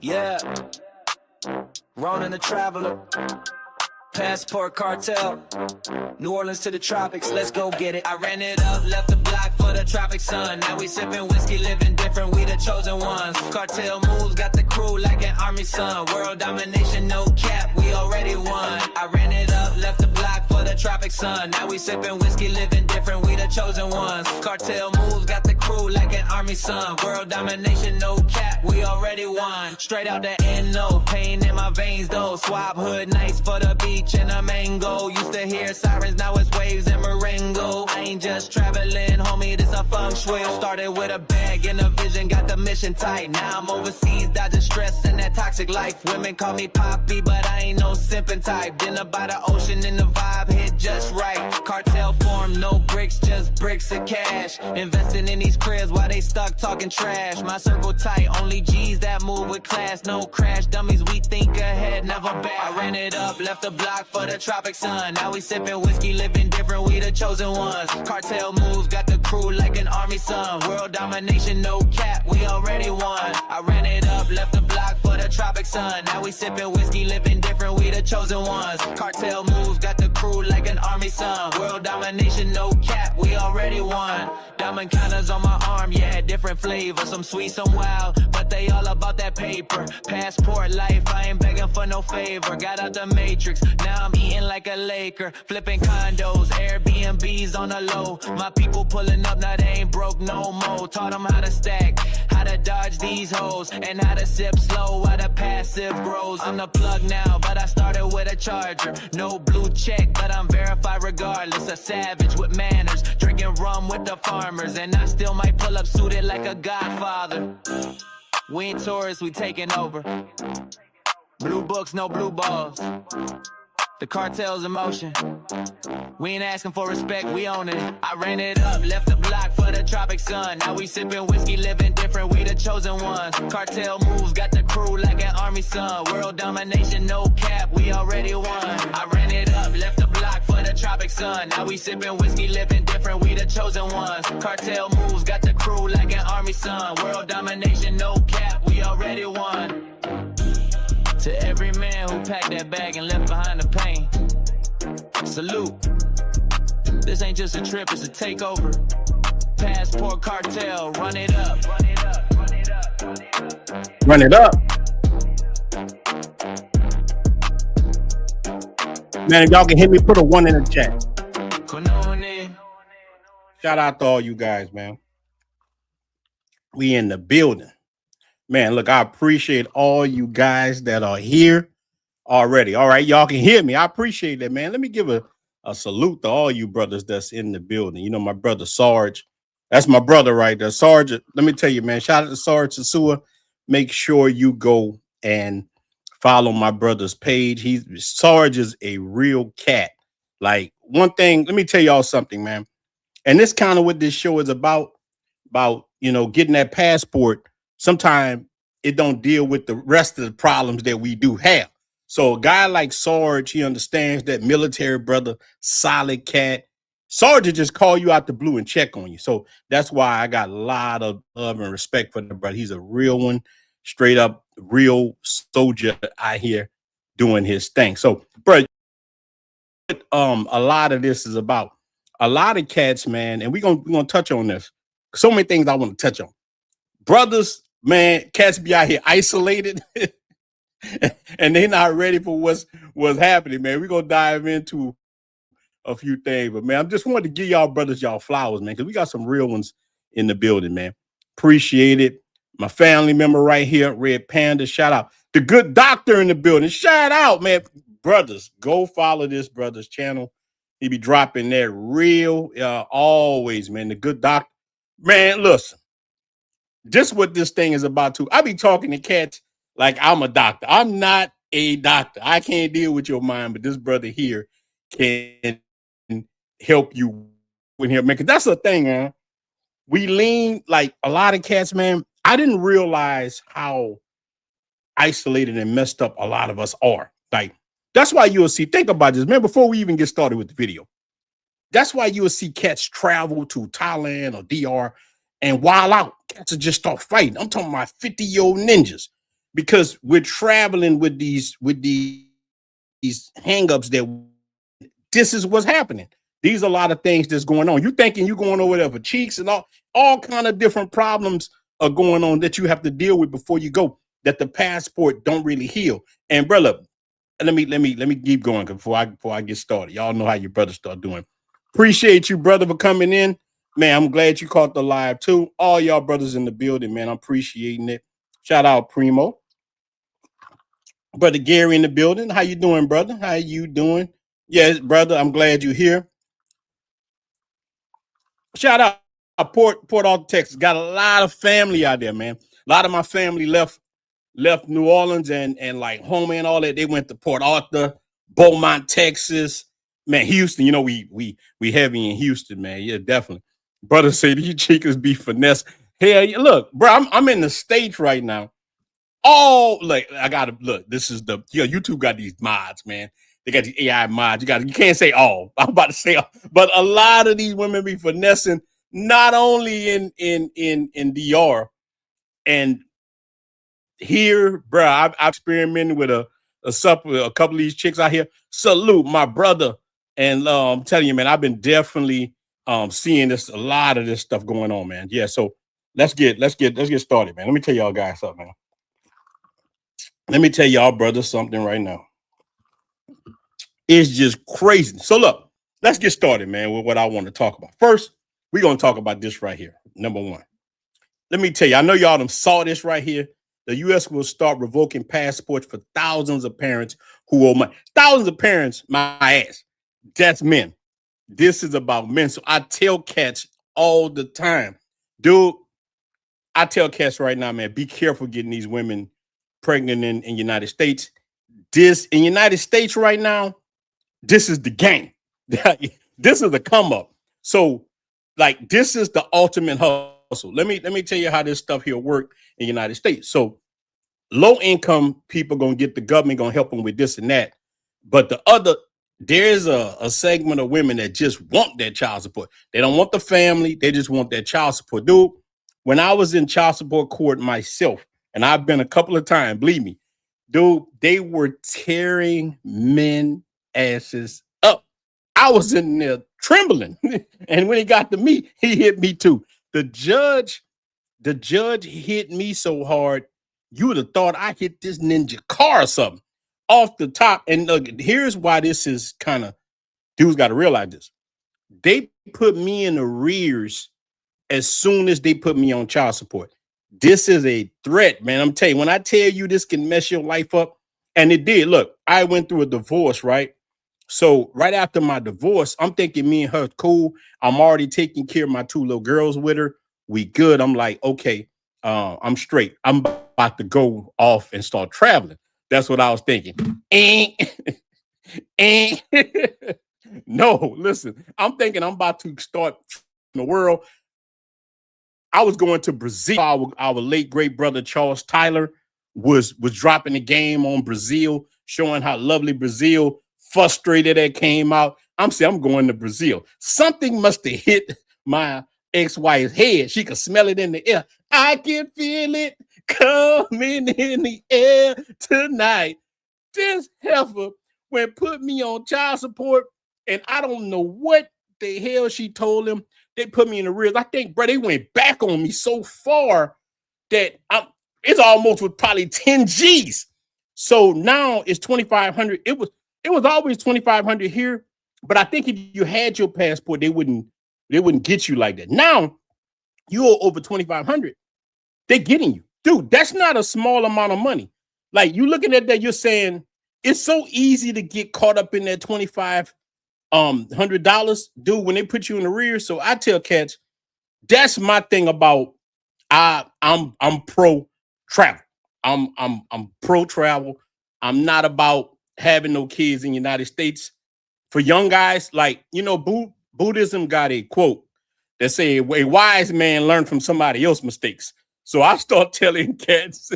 Yeah, Ronin the Traveler, Passport Cartel, New Orleans to the tropics, let's go get it. I ran it up, left the block for the tropic sun. Now we sipping whiskey, living different, we the chosen ones. Cartel moves, got the crew like an army son. World domination, no cap, we already won. I ran it up, left the block for the tropic sun. Now we sipping whiskey, living different, we the chosen ones. Cartel moves, got the crew like an army son. World domination, no cap, we already won. Straight out the NO, pain in my veins though. Swap hood nights for the beach and a mango. Used to hear sirens, now it's waves and Marengo. I ain't just traveling, homie, this a feng shui. Started with a bag and a vision, got the mission tight. Now I'm overseas, dodging stress and that toxic life. Women call me Poppy, but I ain't no simping type. Dinner by the ocean and the vibe hit just right. Cartel form, no bricks, just bricks of cash. Investing in these cribs while they stuck talking trash. My circle tight, only G's that move with class. No crash dummies, we think ahead, never back. I ran it up, left the block for the tropic sun. Now we sipping whiskey, living different, we the chosen ones. Cartel moves, got the crew like an army son. World domination, no cap, we already won. I ran it up, left the block for the tropic sun. Now we sipping whiskey, living different, we the chosen ones. Cartel moves, got the crew like an army son. World domination, no cap, we already won. Diamond counters on my arm, yeah, different flavors. Some sweet, some wild, but they all about that paper. Passport life, I ain't begging for no favor. Got out the matrix, now I'm eating like a Laker. Flipping condos, Airbnbs on the low. My people pulling up, now they ain't broke no more. Taught them how to stack, how to dodge these hoes, and how to sip slow while the passive grows. I'm the plug now, but I started with a charger. No blue check, but I'm verified regardless. A savage with manners, drinking rum with the farmers, and I still might pull up suited like a godfather. We ain't tourists, we taking over. Blue books, no blue balls. The cartel's in motion. We ain't asking for respect, we own it. I ran it up, left the block for the tropic sun. Now we sipping whiskey, living different, we the chosen ones. Cartel moves, got the crew like an army son. World domination, no cap, we already won. I ran it up, left the block for the tropic sun. Now we sipping whiskey, living different, we the chosen ones. Cartel moves, got the crew like an army son. World domination, no cap, we already won. To every man who packed that bag and left behind the pain, salute. This ain't just a trip, it's a takeover. Passport Cartel, run it up. Run it up, run it up, run it up. Run it up. Man, if y'all can hit me, put a 1 in the chat. Shout out to all you guys, man. We in the building. Man, look, I appreciate all you guys that are here already. All right, y'all can hear me. I appreciate that, man. Let me give a salute to all you brothers that's in the building. You know, my brother Sarge. That's my brother right there. Sarge, let me tell you, man, shout out to Sarge Sasua. Make sure you go and follow my brother's page. Sarge is a real cat. Like, one thing, let me tell y'all something, man. And this kind of what this show is about, you know, getting that passport. Sometimes it don't deal with the rest of the problems that we do have. So a guy like Sarge, he understands that, military brother, solid cat. Sarge will just call you out the blue and check on you. So that's why I got a lot of love and respect for the brother. He's a real one, straight up real soldier out here doing his thing. So, bro, a lot of this is about a lot of cats, man, and we're gonna touch on this. So many things I want to touch on. Brothers, man, cats be out here isolated and they're not ready for what's happening, man. We're gonna dive into a few things, but man, I just wanted to give y'all brothers y'all flowers, man, because we got some real ones in the building, man. Appreciate it. My family member right here, Red Panda, shout out. The good doctor in the building, shout out, man. Brothers, go follow this brother's channel. He be dropping that real always, man. The good doctor, man. Listen. Just what this thing is about too. I be talking to cats like I'm a doctor. I'm not a doctor. I can't deal with your mind, but this brother here can help you with him, man. Cause that's the thing, man. We lean like a lot of cats, man. I didn't realize how isolated and messed up a lot of us are. Like, that's why you'll see, think about this, man, before we even get started with the video. That's why you'll see cats travel to Thailand or DR and wild out. Cats will just start fighting. I'm talking about 50-year-old ninjas because we're traveling with these hangups that this is what's happening. These are a lot of things that's going on. You thinking you going over there for cheeks and all kind of different problems are going on that you have to deal with before you go, that the passport don't really heal. And brother, let me keep going before I get started. Y'all know how your brother start doing. Appreciate you, brother, for coming in. Man, I'm glad you caught the live too. All y'all brothers in the building, man. I'm appreciating it. Shout out Primo. Brother Gary in the building. How you doing, brother? How you doing? Yes, brother. I'm glad you're here. Shout out Port Arthur, Texas. Got a lot of family out there, man. A lot of my family left New Orleans and like home and all that. They went to Port Arthur, Beaumont, Texas. Man, Houston. You know we heavy in Houston, man. Yeah, definitely. Brother say these chicas be finesse. Hell, look, bro. I'm in the States right now. All like I gotta look. This is the YouTube got these mods, man. They got these AI mods. You can't say all. I'm about to say all, but a lot of these women be finessing not only in DR and here, bro. I've experimented with a couple of these chicks out here. Salute my brother, and I'm telling you, man, I've been definitely seeing a lot of this stuff going on, man. Yeah, so let's get started, man. Let me tell y'all guys something, man. Let me tell y'all, brother, something right now. It's just crazy. So look, let's get started, man, with what I want to talk about. First, we're going to talk about this right here. Number one. Let me tell you, I know y'all done saw this right here. The U.S. will start revoking passports for thousands of parents who owe money. Thousands of parents, my ass. That's men. This is about men. So I tell cats all the time, dude, I tell cats right now, man, be careful getting these women pregnant in the United States. This in the United States right now, this is the game. This is the come up. So, like, this is the ultimate hustle. Let me tell you how this stuff here work in the United States. So, low income people gonna get the government gonna help them with this and that. But there's a segment of women that just want that child support. They don't want the family. They just want that child support. Dude, when I was in child support court myself, and I've been a couple of times, believe me, dude, they were tearing men asses up. I was in there trembling. And when he got to me, he hit me too. The judge hit me so hard, you would have thought I hit this ninja car or something off the top. And look, here's why this is kind of, dudes got to realize this. They put me in arrears as soon as they put me on child support. This is a threat, man. I'm telling you, when I tell you this can mess your life up, and it did. Look, I went through a divorce, right? So right after my divorce, I'm thinking me and her cool. I'm already taking care of my two little girls with her. We good. I'm like, okay, I'm straight. I'm about to go off and start traveling. That's what I was thinking. No, listen, I'm thinking I'm about to start in the world. I was going to Brazil. Our late great brother Charles Tyler was dropping the game on Brazil, showing how lovely Brazil. Frustrated that came out. I'm saying I'm going to Brazil. Something must have hit my ex-wife's head. She could smell it in the air. I can feel it coming in the air tonight. This heifer went put me on child support, and I don't know what the hell she told him. They put me in the rears. I think, bro, they went back on me so far that it's almost with probably 10 G's. So now it's 2,500. It was always 2,500 here, but I think if you had your passport, they wouldn't get you like that. Now you owe over 2,500. They're getting you, dude. That's not a small amount of money. Like you looking at that, you're saying it's so easy to get caught up in that $2,500, dude. When they put you in the rear, so I tell cats, that's my thing about I'm pro travel. I'm pro travel. I'm not about having no kids in the United States. For young guys, like, Buddhism got a quote that say a wise man learned from somebody else's mistakes. So I start telling cats,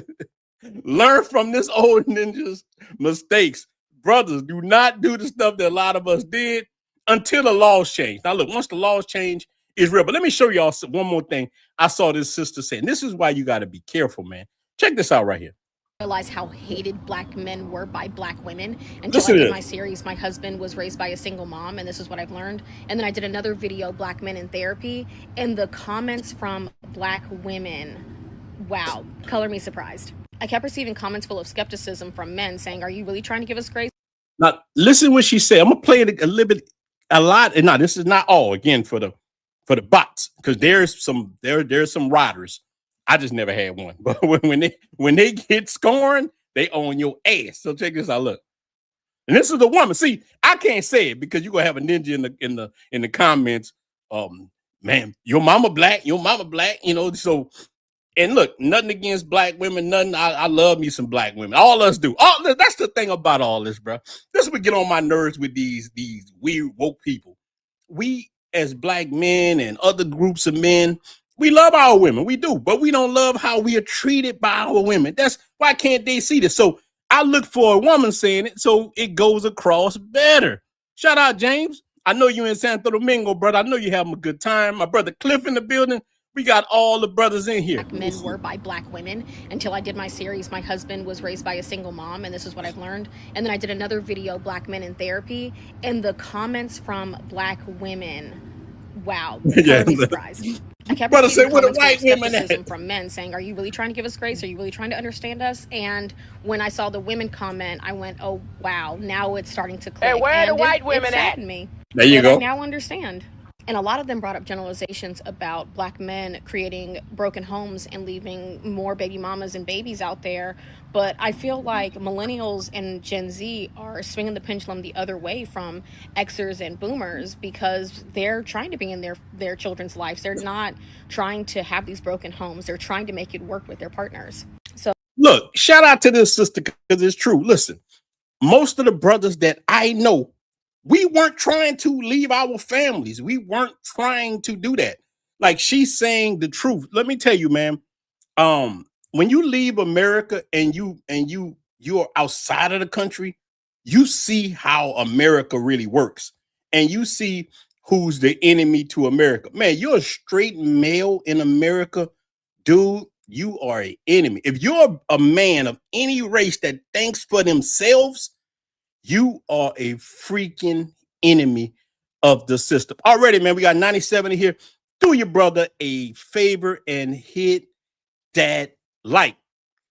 learn from this old ninja's mistakes. Brothers, do not do the stuff that a lot of us did until the laws change. Now, look, once the laws change, is real. But let me show y'all one more thing. I saw this sister saying, this is why you got to be careful, man. Check this out right here. Realize how hated black men were by black women until Listen I to did this. my series. My husband was raised by a single mom, and this is what I've learned. And then I did another video, Black Men in Therapy, and the comments from black women, wow, color me surprised. I kept receiving comments full of skepticism from men saying, "Are you really trying to give us grace?" Now, listen what she said. I'm gonna play it a little bit, a lot. And now this is not all again for the bots, because there's some riders. I just never had one, but when they get scorned, they own your ass. So check this out. Look, and this is the woman. See, I can't say it because you're gonna have a ninja in the comments. Man, your mama black, you know. So, and look, nothing against black women, nothing. I love me some black women. All us do. That's the thing about all this, bro. This would get on my nerves with these weird woke people. We as black men and other groups of men, we love our women. We do, but we don't love how we are treated by our women. That's why can't they see this? So I look for a woman saying it so it goes across better. Shout out, James. I know you in Santo Domingo, brother. I know you having a good time. My brother Cliff in the building. We got all the brothers in here. Black men were by black women until I did my series. My husband was raised by a single mom, and this is what I've learned. And then I did another video, Black Men in Therapy, and the comments from black women, wow, color me surprised. I kept receiving comments full of skepticism from men saying, "Are you really trying to give us grace? Are you really trying to understand us?" And when I saw the women comment, I went, "Oh wow, now it's starting to click." Hey, where and the white women it saddened me. There you go. go. I now understand. And a lot of them brought up generalizations about black men creating broken homes and leaving more baby mamas and babies out there. But I feel like millennials and Gen Z are swinging the pendulum the other way from Xers and boomers because they're trying to be in their children's lives. They're not trying to have these broken homes. They're trying to make it work with their partners. So look, shout out to this sister because it's true. Listen, most of the brothers that I know, we weren't trying to leave our families. We weren't trying to do that. Like she's saying the truth. Let me tell you, man. When you leave America and you're outside of the country, you see how America really works, and you see who's the enemy to America. Man, you're a straight male in America, dude. You are an enemy. If you're a man of any race that thinks for themselves, you are a freaking enemy of the system. Already, man, we got 97 in here. Do your brother a favor and hit that like.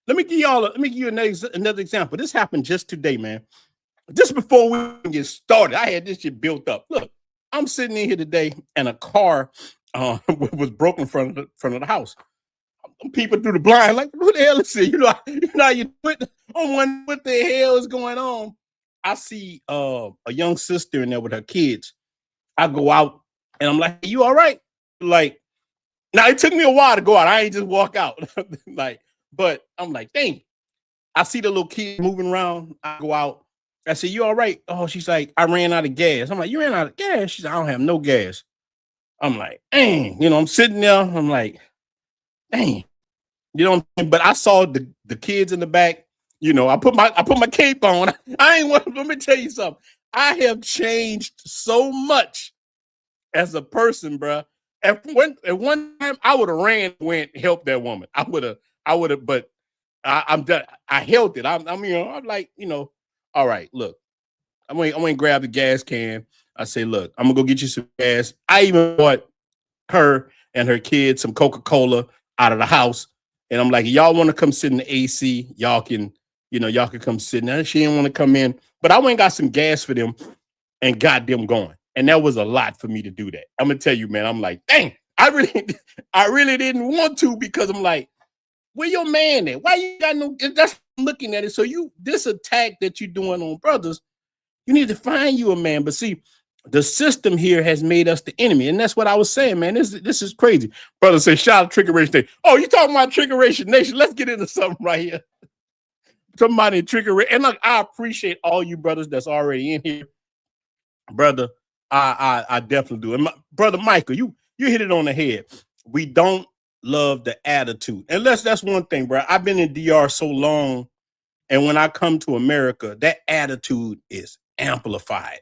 Let me give you another example. This happened just today, man. Just before we get started, I had this shit built up. Look, I'm sitting in here today, and a car was broken in front of the house. I'm peeping through the blind, like, who the hell is it? You know, you put on one, what the hell is going on? I see a young sister in there with her kids. I go out and I'm like, hey, you all right? Like, now it took me a while to go out. I ain't just walk out. Like, but I'm like, dang. I see the little kid moving around. I go out. I say, you all right? Oh, she's like, I ran out of gas. I'm like, you ran out of gas? She's like, I don't have no gas. I'm like, dang. You know, I'm sitting there. I'm like, dang. You know what I mean? But I saw the kids in the back. You know, I put my cape on. I ain't want. Let me tell you something. I have changed so much as a person, bro. At one time, I would have ran, went help that woman. I would have, but I'm done. I held it. I'm like, you know, all right. Look, I'm going to grab the gas can. I say, look, I'm gonna go get you some gas. I even bought her and her kids some Coca-Cola out of the house. And I'm like, y'all want to come sit in the AC? Y'all can come sit in there. She didn't want to come in, but I went and got some gas for them and got them going. And that was a lot for me to do that. I'm gonna tell you, man. I'm like, dang, I really didn't want to, because I'm like, where your man at? Why you got no? That's looking at it. So this attack that you're doing on brothers, you need to find you a man. But see, the system here has made us the enemy. And that's what I was saying, man. This is crazy. Brother say, shout out Trickeration Nation. Oh, you talking about Trickeration Nation? Let's get into something right here. Somebody trickery. And look, I appreciate all you brothers that's already in here. Brother, I definitely do. And brother Michael, you hit it on the head. We don't love the attitude. And that's one thing, bro. I've been in DR so long, and when I come to America, that attitude is amplified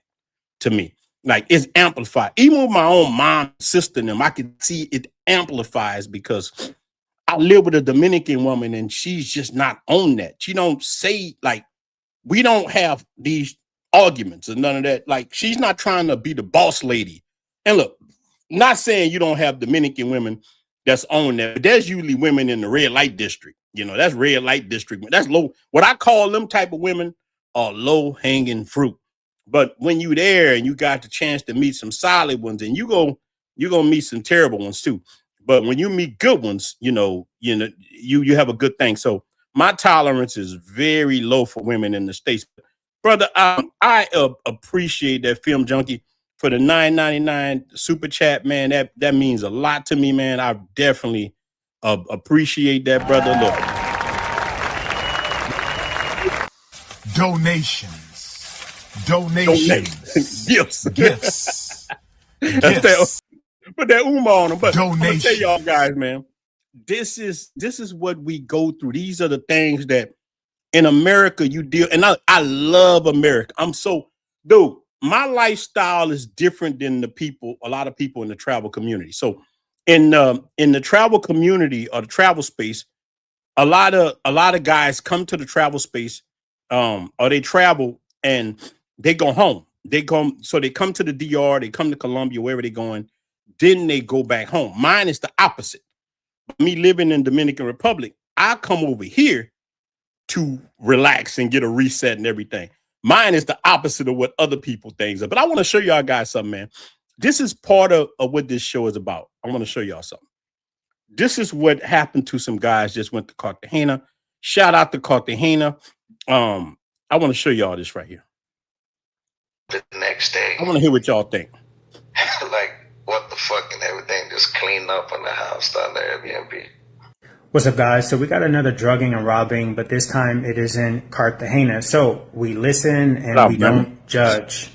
to me. Like it's amplified. Even with my own mom, sister, and them, I can see it amplifies because I live with a Dominican woman and she's just not on that. She don't say like we don't have these arguments and none of that. Like she's not trying to be the boss lady. And look, not saying you don't have Dominican women that's on that, but there's usually women in the red light district. You know, that's red light district. That's low. What I call them type of women are low hanging fruit. But when you there and you got the chance to meet some solid ones, and you're gonna meet some terrible ones too. But when you meet good ones, you have a good thing. So my tolerance is very low for women in the States. Brother, I appreciate that Film Junkie for the $9.99 super chat, man. That means a lot to me, man. I definitely appreciate that, brother. Look. Donations. Gifts. Put that on them. But Donations. I'm gonna tell y'all guys, man, this is what we go through. These are the things that in America you deal. And I love America. Dude, my lifestyle is different than a lot of people in the travel community. So in the travel community or the travel space, a lot of guys come to the travel space, or they travel and they go home. They come to the DR, they come to Colombia, wherever they're going, then they go back home. Mine is the opposite. Me living in Dominican Republic, I come over here to relax and get a reset and everything. Mine is the opposite of what other people think. But I want to show y'all guys something, man. This is part of what this show is about. I want to show y'all something. This is what happened to some guys just went to Cartagena. Shout out to Cartagena. I want to show y'all this right here. The next day, I want to hear what y'all think. like, what the fuck, and everything just cleaned up in the house on the Airbnb. What's up, guys? So we got another drugging and robbing, but this time it is in Cartagena. So we listen and we don't judge.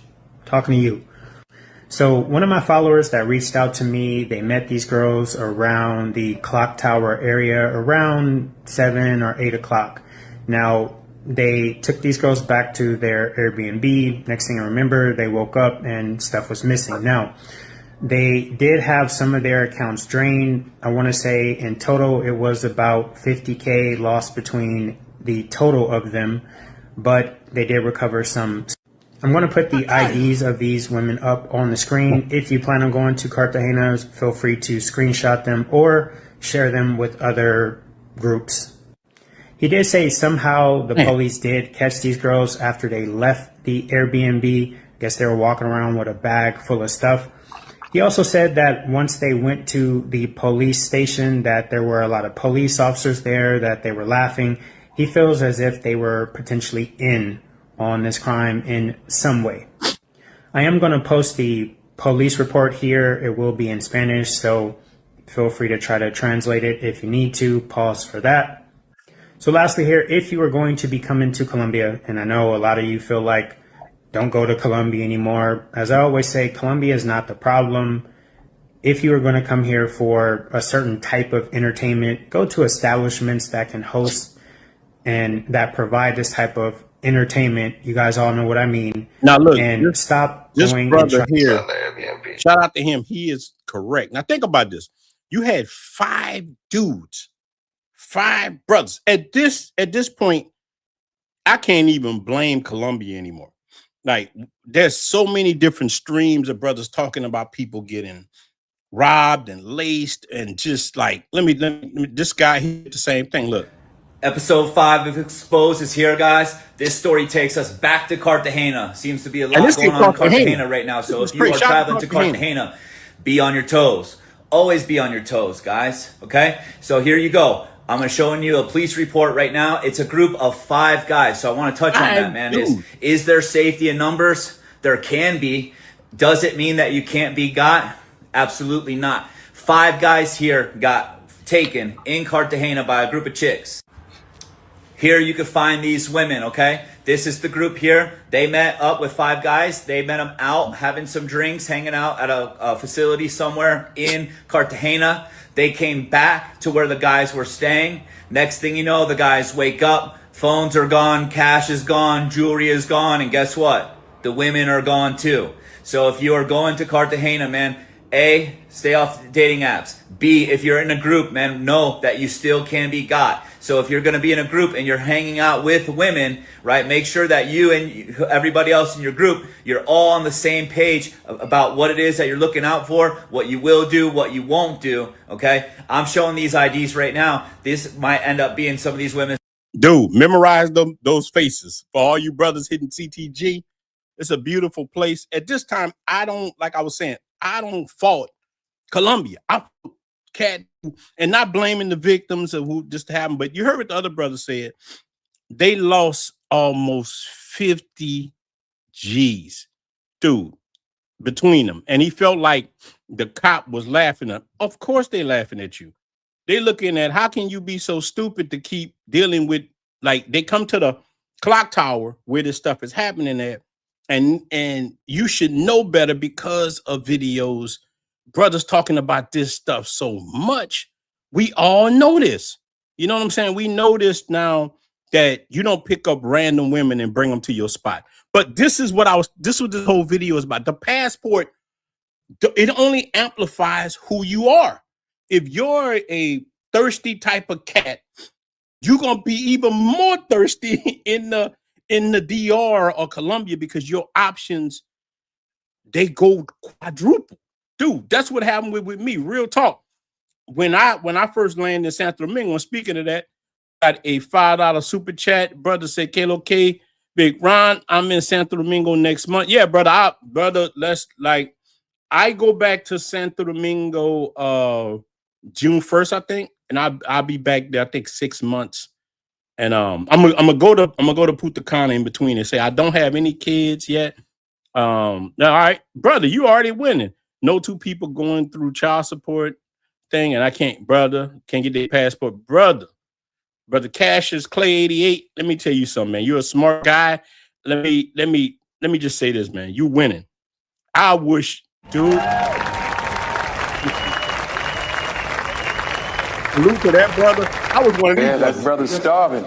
Talking to you. So one of my followers that reached out to me, they met these girls around the clock tower area around 7 or 8 o'clock. Now, they took these girls back to their Airbnb. Next thing I remember, they woke up and stuff was missing. Now, they did have some of their accounts drained. I want to say in total, it was about $50K lost between the total of them, but they did recover some. I'm going to put the IDs of these women up on the screen. If you plan on going to Cartagena, feel free to screenshot them or share them with other groups. He did say somehow the police did catch these girls after they left the Airbnb. I guess they were walking around with a bag full of stuff. He also said that once they went to the police station, that there were a lot of police officers there, that they were laughing. He feels as if they were potentially in on this crime in some way. I am going to post the police report here. It will be in Spanish, so feel free to try to translate it if you need to. Pause for that. So lastly here, if you are going to be coming to Colombia, and I know a lot of you feel like don't go to Colombia anymore. As I always say, Colombia is not the problem. If you are going to come here for a certain type of entertainment, go to establishments that can host and that provide this type of entertainment. You guys all know what I mean. Now look, and stop this going brother and here. Shout out to him. He is correct. Now think about this. You had 5 dudes, 5 brothers. At this point, I can't even blame Colombia anymore. Like, there's so many different streams of brothers talking about people getting robbed and laced, and just like, let me this guy, he did the same thing. Look. Episode 5 of Exposed is here, guys. This story takes us back to Cartagena. Seems to be a lot going on in Cartagena right now. So if you are traveling to Cartagena, be on your toes. Always be on your toes, guys. Okay? So here you go. I'm showing you a police report right now. It's a group of 5 guys. So I want to touch on that, man. Is there safety in numbers? There can be. Does it mean that you can't be got? Absolutely not. 5 guys here got taken in Cartagena by a group of chicks. Here you can find these women, okay? This is the group here. They met up with 5 guys. They met them out having some drinks, hanging out at a facility somewhere in Cartagena. They came back to where the guys were staying. Next thing you know, the guys wake up. Phones are gone. Cash is gone. Jewelry is gone. And guess what? The women are gone too. So if you are going to Cartagena, man, A, stay off dating apps. B, if you're in a group, man, know that you still can be got. So if you're going to be in a group and you're hanging out with women, right, make sure that you and everybody else in your group, you're all on the same page about what it is that you're looking out for, what you will do, what you won't do, okay? I'm showing these IDs right now. This might end up being some of these women. Dude, memorize those faces. For all you brothers hitting CTG, it's a beautiful place. At this time, I don't, like I was saying, I don't fault Colombia. I can't, and not blaming the victims of who just happened, but you heard what the other brother said. They lost almost 50 G's, dude, between them. And he felt like the cop was laughing at him. Of course they laughing at you. They looking at, how can you be so stupid to keep dealing with, like, they come to the clock tower where this stuff is happening at, and you should know better because of videos, brothers talking about this stuff so much. We all know this. You know what I'm saying? We know this now, that you don't pick up random women and bring them to your spot. But this is what this whole video is about. The passport, it only amplifies who you are. If you're a thirsty type of cat, you're gonna be even more thirsty in the DR or Colombia, because your options, they go quadruple. Dude, that's what happened with me. Real talk. When I first landed in Santo Domingo, speaking of that, got a $5 super chat. Brother said, "KLOK, Big Ron, I'm in Santo Domingo next month." Yeah, brother, let's, like, I go back to Santo Domingo June 1st, I think, and I'll be back there, I think, 6 months. And I'm gonna go to Punta Cana in between and say I don't have any kids yet. All right, brother, you already winning. No two people going through child support thing, and I can't get their passport, brother. Brother Cassius Clay 88. Let me tell you something, man. You're a smart guy. Let me just say this, man. You winning. I wish, dude. Salute to that brother. I was one of these. Yeah, that brother's starving.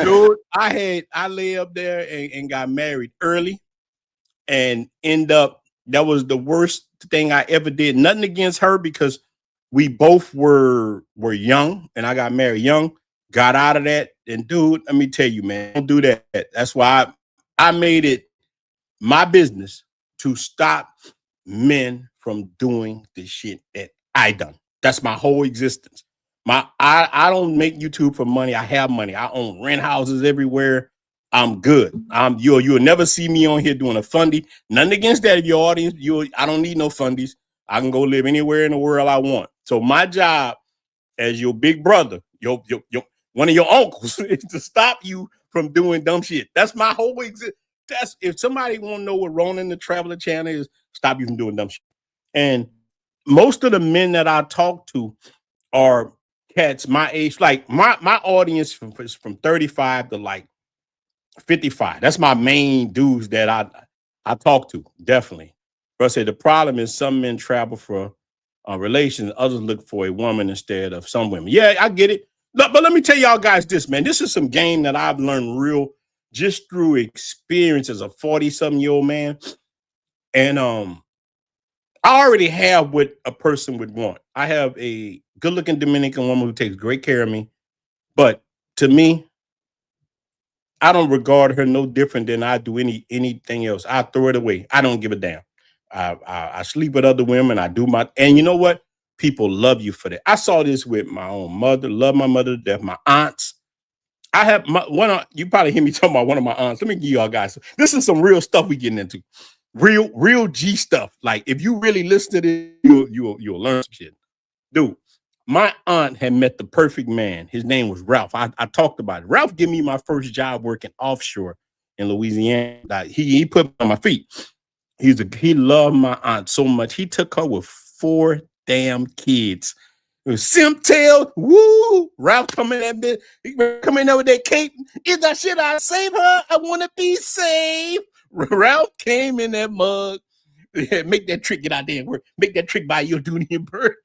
Dude, I lay up there and got married early, and that was the worst thing I ever did. Nothing against her, because we both were young, and I got married young, got out of that. And dude, let me tell you, man, don't do that. That's why I made it my business to stop men from doing the shit that I done. That's my whole existence. I don't make YouTube for money. I have money. I own rent houses everywhere. I'm good. You'll never see me on here doing a fundy. Nothing against that. If your audience, I don't need no fundies. I can go live anywhere in the world I want. So my job as your big brother, your one of your uncles, is to stop you from doing dumb shit. That's my whole existence. That's, if somebody want to know what Ronin the Traveler channel is, stop you from doing dumb shit. And most of the men that I talk to are cats my age. Like my audience is from 35 to like 55. That's my main dudes that I talk to, definitely. But I say the problem is some men travel for relations, others look for a woman instead of some women. Yeah, I get it. But let me tell y'all guys this, man. This is some game that I've learned just through experience as a 40-something-year-old man. And I already have what a person would want. I have a good-looking Dominican woman who takes great care of me. But to me, I don't regard her no different than I do anything else. I throw it away. I don't give a damn. I sleep with other women. I do and you know what? People love you for that. I saw this with my own mother. Love my mother to death. My aunts. I have you probably hear me talking about one of my aunts. Let me give y'all guys. This is some real stuff we getting into. Real G stuff. Like if you really listen to this, you'll learn some shit. Dude, my aunt had met the perfect man. His name was Ralph. I talked about it. Ralph gave me my first job working offshore in Louisiana. He put me on my feet. He loved my aunt so much. He took her with 4 damn kids. It was Simtail, woo! Ralph coming at me, coming over with that cape. Is that shit I save her? I want to be saved. Ralph came in that mug. Make that trick, get out there and work. Make that trick by your duty and bird.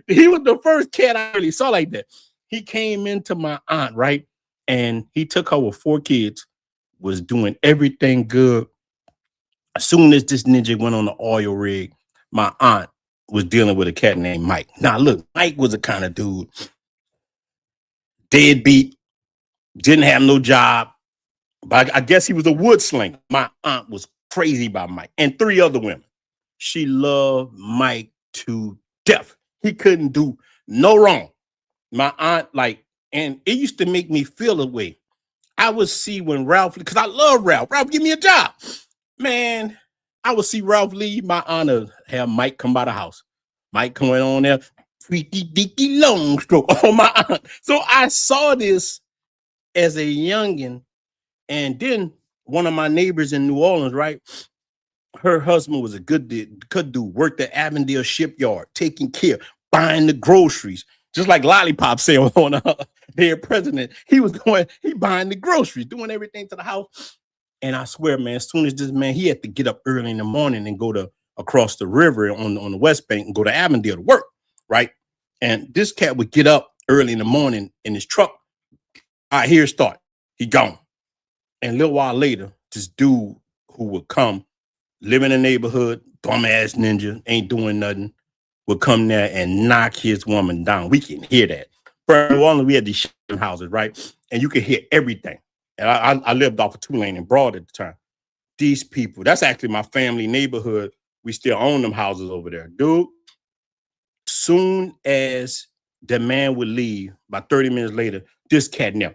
He was the first cat I really saw like that. He came into my aunt, right? And he took her with 4 kids, was doing everything good. As soon as this ninja went on the oil rig, my aunt was dealing with a cat named Mike. Now, look, Mike was a kind of dude, deadbeat, didn't have no job, but I guess he was a wood slinger. My aunt was crazy about Mike and 3 other women. She loved Mike to death. He couldn't do no wrong. My aunt, like, and it used to make me feel a way. I would see when Ralph, because I love Ralph. Ralph, give me a job. Man, I would see Ralph leave. My aunt would have Mike come by the house. Mike coming on there, freaky deaky long stroke on my aunt. So I saw this as a youngin'. And then one of my neighbors in New Orleans, right? Her husband was a good dude, worked at Avondale Shipyard, taking care, buying the groceries. Just like Lollipop said on their president, he buying the groceries, doing everything to the house. And I swear, man, as soon as this man, he had to get up early in the morning and go to across the river on the West Bank and go to Avondale to work, right? And this cat would get up early in the morning in his truck. All right, here's start. He gone. And a little while later, this dude who would come, live in the neighborhood, bum ass ninja, ain't doing nothing, would come there and knock his woman down. We can hear that. For New Orleans, we had these houses, right? And you could hear everything. And I lived off of Tulane and Broad at the time. These people, that's actually my family neighborhood. We still own them houses over there. Dude, soon as the man would leave, about 30 minutes later, this cat now,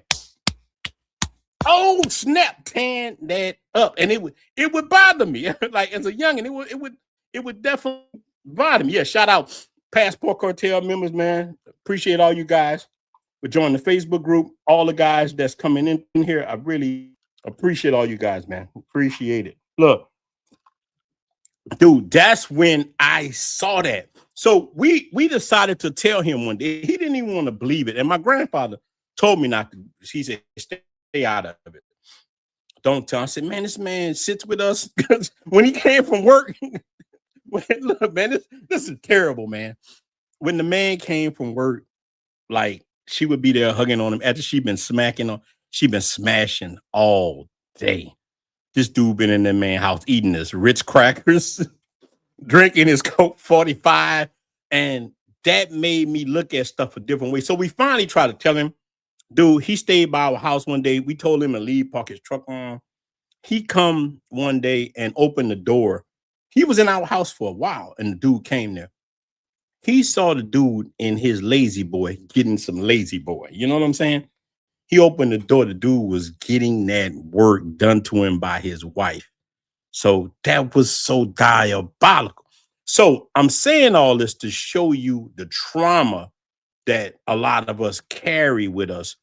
oh snap, tan that up, and it would bother me. Like as a youngin', it would definitely bother me. Yeah, shout out Passport Cartel members, man. Appreciate all you guys for joining the Facebook group. All the guys that's coming in here, I really appreciate all you guys, man. Appreciate it. Look, dude, that's when I saw that. So we decided to tell him one day. He didn't even want to believe it, and my grandfather told me not to. He said, stay out of it. Don't tell. I said, man, this man sits with us because when he came from work, look, man, this is terrible, man. When the man came from work, like she would be there hugging on him after she'd been smashing all day. This dude been in that man's house eating his Ritz crackers, drinking his Coke 45, and that made me look at stuff a different way. So we finally tried to tell him, dude, he stayed by our house one day. We told him to leave, park his truck on. He come one day and opened the door. He was in our house for a while, and the dude came there. He saw the dude in his lazy boy getting some lazy boy. You know what I'm saying? He opened the door. The dude was getting that work done to him by his wife. So that was so diabolical. So I'm saying all this to show you the trauma that a lot of us carry with us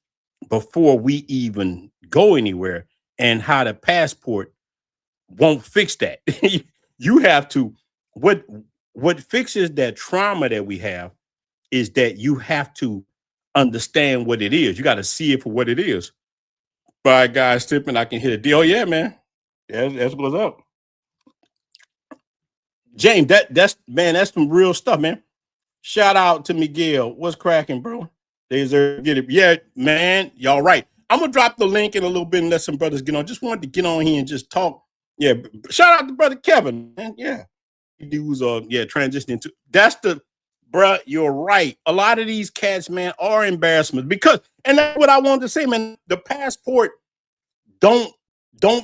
before we even go anywhere, and how the passport won't fix that. You have to, what fixes that trauma that we have is that you have to understand what it is. You got to see it for what it is. By guys tipping, I can hit a deal. Oh, yeah, man. That's what's up. James, that's some real stuff, man. Shout out to Miguel. What's cracking, bro? They deserve to get it. Yeah, man, y'all right. I'm gonna drop the link in a little bit and let some brothers get on. Just wanted to get on here and just talk. Yeah, shout out to brother Kevin, man. Yeah, dudes are transitioning to. That's the, bruh. You're right. A lot of these cats, man, are embarrassments because, and that's what I wanted to say, man. The passport don't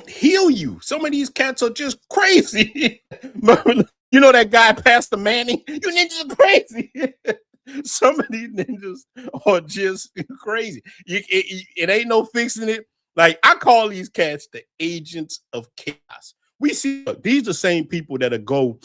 heal you. Some of these cats are just crazy. You know that guy, Pastor Manning? You ninjas are crazy. Some of these ninjas are just crazy. It ain't no fixing it. Like, I call these cats the agents of chaos. We see these the same people that go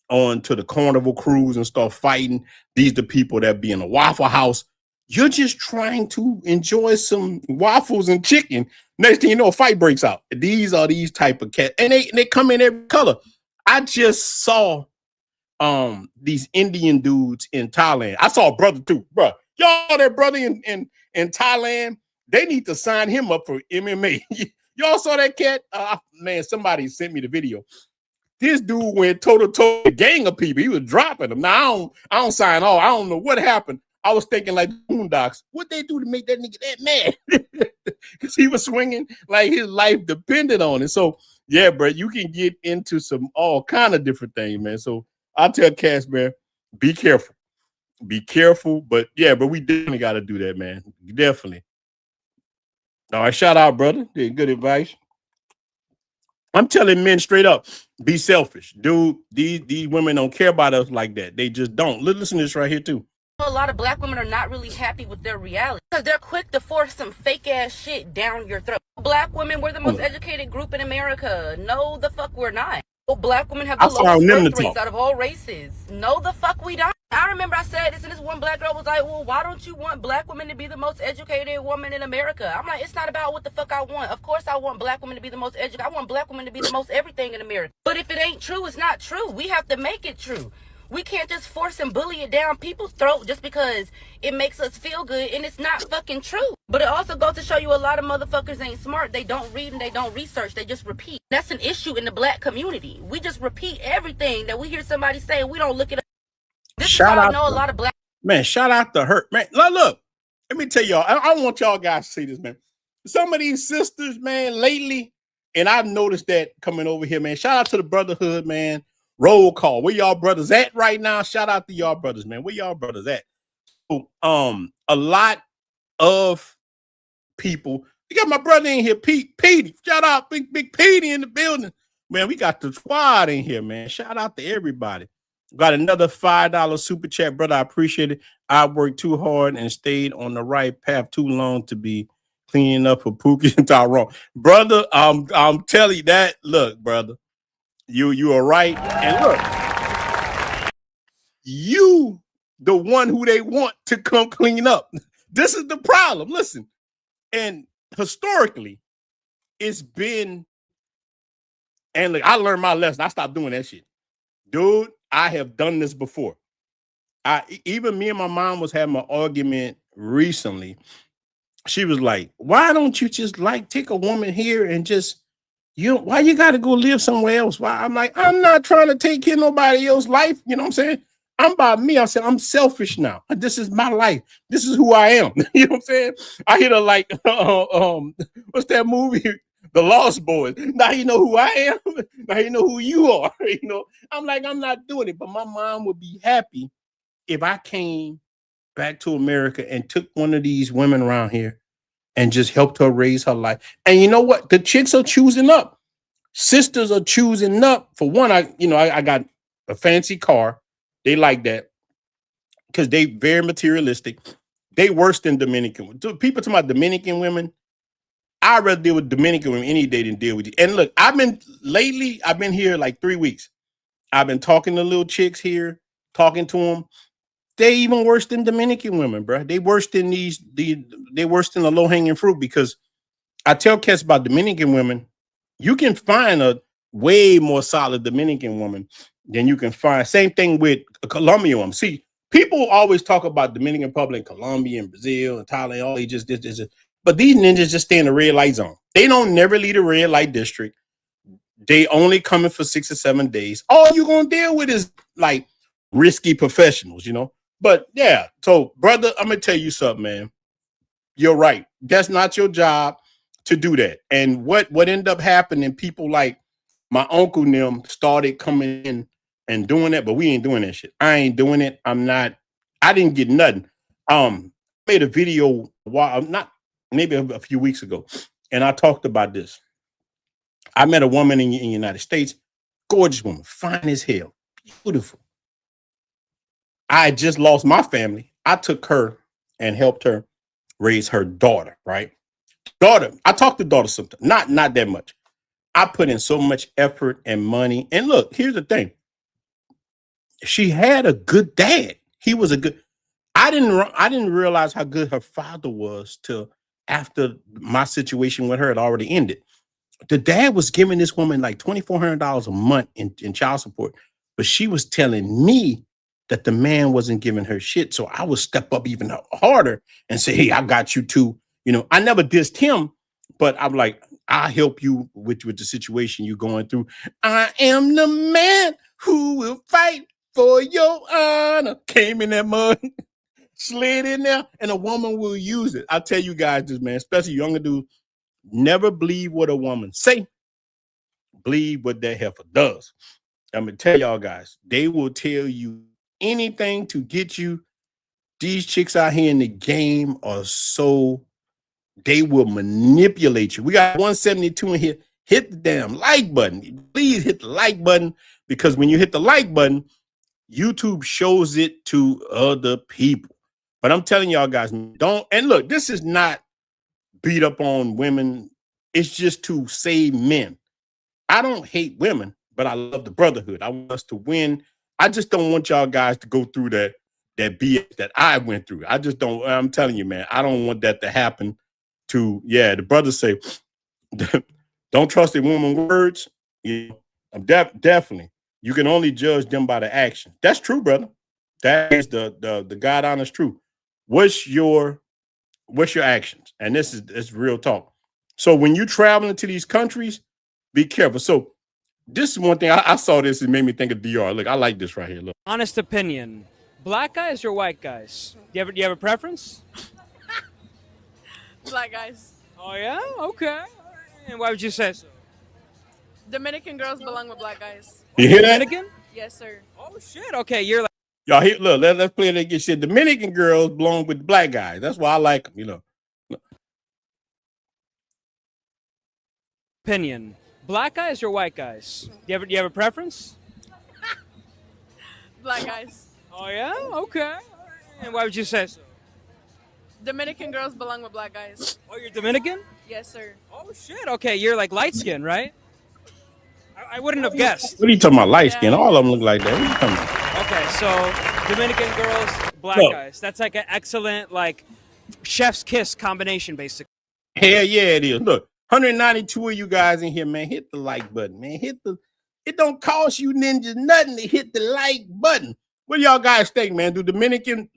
on to the Carnival cruise and start fighting. These the people that be in a Waffle House. You're just trying to enjoy some waffles and chicken. Next thing you know, a fight breaks out. These are these type of cats, and they come in every color. I just saw these Indian dudes in Thailand. I saw a brother too, bro. Y'all, that brother in Thailand, they need to sign him up for MMA. Y'all saw that cat? Man, somebody sent me the video. This dude went toe-to-toe with a gang of people. He was dropping them. Now, I don't sign off. I don't know what happened. I was thinking like Boondocks. What they do to make that nigga that mad? Because he was swinging like his life depended on it. So Yeah, bro, you can get into some all kind of different things, man. So I tell Cass, man, be careful. Be careful. But yeah, but we definitely got to do that, man. Definitely. All right, shout out, brother. Yeah, good advice. I'm telling men straight up, be selfish. Dude, these women don't care about us like that. They just don't. Listen to this right here, too. A lot of black women are not really happy with their reality because they're quick to force some fake ass shit down your throat. Black women, we're the most educated group in America. No, the fuck we're not. Black women have the lowest birth rates out of all races. No, the fuck we don't. I remember I said this, and this one black girl was like, well, why don't you want black women to be the most educated woman in America? I'm like, it's not about what the fuck I want. Of course I want black women to be the most educated. I want black women to be the most everything in America. But if it ain't true, it's not true. We have to make it true. We can't just force and bully it down people's throat just because it makes us feel good, and it's not fucking true. But it also goes to show you a lot of motherfuckers ain't smart. They don't read and they don't research. They just repeat. That's an issue in the black community. We just repeat everything that we hear somebody say, and we don't look it up. This is how I know a lot of black. Man, shout out to her. Man, look, let me tell y'all. I want y'all guys to see this, man. Some of these sisters, man, lately, and I've noticed that coming over here, man. Shout out to the brotherhood, man. Roll call. Where y'all brothers at right now? Shout out to y'all brothers, man. Where y'all brothers at? So, a lot of people. You got my brother in here, Petey. Shout out, big Petey in the building. Man, we got the squad in here, man. Shout out to everybody. Got another $5 super chat, brother. I appreciate it. I worked too hard and stayed on the right path too long to be cleaning up for Pookie and Tyrone. Brother, I'm telling you that. Look, brother. You are right. And look, you the one who they want to come clean up. This is the problem. Listen, and historically, it's been, and look, I learned my lesson. I stopped doing that shit. Dude, I have done this before. Even me and my mom was having an argument recently. She was like, why don't you just take a woman here and just, why you got to go live somewhere else? Why? I'm like, I'm not trying to take care of nobody else's life. You know what I'm saying? I'm about me. I said, I'm selfish now. This is my life. This is who I am. You know what I'm saying? I hit her like, what's that movie? The Lost Boys. Now you know who I am. Now you know who you are. You know, I'm like, I'm not doing it. But my mom would be happy if I came back to America and took one of these women around here and just helped her raise her life. And you know what? The chicks are choosing up. Sisters are choosing up. For one, I got a fancy car. They like that because they very materialistic. They worse than Dominican. People talking about Dominican women. I'd rather deal with Dominican women any day than deal with you. And look, I've been here like 3 weeks. I've been talking to little chicks here, talking to them. They even worse than Dominican women, bro. They worse than they worse than the low-hanging fruit, because I tell cats about Dominican women, you can find a way more solid Dominican woman than you can find. Same thing with a Colombian woman. See, people always talk about Dominican Republic, Colombia, and Brazil, and Thailand. All they just but these ninjas just stay in the red light zone. They don't never leave the red light district. They only coming for 6 or 7 days. All you're gonna deal with is like risky professionals, you know. But yeah, so brother, I'm gonna tell you something, man. You're right. That's not your job to do that. And what ended up happening, people like my uncle and them started coming in and doing that, but we ain't doing that shit. I ain't doing it. I didn't get nothing. Made a video maybe a few weeks ago, and I talked about this. I met a woman in the United States, gorgeous woman, fine as hell, beautiful. I just lost my family. I took her and helped her raise her daughter, right? Daughter, I talked to daughter sometimes, not that much. I put in so much effort and money. And look, here's the thing. She had a good dad. He was a good. I didn't realize how good her father was till after my situation with her had already ended. The dad was giving this woman like $2,400 a month in child support, but she was telling me that the man wasn't giving her shit. So I would step up even harder and say, hey, I got you too. You know, I never dissed him, but I'm like, I'll help you with the situation you're going through. I am the man who will fight for your honor. Came in that mud, slid in there, and a woman will use it. I'll tell you guys this, man, especially younger dudes, never believe what a woman say. believe what that heifer does. I'm gonna tell y'all guys, they will tell you anything to get you. These chicks out here in the game are so, they will manipulate you. We got 172 in here. Hit the damn like button. Please hit the like button, because when you hit the like button, YouTube shows it to other people. But I'm telling y'all guys, don't, and look, this is not beat up on women. It's just to save men. I don't hate women, but I love the brotherhood. I want us to win. I just don't want y'all guys to go through that BS that I went through. I just don't, I'm telling you, man, I don't want that to happen to, the brothers say, don't trust a woman's words. You know, I'm definitely, you can only judge them by the action. That's true, brother. That is the God honest truth. What's your actions? And this is real talk. So when you travel into these countries, be careful. So this is one thing I saw this, it made me think of DR. Look, I like this right here. Look. Honest opinion. Black guys or white guys? Do you have a preference? Black guys. Oh yeah? Okay. And why would you say so? Dominican girls belong with black guys. You hear that? Dominican? Yes, sir. Oh shit. Okay, you're like, y'all here. Look, let's play it again. Shit, Dominican girls belong with black guys. That's why I like them, you know. Opinion. Black guys or white guys? Do you have a preference? Black guys. Oh yeah? Okay. And why would you say so? Dominican girls belong with black guys. Oh, you're Dominican? Yes, sir. Oh shit. Okay, you're like light skin, right? I wouldn't have guessed. What are you talking about? Light skin. All of them look like that. What are you talking about? Okay, so Dominican girls, black guys. That's like an excellent, like, chef's kiss combination, basically. Hell yeah, it is. Look, 192 of you guys in here, man. Hit the like button, man. It don't cost you ninjas nothing to hit the like button. What do y'all guys think, man? Do Dominican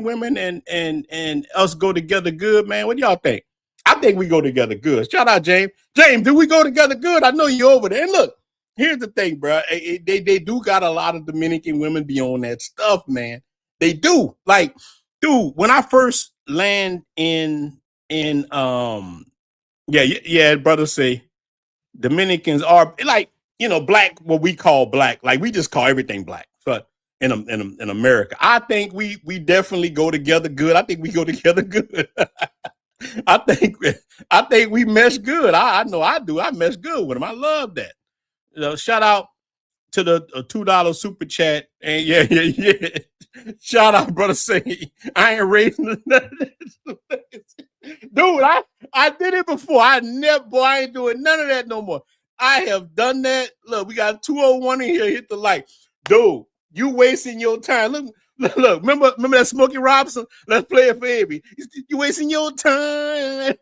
women and us go together good, man? What do y'all think? I think we go together good. Shout out, James. James, do we go together good? I know you're over there. And look, here's the thing, bro. They do got a lot of Dominican women be on that stuff, man. They do. Like, dude, when I first land in brothers say Dominicans are like, you know, black, what we call black. Like, we just call everything black. But in America, I think we definitely go together good. I think we go together good. I think we mesh good. I know I do. I mesh good with them. I love that. You know, shout out to the $2 super chat. And yeah. Shout out, brother. Say I ain't raising nothing. Dude, I did it before. I ain't doing none of that no more. I have done that. Look, we got 201 in here. Hit the like. Dude, you wasting your time. Look, remember that Smokey Robinson? Let's play it for Abby. You wasting your time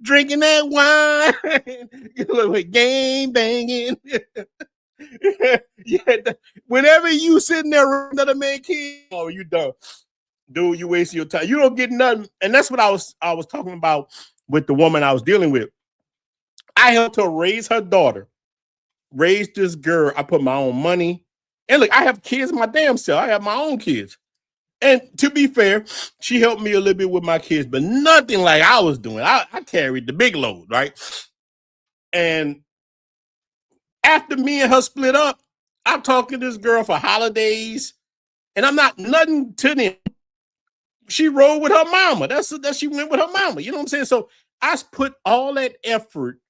drinking that wine. Look, game banging. Whenever you sitting there another man kid, oh, you done. Dude, you wasting your time. You don't get nothing. And that's what I was talking about with the woman I was dealing with. I helped her raise her daughter, raise this girl. I put my own money. And look, I have kids my damn self. I have my own kids. And to be fair, she helped me a little bit with my kids, but nothing like I was doing. I carried the big load, right? And after me and her split up, I talked to this girl for holidays, and I'm not nothing to them. She rode with her mama. That's she went with her mama. You know what I'm saying? So I put all that effort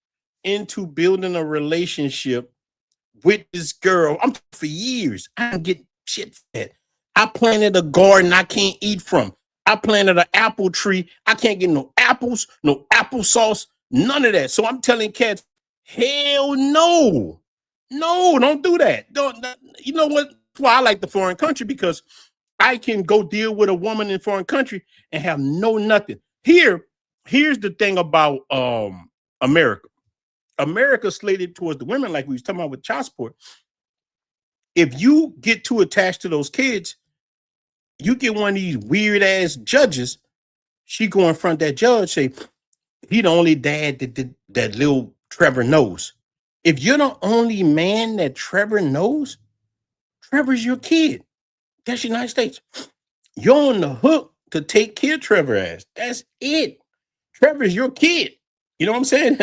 into building a relationship with this girl. I'm for years. I didn't get shit fed. I planted a garden I can't eat from. I planted an apple tree. I can't get no apples, no applesauce, none of that. So I'm telling cats, hell no. No, don't do that. Don't. You know what? That's why I like the foreign country, because I can go deal with a woman in foreign country and have nothing. Here's the thing about America. America slated towards the women, like we was talking about with child support. If you get too attached to those kids, you get one of these weird ass judges. She go in front of that judge, say, he the only dad that little Trevor knows. If you're the only man that Trevor knows, Trevor's your kid. That's the United States. You're on the hook to take care of Trevor ass. That's it. Trevor's your kid. You know what I'm saying?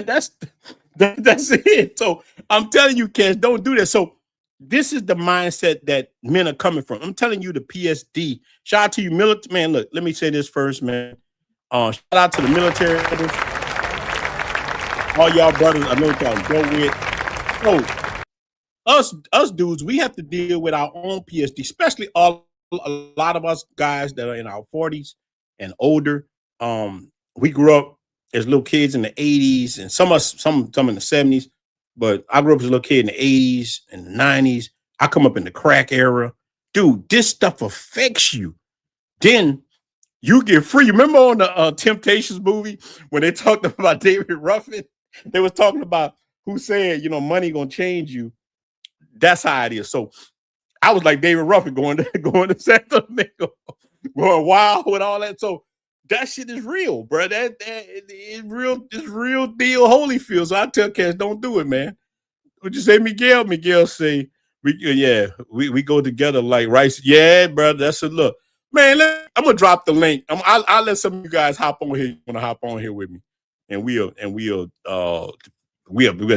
That's it. So I'm telling you, Cash, don't do that. So this is the mindset that men are coming from. I'm telling you, the PSD. Shout out to you, military man. Look, let me say this first, man. Shout out to the military, all y'all brothers. I know what y'all go with. So us dudes, we have to deal with our own PSD, especially a lot of us guys that are in our 40s and older. We grew up as little kids in the 80s and some in the 70s, but I grew up as a little kid in the 80s and the 90s. I come up in the crack era. Dude, this stuff affects you. Then you get free. You remember on the Temptations movie when they talked about David Ruffin? They was talking about who said, money gonna change you. That's how it is. So I was like David Ruffin going to Santa Domingo, going wild with all that. So that shit is real, bro. That is real. It's real deal Holyfield. So I tell Cash, don't do it, man. Would you say Miguel? Miguel say, we go together like rice. Yeah, bro. That's a look, man. I'm gonna drop the link. I'll let some of you guys hop on here. Want to hop on here with me, and we'll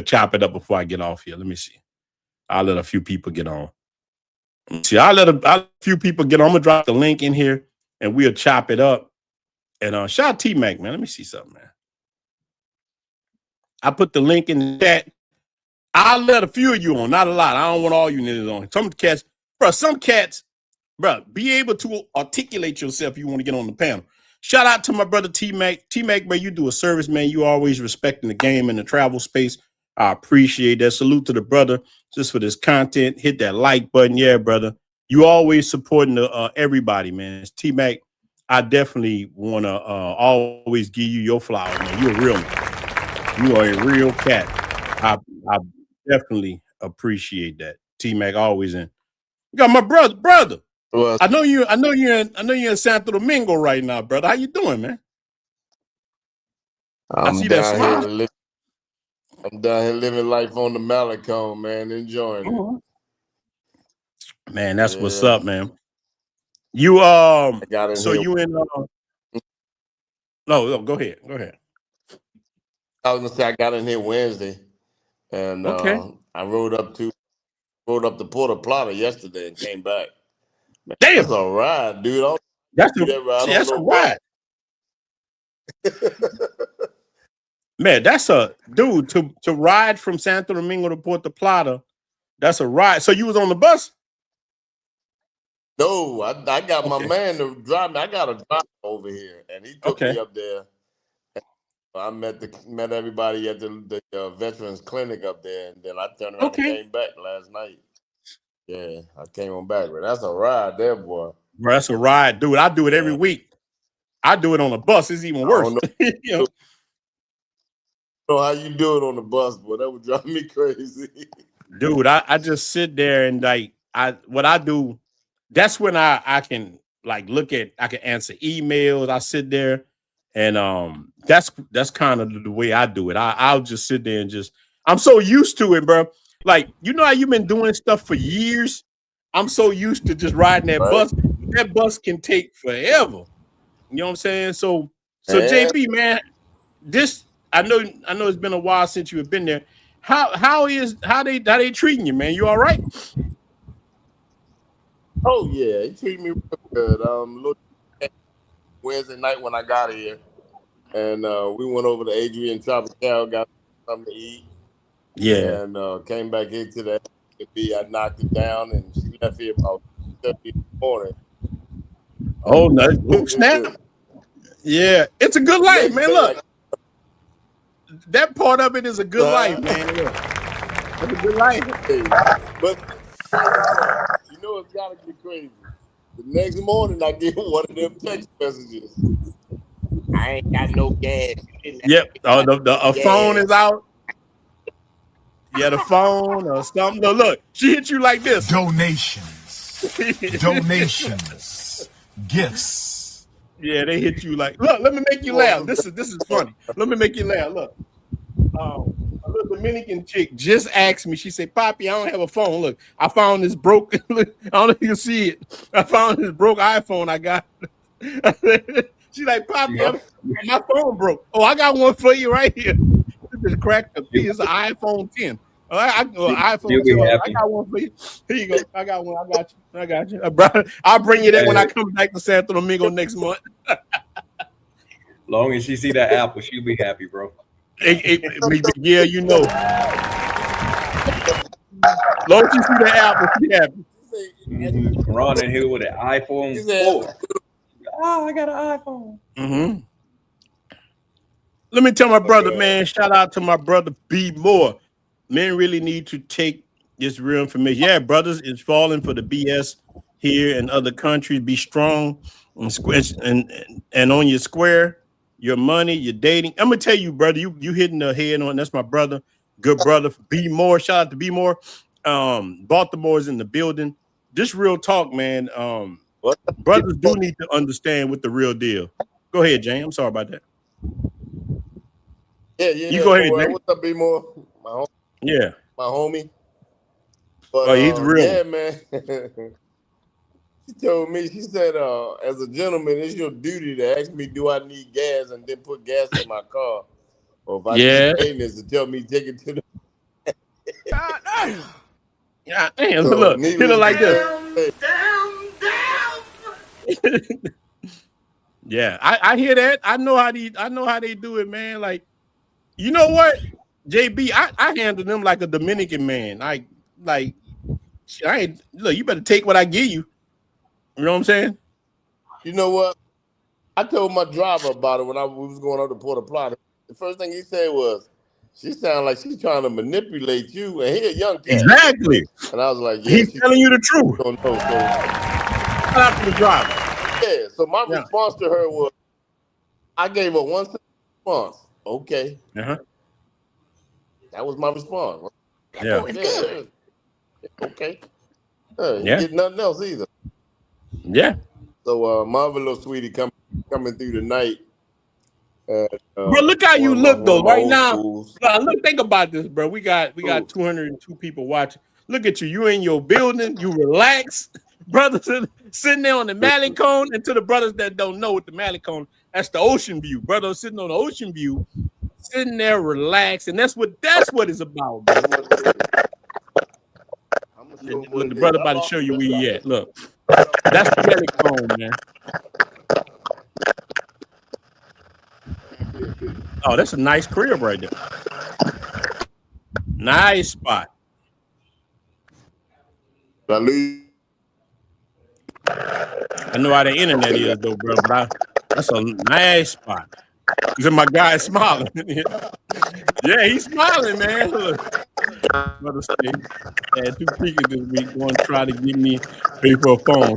chop it up before I get off here. Let me see. I'll let a few people get on. See, I'll let a few people get on. I'm gonna drop the link in here, and we'll chop it up. And shout out T-Mac, man. Let me see something, man. I put the link in the chat. I'll let a few of you on, not a lot. I don't want all you niggas on. Some cats, bro, be able to articulate yourself if you want to get on the panel. Shout out to my brother T-Mac. T-Mac, man, you do a service, man. You always respecting the game and the travel space. I appreciate that. Salute to the brother just for this content. Hit that like button. Yeah, brother. You always supporting everybody, man. T-Mac, I definitely want to always give you your flowers, man. You're a real man. You are a real cat. I definitely appreciate that. T-Mac always in. You got my brother. Well, I know you're in Santo Domingo right now, brother. How you doing, man? I see that smile. I'm down here living life on the Malecon, man, enjoying it. Man, that's what's up, man. You so you in No, go ahead. I was gonna say I got in here Wednesday, and I rode up to Puerto Plata yesterday and came back. Man, damn, that's a ride, dude. That's a ride. Man, that's a dude to ride from Santo Domingo to Puerto Plata. That's a ride. So you was on the bus? No, I got my man to drive me. I got a driver over here, and he took me up there. I met everybody at the Veterans Clinic up there, and then I turned around and came back last night. Yeah, I came on back, but that's a ride there, boy. Bro, that's a ride, dude. I do it every week. I do it on the bus. It's even worse. I don't know how you do it on the bus, but that would drive me crazy. Dude, I just sit there and what I do, that's when I can look at, I can answer emails. I sit there and that's kind of the way I do it. I'll just sit there and I'm so used to it, bro. Like, you know how you've been doing stuff for years? I'm so used to just riding that bus. That bus can take forever. You know what I'm saying? So JB, man, I know it's been a while since you have been there. How they treating you, man? You all right? Oh yeah, he treated me real good. Wednesday night when I got here, and we went over to Adrian Tropical, got something to eat. Yeah, and came back here to the Airbnb. I knocked it down, and she left here about 7 in the morning. Oh no! Snap! Yeah, it's a good life, man. Look, that part of it is a good life, man. Look, it's a good life. But you know it's gotta be crazy. The next morning, I get one of them text messages. I ain't got no gas. Yep. The phone is out. Yeah, the phone or something. No, look, she hit you like this. Donations. Gifts. Yeah, they hit you like, look, let me make you laugh. This is funny. Let me make you laugh. Look. A little Dominican chick just asked me, she said, Poppy, I don't have a phone. Look, I found this broke, I don't know if you can see it. I found this broke iPhone I got. She's like, Poppy, my phone broke. Oh, I got one for you right here. just cracked the P. It's an iPhone 10. iPhone You'll 10. be I happy. got one for you. Here you go. I got one. I got you. I'll bring you that when I come back to Santo Domingo next month. Long as she see that apple, she'll be happy, bro. Yeah, you know. Long as you see that apple, she happy. Ronin here with an iPhone 4. Oh, I got an iPhone. Mm-hmm. Let me tell my brother, man, shout out to my brother B Moore. Men really need to take this real information. Yeah, brothers, it's falling for the BS here in other countries. Be strong and on your square, your money, your dating. I'm gonna tell you, brother, you hitting the head on. That's my brother, good brother B Moore. Shout out to B Moore. Baltimore's in the building. Just real talk, man. Brothers do need to understand what the real deal. Go ahead, Jane. I'm sorry about that. Yeah. You go ahead, Jane. What's up, B More? My homie. But he's real. Yeah, man. She told me, she said, as a gentleman, it's your duty to ask me, do I need gas, and then put gas in my car. Or if I need maintenance, to tell me take it to the Yeah, damn, look, hit it like this. Yeah, I hear that. I know how they do it, man. Like, you know what, JB, I handle them like a Dominican man. Like I ain't look. You better take what I give you. You know what I'm saying? You know what? I told my driver about it when we was going up to Port Plata. The first thing he said was, "She sounds like she's trying to manipulate you." And he a young cat. Exactly. And I was like, "Yeah, he's telling you the truth." Don't know. So shout out to the driver. Yeah. So my response to her was, I gave her one response. Okay. That was my response. Yeah. Okay. You get nothing else either. Yeah. So marvelous sweetie coming through tonight. Bro, look how you look though right now. Look, think about this, bro. We got 202 people watching. Look at you. You in your building. You relax. Brothers sitting there on the Malecone. And to the brothers that don't know what the Malecone, that's the ocean view. Brothers sitting on the ocean view, sitting there relaxed, and that's what it's about, bro. Look, the brother about to show you where he at. Look, that's the Malecone, man. Oh, that's a nice crib right there. Nice spot. I know how the internet is, though, bro. But that's a nice spot. Because my guy is smiling. Yeah, he's smiling, man. Look. Brother Steve had 2 speakers this week going to try to get me pay for a phone.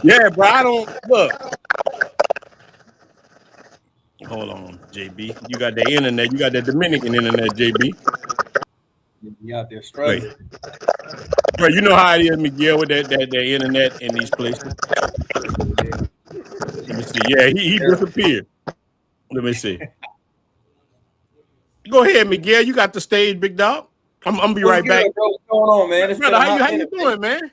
Yeah, bro, I don't look. Hold on, JB. You got the internet. You got that Dominican internet, JB. You out there struggling. Bro, you know how it is, Miguel, with that internet in these places. Let me see. Yeah, he disappeared. Let me see. Go ahead, Miguel. You got the stage, big dog. I'm gonna be right back. Bro? What's going on, man? Brother, how you doing, man?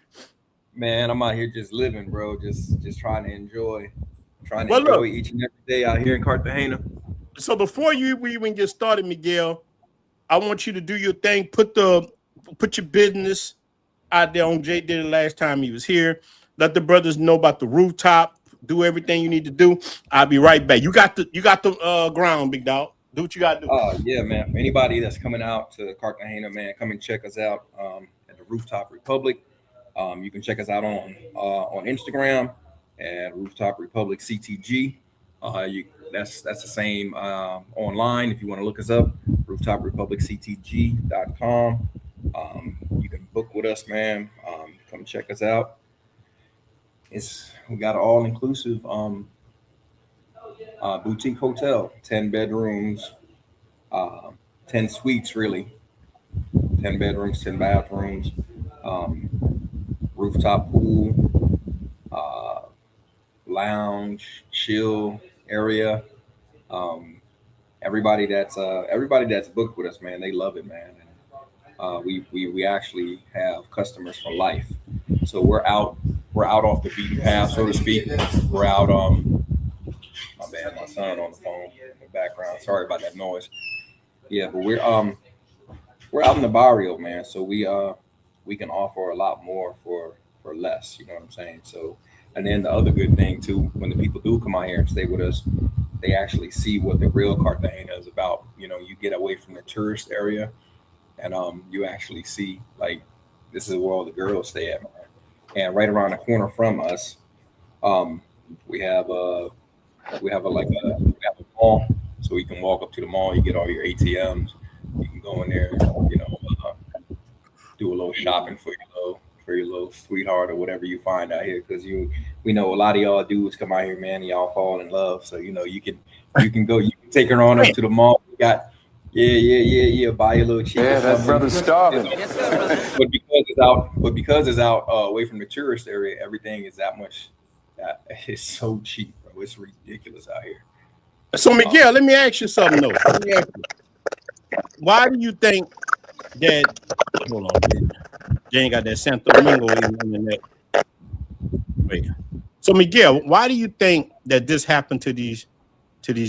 Man, I'm out here just living, bro. Just trying to enjoy. Enjoy each and every day out here in Cartagena. So before we even get started, Miguel, I want you to do your thing. Put your business out there on Jay did it last time he was here. Let the brothers know about the rooftop. Do everything you need to do. I'll be right back. You got the ground, big dog. Do what you got to do. Yeah, man. For anybody that's coming out to Cartagena, man, come and check us out at the Rooftop Republic. You can check us out on Instagram at Rooftop Republic CTG. That's the same online. If you want to look us up, rooftoprepublicctg.com. You can book with us, man. Come check us out. We got an all-inclusive boutique hotel, 10 bedrooms, 10 suites, really. 10 bedrooms, 10 bathrooms, rooftop pool, lounge, chill area. Everybody that's booked with us, man, they love it, man. And we actually have customers for life. So we're out off the beaten path, so to speak. We're out. My bad, my son on the phone in the background. Sorry about that noise. Yeah, but we're out in the barrio, man. So we can offer a lot more for less. You know what I'm saying? So, and then the other good thing too, when the people do come out here and stay with us, they actually see what the real Cartagena is about. You know, you get away from the tourist area, and you actually see like this is where all the girls stay at, man. And right around the corner from us, um, we have a we have a mall, so you can walk up to the mall. You get all your ATMs. You can go in there, you know, do a little shopping for your little sweetheart or whatever you find out here. Because we know a lot of y'all dudes come out here, man, and y'all fall in love. So you know you can go, you can take her on up to the mall. We got buy a little cheap. Yeah, that brother's starving. But because it's out away from the tourist area, everything is that much. It's so cheap, bro. It's ridiculous out here. So Miguel, let me ask you something though. Let me ask you, why do you think that? Hold on, Jay ain't got that Santo Domingo in the neck. Wait. So Miguel, why do you think that this happened to these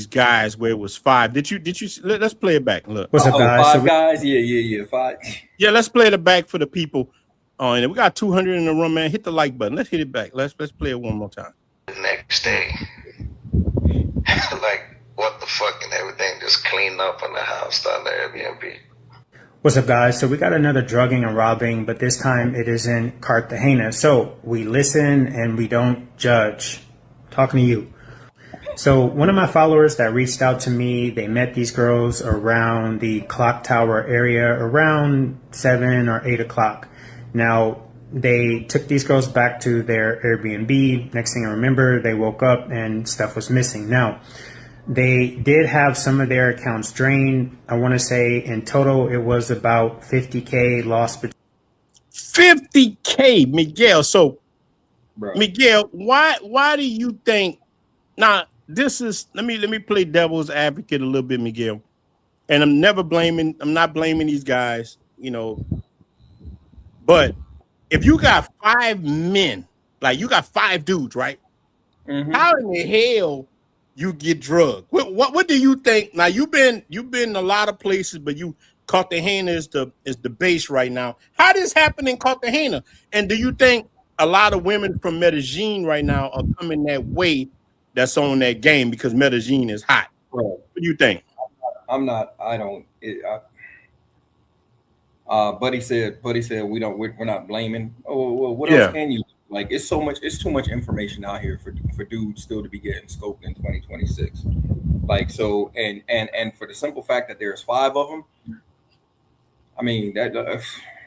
guys where it was 5? Did you? Let's play it back. Look. What's up, guys? Five guys? Yeah. 5. Yeah, let's play it back for the people. And we got 200 in the room, man. Hit the like button. Let's hit it back. Let's play it one more time. The next day, like what the fuck, and everything just cleaned up in the house down there at Airbnb. What's up, guys? So we got another drugging and robbing, but this time it is in Cartagena. So we listen and we don't judge. Talking to you. So one of my followers that reached out to me, they met these girls around the clock tower area around 7 or 8 o'clock. Now, they took these girls back to their Airbnb. Next thing I remember, they woke up and stuff was missing. Now, they did have some of their accounts drained. I want to say in total, it was about 50K lost. 50K, Miguel. So, Bro. Miguel, why do you think? Now, this is let me play devil's advocate a little bit, Miguel. And I'm not blaming these guys, you know. But if you got 5 men, like you got 5 dudes, right? Mm-hmm. How in the hell you get drugged? What do you think? Now you've been a lot of places, but Cartagena is the base right now. How does this happen in Cartagena? And do you think a lot of women from Medellin right now are coming that way? That's on that game because Medellin is hot. Bro. What do you think? Buddy said we're not blaming. Oh, well, what else can you like? It's too much information out here for dudes still to be getting scoped in 2026. Like so, and for the simple fact that there's 5 of them. I mean, that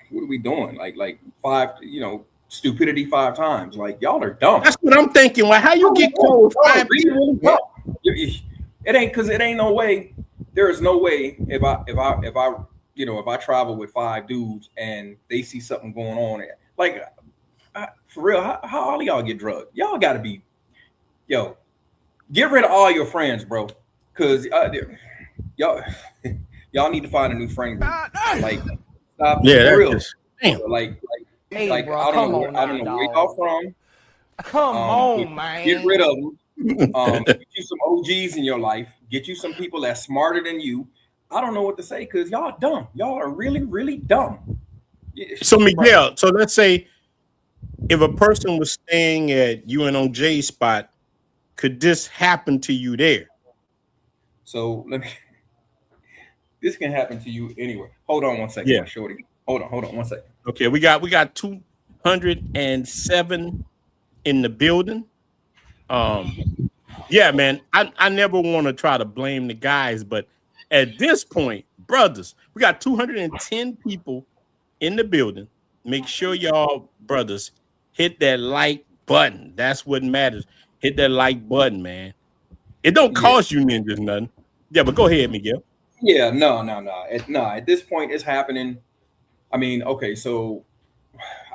what are we doing? Like 5, you know, stupidity 5 times. Like y'all are dumb. That's what I'm thinking. Like, how you get close 5 people? It ain't because it ain't no way. There is no way if I travel with 5 dudes and they see something going on, like for real, how all of y'all get drugged? Y'all got to be, get rid of all your friends, bro, because y'all need to find a new friend group. Like, stop. Yeah, for real. Hey, like bro, I don't know where y'all from. Come on, man. Get rid of them. Get you some OGs in your life. Get you some people that's smarter than you. I don't know what to say because y'all dumb. Y'all are really, really dumb. So Miguel, so let's say if a person was staying at UNOJ's spot, could this happen to you there? So this can happen to you anywhere. Hold on one second, my shorty. Hold on 1 second. Okay, we got 207 in the building. Yeah, man. I never want to try to blame the guys, but at this point, brothers, we got 210 people in the building. Make sure y'all, brothers, hit that like button. That's what matters. Hit that like button, man. It don't cost you ninjas nothing. Yeah, but go ahead, Miguel. Yeah, no. At this point, it's happening. I mean, okay, so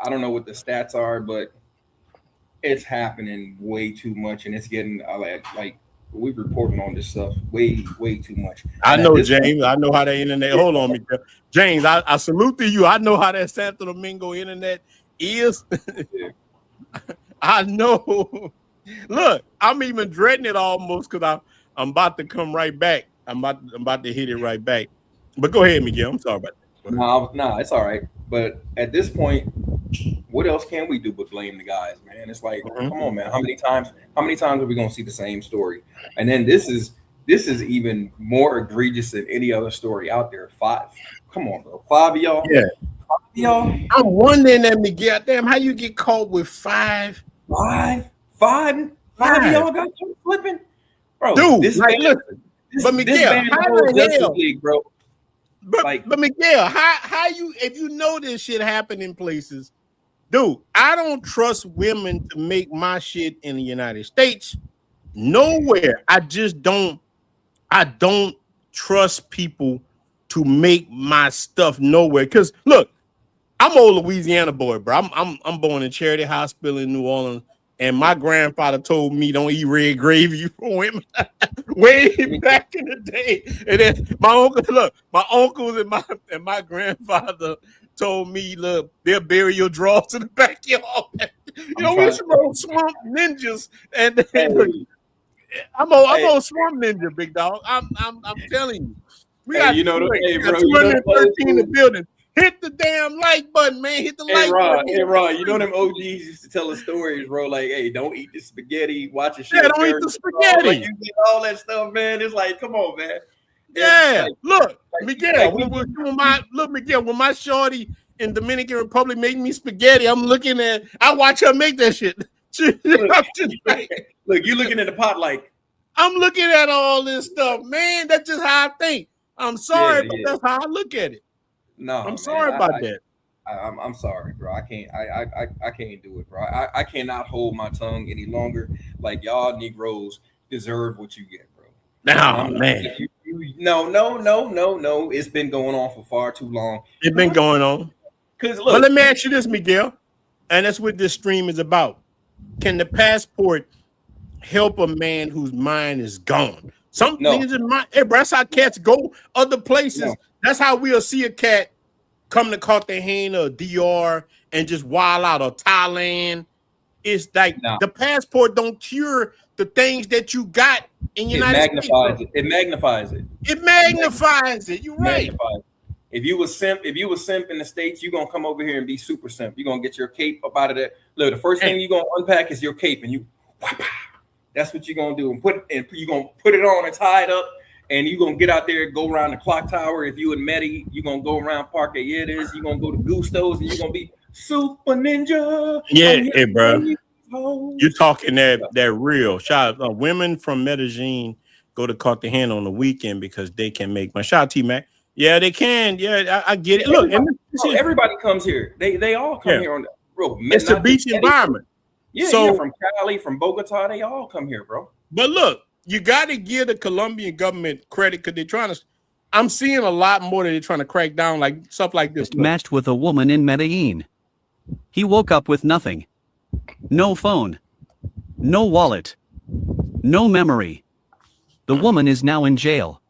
I don't know what the stats are, but it's happening way too much, and it's getting like we're reporting on this stuff way too much. I know, James. I know how the internet. Hold on, Miguel. James, I salute to you. I know how that Santo Domingo internet is. I know. Look, I'm even dreading it almost because I'm about to come right back. I'm about to hit it right back. But go ahead, Miguel. I'm sorry about that. No, it's all right. But at this point, what else can we do but blame the guys, man? It's like, come on, man. How many times are we gonna see the same story? And then this is even more egregious than any other story out there. Come on, bro. 5 of y'all. Yeah. 5 of y'all. I'm wondering that, Miguel. Damn, how you get caught with 5? 5 of y'all got flipping, bro. Dude, This like, man, but Miguel, how the Justice hell, League, bro? But Miguel, how you, if you know this shit happen in places, dude, I don't trust women to make my shit in the United States. Nowhere. I don't trust people to make my stuff nowhere. Cause look, I'm an old Louisiana boy, bro. I'm born in Charity Hospital in New Orleans. And my grandfather told me don't eat red gravy for women way back in the day. And then my uncles and my grandfather told me, look, they'll bury your drawers in the backyard. We were swamp ninjas, and look, I'm on swamp ninja, big dog. I'm telling you, we got 213 in the building. Hit the damn like button, man. Hit the like button. Hey, Rod, you know them OGs used to tell us stories, bro. Like, hey, don't eat the spaghetti. Watch a show. Yeah, don't eat the spaghetti. Like, you get all that stuff, man. It's like, come on, man. Yeah, look, Miguel. Miguel, when my shorty in Dominican Republic make me spaghetti, I watch her make that shit. Look, you looking at the pot like. I'm looking at all this stuff, man. That's just how I think. I'm sorry, but that's how I look at it. No, I'm sorry about that. I'm sorry, bro. I can't do it, bro. I cannot hold my tongue any longer. Like, y'all Negroes deserve what you get, bro. Man. No. It's been going on for far too long. It's been going on. But let me ask you this, Miguel, and that's what this stream is about. Can the passport help a man whose mind is gone? Some niggas in mind, hey, bro, that's how cats go other places. No. That's how we'll see a cat come to Cartagena or DR and just wild out, or Thailand. It's like the passport don't cure the things that you got in United States. It magnifies it. It magnifies it. You're right. If you was simp in the States, you're gonna come over here and be super simp. You're gonna get your cape up out of there. Look, the first thing you're gonna unpack is your cape, and that's what you're gonna do, and you're gonna put it on and tie it up. And you're going to get out there, go around the clock tower. If you in Medi, you're going to go around Parque Yetis. You're going to go to Gusto's, and you're going to be super ninja. Yeah, hey, bro. You're talking that real. Shout out. Women from Medellin go to Cartagena on the weekend because they can make money. Shout out T-Mac. Yeah, they can. Yeah, I get it. Look, everybody comes here. They all come here on the road. It's a beach environment. Yeah, from Cali, from Bogota, they all come here, bro. But look, you got to give the Colombian government credit because they're trying to. I'm seeing a lot more that they're trying to crack down, like stuff like this. Matched with a woman in Medellin. He woke up with nothing. No phone. No wallet. No memory. The woman is now in jail.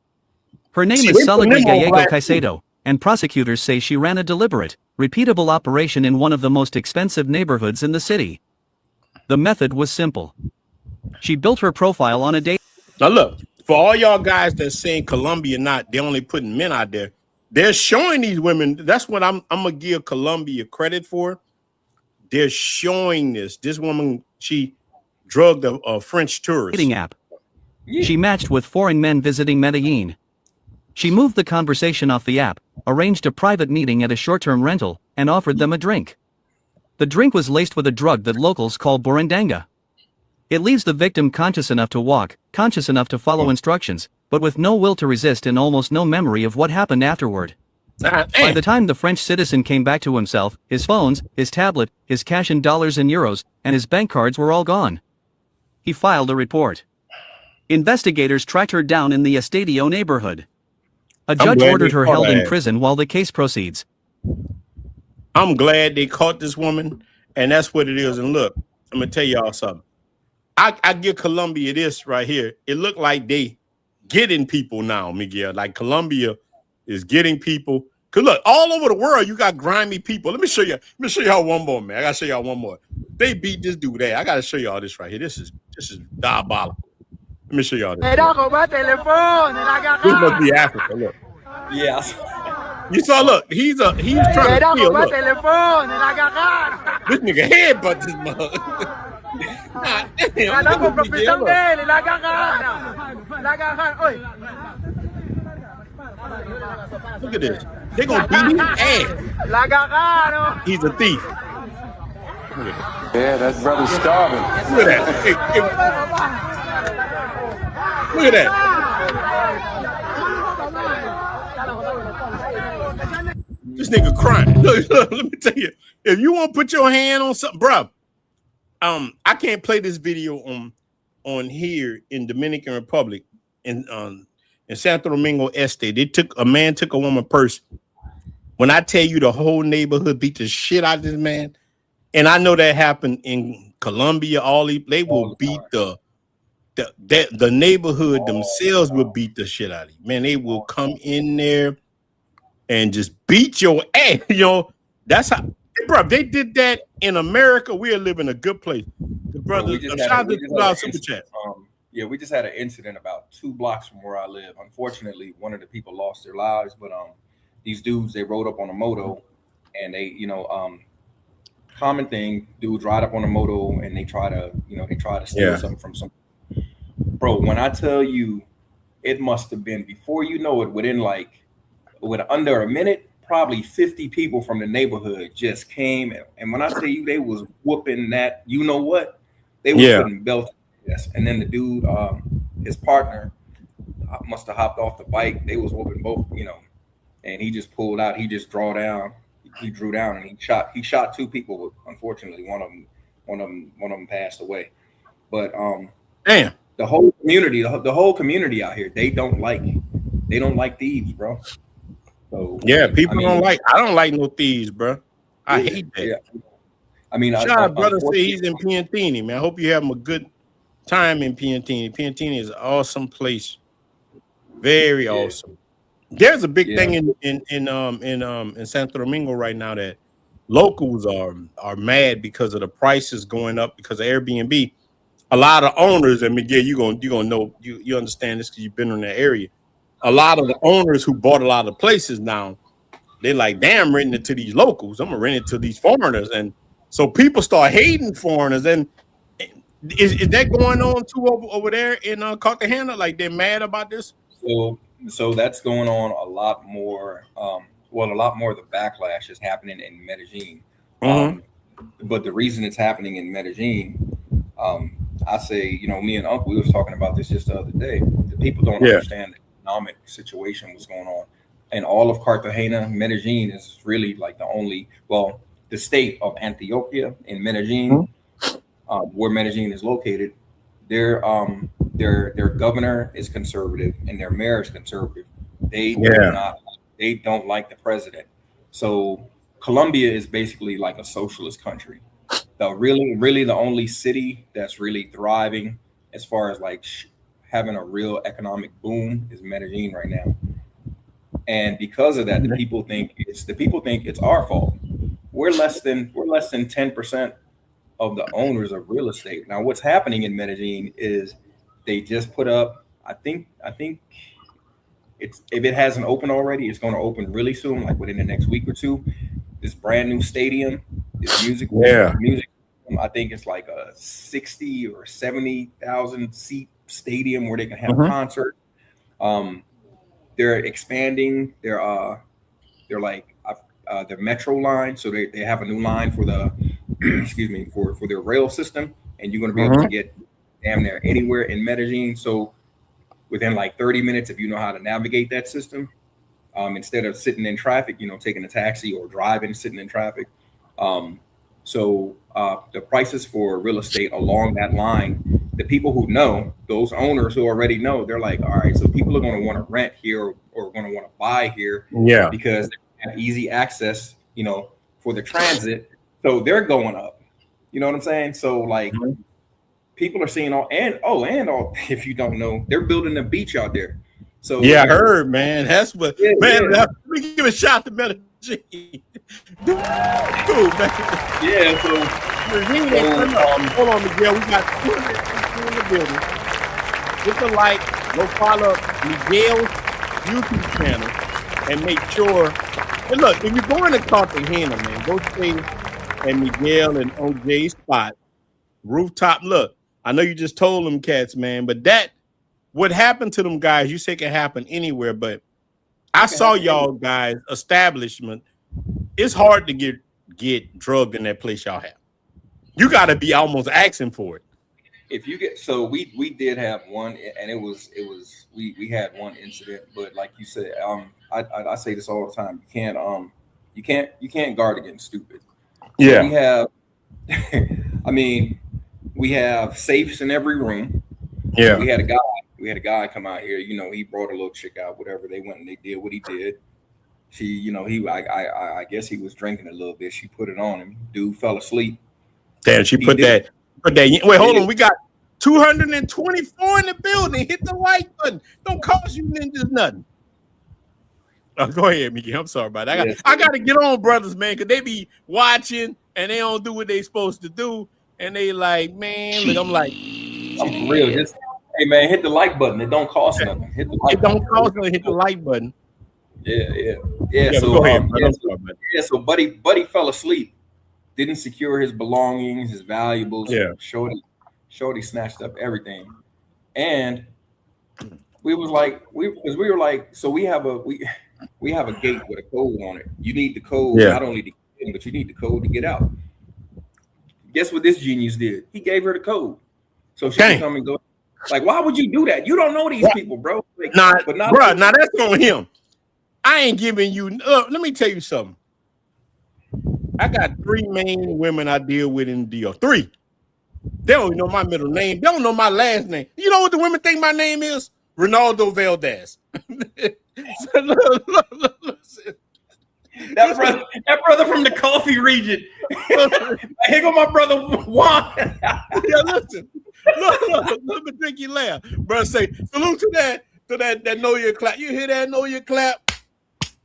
Her name is Saligre Gallego Caicedo, and prosecutors say she ran a deliberate, repeatable operation in one of the most expensive neighborhoods in the city. The method was simple. She built her profile on a date. Now look, for all y'all guys that's saying Colombia they're only putting men out there. They're showing these women. That's what I'm gonna give Colombia credit for. They're showing this. This woman, she drugged a French tourist. Dating app. She matched with foreign men visiting Medellin. She moved the conversation off the app, arranged a private meeting at a short-term rental, and offered them a drink. The drink was laced with a drug that locals call burundanga. It leaves the victim conscious enough to walk, conscious enough to follow instructions, but with no will to resist and almost no memory of what happened afterward. By the time the French citizen came back to himself, his phones, his tablet, his cash in dollars and euros, and his bank cards were all gone. He filed a report. Investigators tracked her down in the Estadio neighborhood. A judge ordered her held in prison while the case proceeds. I'm glad they caught this woman, and that's what it is. And look, I'm going to tell y'all something. I give Colombia this right here. It looked like they getting people now, Miguel. Like Colombia is getting people. Cause look, all over the world, you got grimy people. Let me show you. Let me show y'all one more, man. I gotta show y'all one more. They beat this dude there. I gotta show y'all this right here. This is diabolical. Let me show y'all this. This must be Africa. Look. Yeah. You saw, look, he's trying to steal. Look. This nigga headbutt this mother. God damn. Look at this. They're going to beat his ass. He's a thief. Yeah, that brother's starving. Look at that. Hey. Look at that. This nigga crying. Look, let me tell you. If you want to put your hand on something, bro, I can't play this video on here in Dominican Republic in Santo Domingo Este. A man took a woman's purse. When I tell you the whole neighborhood beat the shit out of this man, and I know that happened in Colombia, they will beat the neighborhood themselves will beat the shit out of you. Man, they will come in there and just beat your ass. You know, that's how, bro, they did that in America. We'll live in a good place. The brother, we just had an incident about 2 blocks from where I live. Unfortunately, one of the people lost their lives, but these dudes, they rode up on a moto, and they, common thing, dudes ride up on a moto and they try to steal something from some. Bro, when I tell you, it must have been, before you know it, within under a minute, probably 50 people from the neighborhood just came, and when I tell you, they was whooping that, you know what, they was putting belts. Yes, and then the dude, his partner, must have hopped off the bike. They was whooping both, and he just pulled out. He just drew down, and he shot 2 people. But unfortunately, one of them passed away. But damn, the whole community out here, they don't like thieves, bro. So people I don't like no thieves, bro. I hate that. Yeah. Shout brother say he's in Piantini, man. I hope you having a good time in Piantini. Piantini is an awesome place. Very awesome. There's a big thing in Santo Domingo right now that locals are mad because of the prices going up because of Airbnb. A lot of owners, and Miguel, you gonna know, you understand this because you've been in that area. A lot of the owners who bought a lot of places now, they're like, damn, renting it to these locals. I'm gonna rent it to these foreigners, and so people start hating foreigners. And is that going on too over there in Cartagena? Like they're mad about this? So that's going on a lot more. A lot more of the backlash is happening in Medellin. But the reason it's happening in Medellin, I say, me and Uncle, we was talking about this just the other day. The people don't understand the economic situation, what's going on. And all of Cartagena, Medellin is really like the only, the state of Antioquia in Medellin, where Medellin is located, their governor is conservative and their mayor is conservative. They don't like the president. So Colombia is basically like a socialist country. Really the only city that's really thriving as far as like having a real economic boom is Medellin right now. And because of that, the people think it's our fault. We're less than 10% of the owners of real estate. Now, what's happening in Medellin is they just put up, I think it's, if it hasn't opened already, it's going to open really soon, like within the next week or 2. This brand new stadium, this music. I think it's like a 60 or 70,000 seat stadium where they can have concerts. They're expanding their metro line, so they have a new line for the for their rail system, and you're going to be able to get damn near anywhere in Medellin. So within like 30 minutes, if you know how to navigate that system, instead of sitting in traffic, taking a taxi or driving, sitting in traffic. So the prices for real estate along that line, the people who know, those owners who already know, they're like, all right, so people are going to want to rent here or going to want to buy here, because they have easy access, for the transit. So they're going up. You know what I'm saying? So like people are seeing if you don't know, they're building a beach out there. So I heard, man. That's what let me give a shout to Medellin. Cool, man. Yeah, so hold on, Miguel. We got 200 people in the building. Hit the like, go follow Miguel's YouTube channel. and make sure. And look, if you're going to Cartagena, man, go stay at Miguel and OJ's spot, rooftop. Look, I know you just told them cats, man, but that what happened to them guys, you say can happen anywhere, but I saw y'all guys establishment. It's hard to get drugged in that place y'all have. You got to be almost asking for it. If you get we did have one, and it was we had one incident, but like you said, I say this all the time, you can't guard against stupid. So we have I mean, we have safes in every room. Yeah. So we had a guy come out here, he brought a little chick out, whatever. They went and they did what he did. She, I guess he was drinking a little bit. She put it on him. Dude fell asleep. Damn, she put that. Wait, hold on. We got 224 in the building. Hit the like button. Don't cost you ninjas nothing. Oh, go ahead, Mickey. I'm sorry about that. I got to get on, brothers, man, because they be watching and they don't do what they supposed to do. And they like, man, look, I'm like, I'm real. Just, hey, man, hit the like button. It don't cost nothing. Hit the like it don't cost nothing. Hit the like button. Yeah. So, go ahead, so Buddy fell asleep. Didn't secure his belongings, his valuables. Yeah. Shorty snatched up everything. And we were like, so we have a gate with a code on it. You need the code not only to get in, but you need the code to get out. Guess what this genius did? He gave her the code. So she can come and go. Like, why would you do that? You don't know these people, bro. Like, now that's on him. I ain't giving you. Let me tell you something. I got 3 main women I deal with in the deal. 3. They don't know my middle name. They don't know my last name. You know what the women think my name is? Ronaldo Valdez. That brother from the coffee region. Here go my brother Juan. Listen. Look at Drinky laugh. Bro, say salute to that know your clap. You hear that know your clap?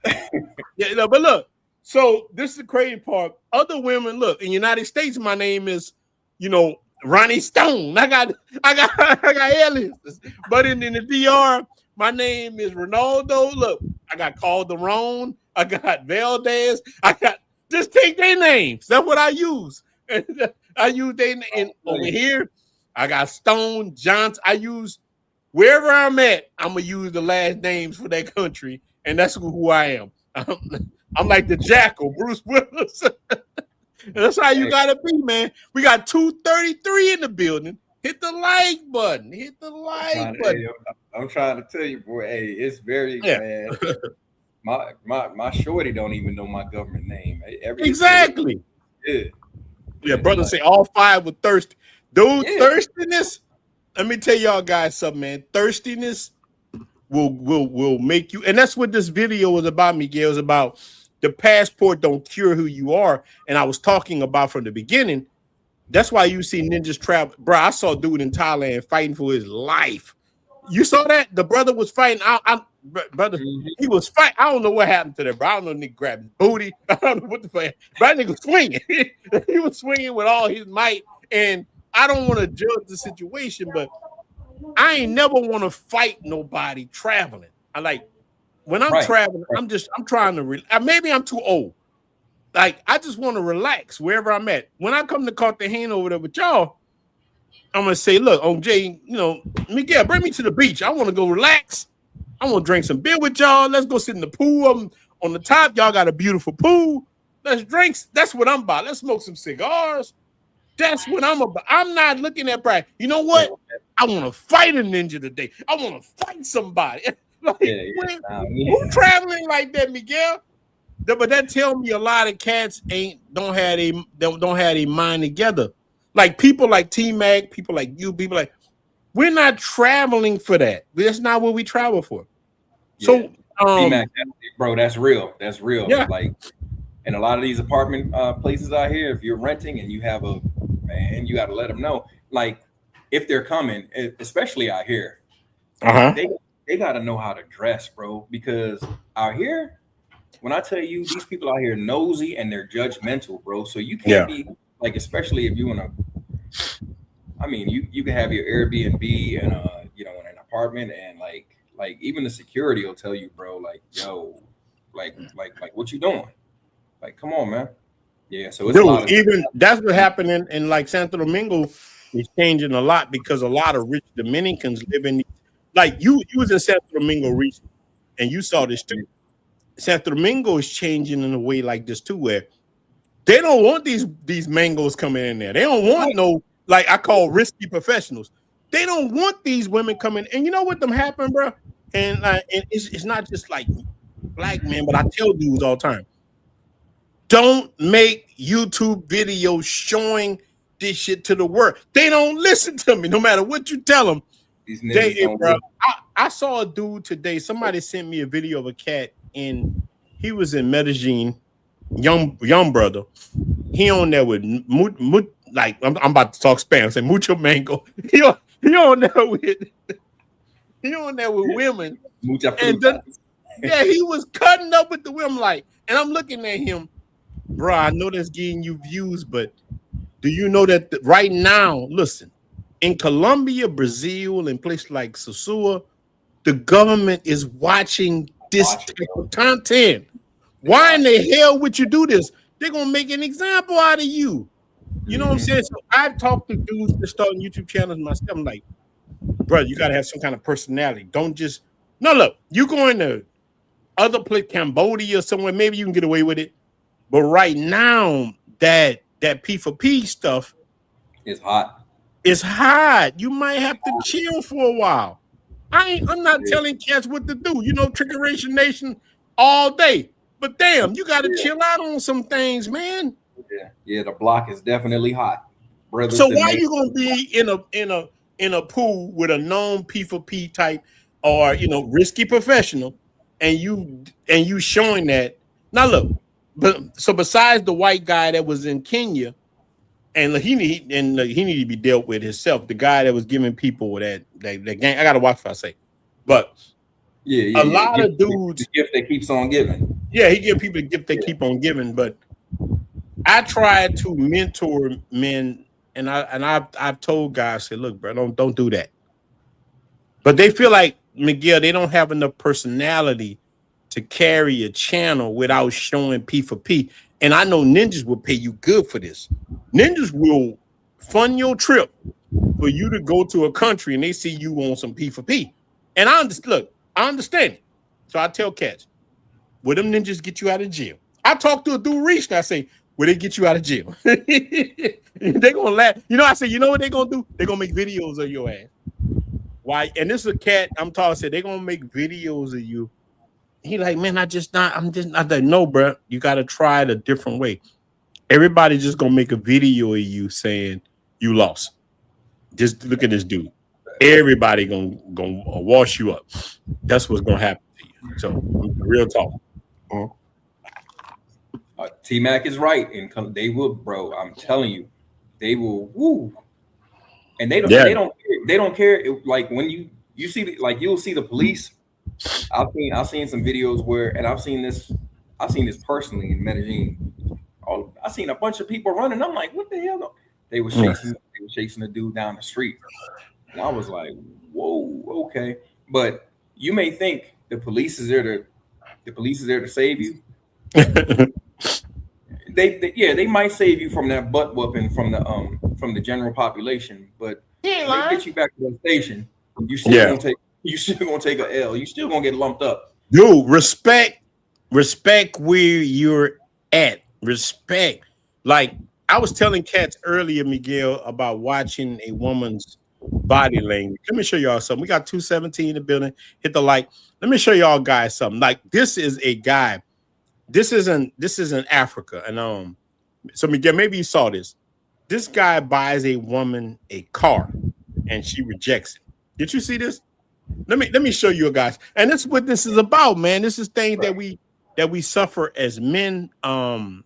But look. So this is the crazy part. Other women, look, in the United States, my name is, Ronnie Stone. I got aliases. But in the DR, my name is Ronaldo. Look, I got Calderon. I got Valdez. Just take their names. That's what I use. I use their name. Over here, I got Stone, Johnson. I use wherever I'm at, I'm going to use the last names for that country. And that's who I am. I'm like the jackal, Bruce Willis. That's how you gotta be, man. We got 233 in the building. Hit the like button. Hit the like button. I'm trying to tell you, boy. Hey, it's very bad. My shorty don't even know my government name. Exactly. Yeah, brother say all 5 were thirsty. Dude, thirstiness. Let me tell y'all guys something, man. Thirstiness will make you, and that's what this video was about, Miguel. It's about the passport don't cure who you are. And I was talking about from the beginning. That's why you see ninjas travel. Bro, I saw a dude in Thailand fighting for his life. You saw that? The brother was fighting. Brother, he was fighting. I don't know what happened to that, bro. I don't know, nigga grabbed his booty. I don't know what the fuck. But that nigga was swinging. He was swinging with all his might. And I don't want to judge the situation, but I ain't never want to fight nobody traveling. When I'm traveling, I'm trying to, maybe I'm too old. Like, I just want to relax wherever I'm at. When I come to Cartagena over there with y'all, I'm going to say, look, OJ, Miguel, bring me to the beach. I want to go relax. I want to drink some beer with y'all. Let's go sit in the pool. On the top, y'all got a beautiful pool. Let's drink. That's what I'm about. Let's smoke some cigars. That's what I'm about. I'm not looking at Brad. You know what? I want to fight a ninja today. I want to fight somebody. Who traveling like that, Miguel? But that tell me a lot of cats don't have a mind together. Like people like T-Mac, people like you, people like we're not traveling for that. That's not what we travel for. So T-Mac, bro, that's real. That's real. Yeah. Like in a lot of these apartment places out here, if you're renting and you have you got to let them know. Like if they're coming, especially out here, they got to know how to dress, bro. Because out here, when I tell you these people out here nosy and they're judgmental, bro. So you can't be like, especially if you in you can have your Airbnb and in an apartment and like even the security will tell you, bro, like, yo, Like what you doing? Like, come on, man. Yeah, so it's Dude, a lot of even that's what happened in like Santo Domingo is changing a lot because a lot of rich Dominicans live in like you was in Santo Domingo recently and you saw this too. Santo Domingo is changing in a way like this too, where they don't want these mangoes coming in there. They don't want no, like I call risky professionals. They don't want these women coming. And you know what them happen, bro? And it's not just like black men, but I tell dudes all the time, don't make YouTube videos showing this shit to the world. They don't listen to me, no matter what you tell them. These niggas don't bro, I saw a dude today. Somebody sent me a video of a cat he was in Medellin, young brother. He on there with like I'm about to talk Spanish. Say mucho mango. He on there with women. Yeah, he was cutting up with the women like, and I'm looking at him, bro. I know that's getting you views, but do you know that right now? Listen, in Colombia, Brazil, and places like Sosua, the government is watching this type of content. Why in the hell would you do this? They're gonna make an example out of you. You know what I'm saying? So I've talked to dudes that starting YouTube channels myself. I'm like, bro, you gotta have some kind of personality. Don't just look, you going to other place, Cambodia somewhere, maybe you can get away with it. But right now, that P4P stuff is hot. It's hot. You might have to chill for a while. I'm not telling cats what to do. You know, Trickeration Nation all day. But damn, you gotta chill out on some things, man. Yeah, the block is definitely hot. Brothers, so why are you gonna be in a pool with a known P4P type or risky professional and you showing that? Now look, so besides the white guy that was in Kenya, and he need to be dealt with himself, the guy that was giving people that gang. I gotta watch what I say. But a lot of dudes, the gift that keeps on giving. Yeah, he give people the gift they keep on giving. But I try to mentor men, and I've told guys, say, look, bro, don't do that. But they feel like, Miguel, they don't have enough personality to carry a channel without showing P4P. And I know ninjas will pay you good for this. Ninjas will fund your trip for you to go to a country and they see you on some P4P. And I understand it. So I tell cats, will them ninjas get you out of jail? I talk to a dude recently, I say, will they get you out of jail? They're gonna laugh. I say, you know what they're gonna do? They're gonna make videos of your ass. Why? And this is a cat I'm talking, I said, they're gonna make videos of you. He like, man, I'm just not like, no, bro. You gotta try it a different way. Everybody's just gonna make a video of you saying you lost. Just look at this dude. Everybody gonna wash you up. That's what's gonna happen to you. So real talk. T-Mac is right, and they will, bro. I'm telling you, they will. Woo. And they don't care. Like when you see, like you'll see the police. I've seen some videos where, and I've seen this personally in Medellin. I seen a bunch of people running. I'm like, what the hell? They were chasing the dude down the street, and I was like, whoa, okay. But you may think the police is there to save you. They might save you from that butt whooping from the general population, but they get you back to the station. You still gonna take a L. You still gonna get lumped up. Dude, respect where you're at. Respect. Like I was telling cats earlier, Miguel, about watching a woman's body language. Let me show y'all something. We got 217 in the building. Hit the like. Let me show y'all guys something. Like this is a guy. This is in Africa, and so Miguel, maybe you saw this. This guy buys a woman a car, and she rejects it. Did you see this? Let me show you guys. And that's what this is about, man. This is things that we suffer as men. I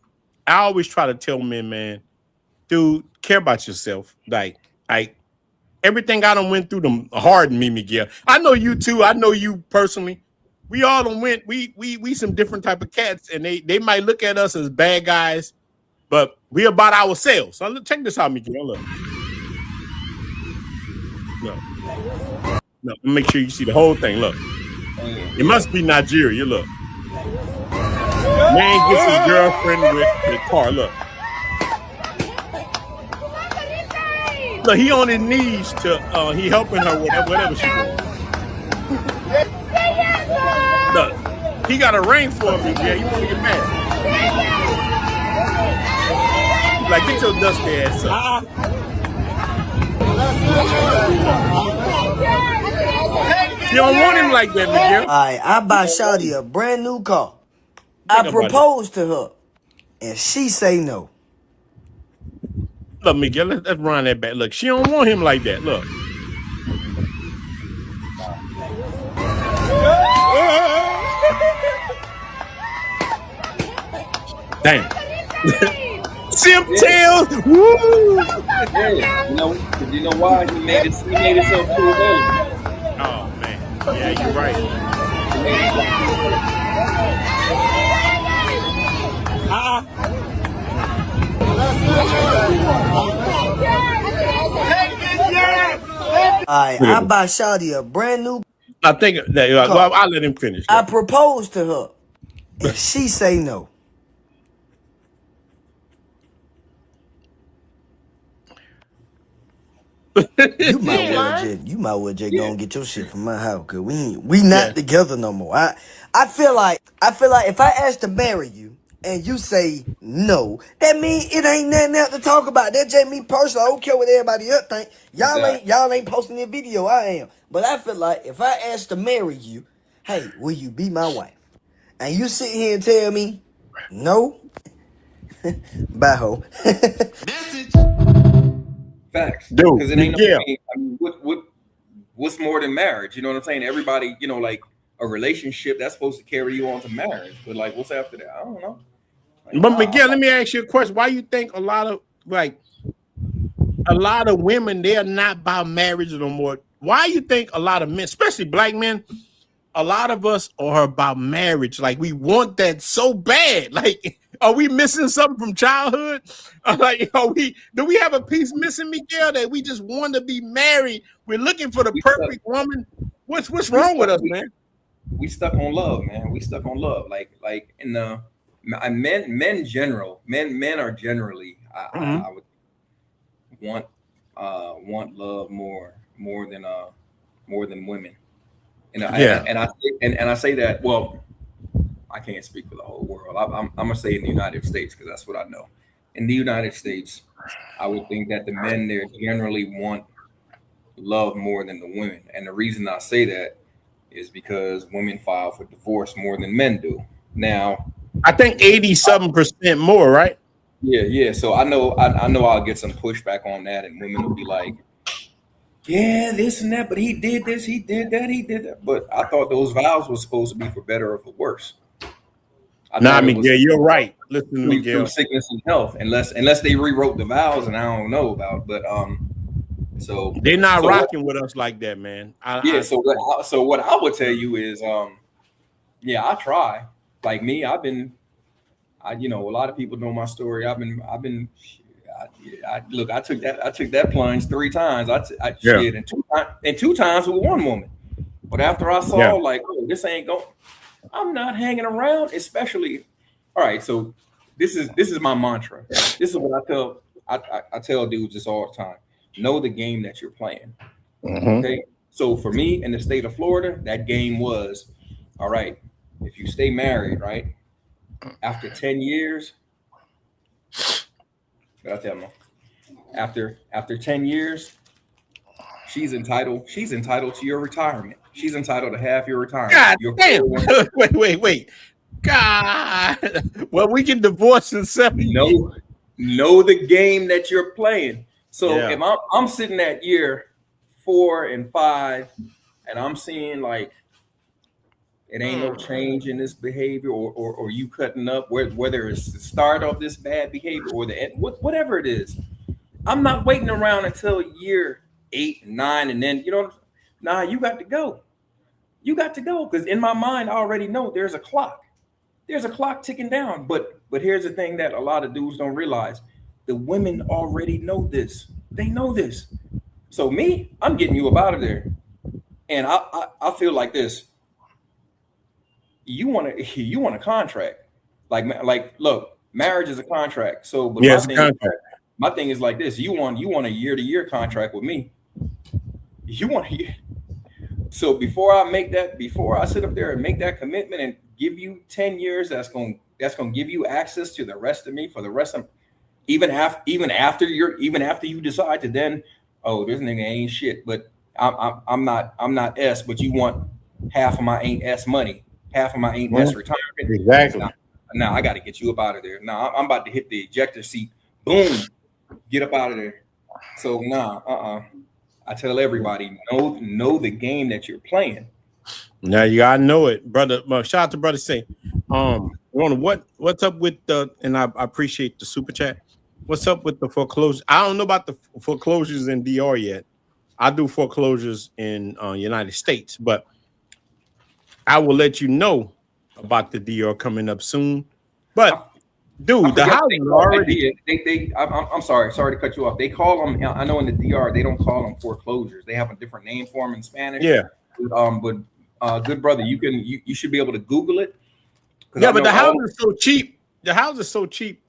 always try to tell men, man, dude, care about yourself. Like everything I done went through them hardened me, Miguel. I know you too. I know you personally. We all done went. We some different type of cats, and they might look at us as bad guys, but we about ourselves. So check this out, Miguel. Look. No, make sure you see the whole thing. Look, it must be Nigeria. Look. Man gets his girlfriend with the car. Look, he on his knees to he helping her with whatever she wants. Look, he got a ring for her, yeah. He want to get mad. Like, get your dusty ass up. You don't want him like that, Miguel. Alright, I buy Shawty a brand new car. I propose to her, and she say no. Look, Miguel, let's run that back. Look, she don't want him like that. Look. Damn. Simp tails. Woo. Yeah, you know why he made himself too available. Oh man, yeah, you're right. Alright, I buy Shawty a brand new. I think that well, I'll let him finish. I propose to her, and she say no. You might well just go and get your shit from my house, cause we not together no more. I feel like if I ask to marry you and you say no, that means it ain't nothing else to talk about. That's just me personally. I don't care what everybody else think. Y'all ain't posting the video. I am, but I feel like if I ask to marry you, hey, will you be my wife? And you sit here and tell me no, bye ho. Facts. Dude, because it ain't no. I mean, what's more than marriage? You know what I'm saying? Everybody, like a relationship that's supposed to carry you on to marriage, but like, what's after that? I don't know. Like, but Miguel, let me ask you a question. Why you think a lot of women, they're not about marriage no more? Why you think a lot of men, especially black men, a lot of us are about marriage? Like, we want that so bad. Like, are we missing something from childhood? Like, do we have a piece missing, Miguel, that we just want to be married? We're looking for the perfect woman. What's wrong with us, man? We stuck on love, man. We stuck on love. Like in the men are generally I would want love more than women. And I say that, well, I can't speak for the whole world. I'm gonna say in the United States, because that's what I know. In the United States, I would think that the men there generally want love more than the women. And the reason I say that is because women file for divorce more than men do. Now, I think 87% more, right? Yeah. So I know I'll get some pushback on that, and women will be like, yeah, this and that, but he did this, he did that, he did that. But I thought those vows were supposed to be for better or for worse. Miguel, you're right. Listen to Miguel. Through sickness and health, unless they rewrote the vows, and I don't know about. But so they're not rocking with us like that, man. So what I would tell you is, I try. Like me, a lot of people know my story. I took that plunge 3 times. And 2 times with one woman. But after I saw like, oh, this ain't going, I'm not hanging around, especially. All right, so this is my mantra. This is what I tell dudes this all the time. Know the game that you're playing. Okay. So for me in the state of Florida, that game was, all right, if you stay married, right, after 10 years, after 10 years, she's entitled to your retirement. She's entitled to half your retirement. God damn. Wait. God. Well, we can divorce in 7 years. Know the game that you're playing. So if I'm sitting at year 4 and 5, and I'm seeing like it ain't no change in this behavior, or you cutting up, whether it's the start of this bad behavior or the end, whatever it is, I'm not waiting around until year 8 and 9, and then you got to go. You got to go, because in my mind I already know there's a clock. There's a clock ticking down. But here's the thing that a lot of dudes don't realize: the women already know this. They know this. So me, I'm getting you up out of there, and I feel like this. You want a contract. Like, look, marriage is a contract. So, but it's a contract. My thing is like this: you want a year-to-year contract with me. You want a year. So before I sit up there and make that commitment and give you 10 years, that's gonna give you access to the rest of me for the rest of even after you decide to then, oh, this nigga ain't shit, but I'm not S, but you want half of my ain't S money, half of my ain't S retirement. Exactly. Now I got to get you up out of there. Now I'm about to hit the ejector seat. Boom, get up out of there. So I tell everybody, know the game that you're playing. Now you gotta know it, brother. Shout out to brother Say. Ronin, what's up with the? And I appreciate the super chat. What's up with the foreclosures? I don't know about the foreclosures in DR yet. I do foreclosures in United States, but I will let you know about the DR coming up soon. But dude, the houses already. I'm sorry to cut you off. They call them. I know in the DR they don't call them foreclosures. They have a different name for them in Spanish. Yeah. But good brother, you should be able to Google it. Yeah, but the house is so cheap. The house is so cheap.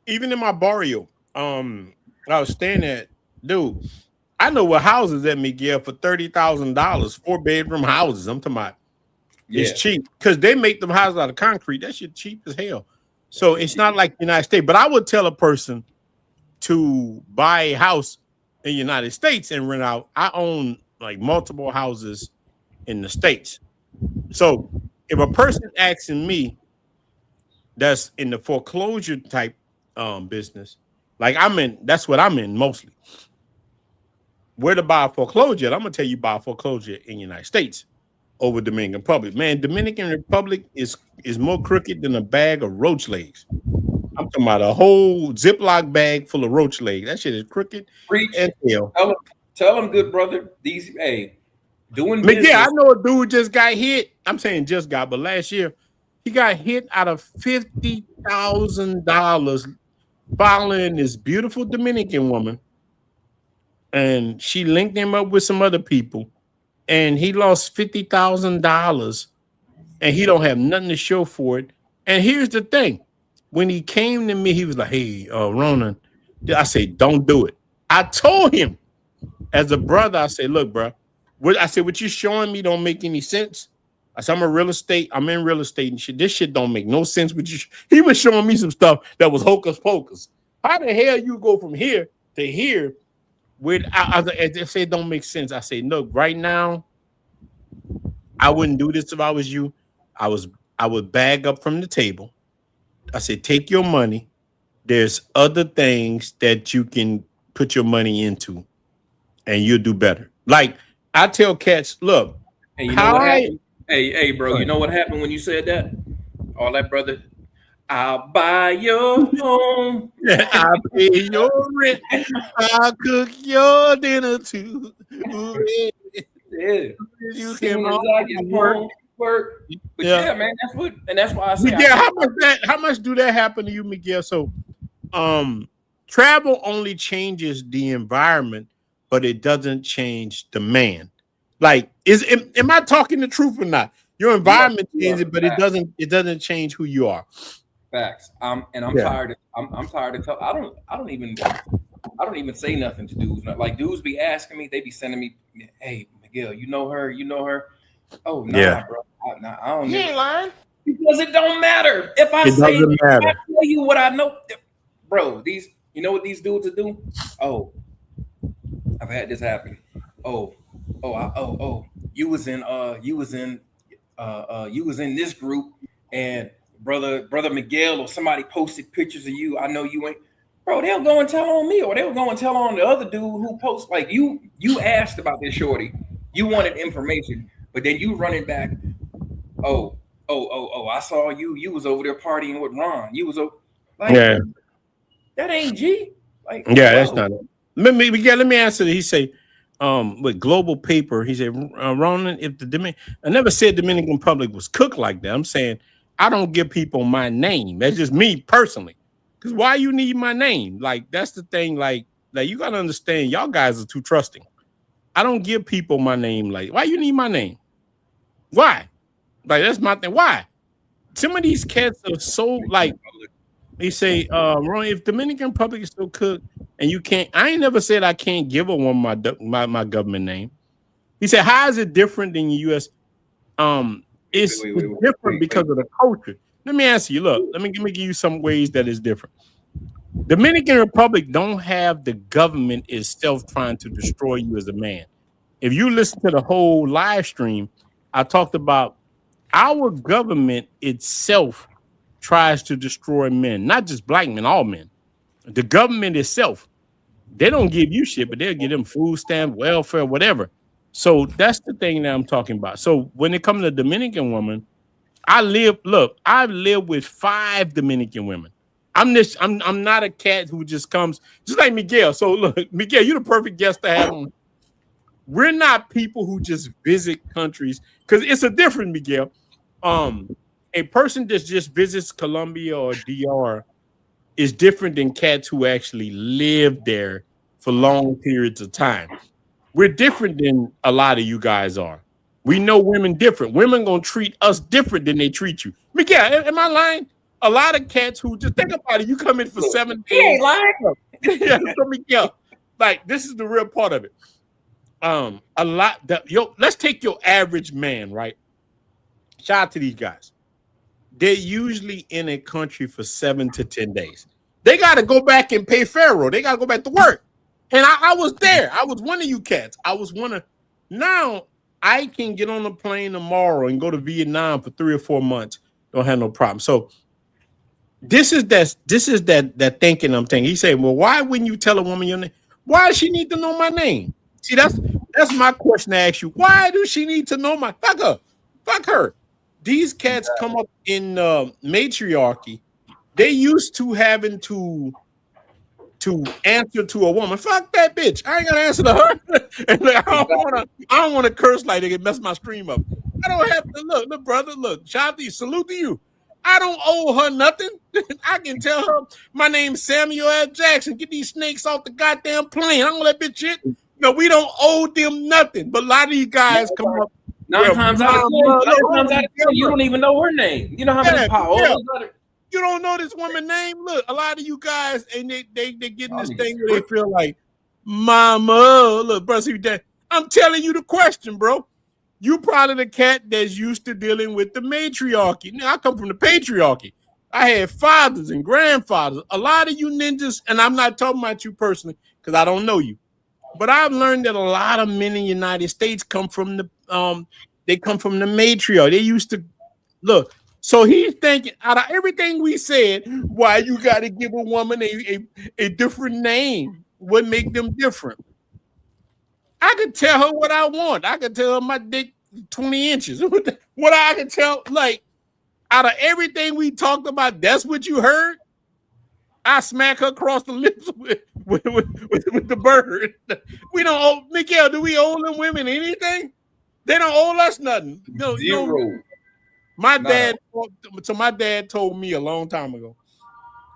Even in my barrio, I was staying at, dude. I know what houses at Miguel for $30,000, 4-bedroom houses. I'm talking about. It's cheap because they make them houses out of concrete. That shit cheap as hell. So it's not like the United States. But I would tell a person to buy a house in the United States and rent out. I own like multiple houses in the States. So if a person asking me that's in the foreclosure type business, like that's what I'm in mostly. Where to buy a foreclosure? I'm gonna tell you buy a foreclosure in the United States over Dominican Republic. Man, Dominican Republic is more crooked than a bag of roach legs. I'm talking about a whole Ziploc bag full of roach legs. That shit is crooked. And tell them, good brother. Doing business. Yeah, I know a dude just got hit. I'm saying just got, but last year he got hit out of $50,000 following this beautiful Dominican woman, and she linked him up with some other people, and he lost $50,000, and he don't have nothing to show for it. And here's the thing: when he came to me, he was like, "Hey, Ronin," I said, "Don't do it." I told him as a brother, I said, "Look, bro, what you showing me don't make any sense." I said, I'm in real estate and shit. This shit don't make no sense with you. He was showing me some stuff that was hocus pocus. How the hell you go from here to here I say it don't make sense. I say, look, right now, I wouldn't do this if I was you. I would bag up from the table. I said, take your money. There's other things that you can put your money into and you'll do better. Like I tell cats, look, hey, you know what happened? Hey, bro, you know what happened when you said that? All that, brother. I'll buy your home. I'll pay your rent. I'll cook your dinner too. Yeah. You can work. But yeah, man, that's why I say. Yeah, how much do that happen to you, Miguel? So, travel only changes the environment, but it doesn't change the man. Like, am I talking the truth or not? Your environment changes, but it doesn't change who you are. Facts. I'm tired. I'm tired of I don't even say nothing to dudes. Like dudes be asking me, they be sending me, "Hey, Miguel, you know her? Oh, nah, bro. I don't. You ain't lying. Because it don't matter. If I tell you what I know, bro. You know what these dudes are doing? Oh, I've had this happen. You was in this group, and brother Miguel or somebody posted pictures of you. I know you ain't, bro. They'll go and tell on me, or they'll go and tell on the other dude who posts. Like you asked about this shorty, you wanted information, but then you running back. Oh, I saw you. You was over there partying with Ron. You was that ain't G. Like that's not it. Let me answer that. He say, with Global Paper, he said, Ronin, if I never said Dominican Republic was cooked like that. I'm saying I don't give people my name. That's just me personally. Because why you need my name? Like that's the thing. Like you gotta understand, y'all guys are too trusting. I don't give people my name. Like, why you need my name? Why? Like that's my thing. Why? some of these cats are so like they say, Ronin, if Dominican Republic is still cooked and you can't, I ain't never said I can't give a woman my government name. He said, how is it different than the U.S.? It's different because of the culture. Let me ask you, look, let me give you some ways that is different. Dominican Republic don't have the government itself trying to destroy you as a man. If you listen to the whole live stream, I talked about our government itself tries to destroy men, not just black men, all men. The government itself, they don't give you shit, but they'll give them food stamp, welfare, whatever. So that's the thing that I'm talking about. So when it comes to Dominican woman, I've lived with 5 Dominican women. I'm not a cat who just comes, just like Miguel. So look, Miguel, you're the perfect guest to have on. We're not people who just visit countries because it's a different Miguel. A person that just visits Colombia or DR is different than cats who actually live there for long periods of time. We're different than a lot of you guys are. We know women different. Women gonna treat us different than they treat you. Miguel, am I lying? A lot of cats who just think about it. You come in for 7 days. He ain't lying. Yeah, so Miguel, like this is the real part of it. Let's take your average man, right? Shout out to these guys. They're usually in a country for 7 to 10 days. They got to go back and pay Pharaoh. They got to go back to work. And I was there. I was one of you cats. I was one of. Now I can get on a plane tomorrow and go to Vietnam for 3 or 4 months. Don't have no problem. So this is that thinking I'm thinking. He said, well, why wouldn't you tell a woman your name? Why does she need to know my name? See, that's my question to ask you. Why do she need to know my fuck her? These cats come up in matriarchy. They used to having to answer to a woman. Fuck that bitch. I ain't gonna answer to her. And like, I don't want to curse like they can mess my stream up. I don't have to look, brother. Look, Shanti, salute to you. I don't owe her nothing. I can tell her my name's Samuel L. Jackson. Get these snakes off the goddamn plane. I don't let bitch shit. No, we don't owe them nothing. But a lot of you guys come up. 9 times out of 10, you don't even know her name. You know how many powers? You don't know this woman's name. Look, a lot of you guys, and they getting this thing where they feel like, mama, look, bro, see that. I'm telling you the question, bro. You probably the cat that's used to dealing with the matriarchy. Now, I come from the patriarchy. I had fathers and grandfathers. A lot of you ninjas, and I'm not talking about you personally because I don't know you, but I've learned that a lot of men in the United States come from the matriarch. They used to look. So he's thinking out of everything we said, why you got to give a woman a different name? What make them different? I could tell her what I want. I could tell her my dick 20 inches. What I could tell, like, out of everything we talked about, that's what you heard? I smack her across the lips with the bird. We don't owe, Miguel, do we owe them women anything? They don't owe us nothing. No, Zero. My dad told me a long time ago,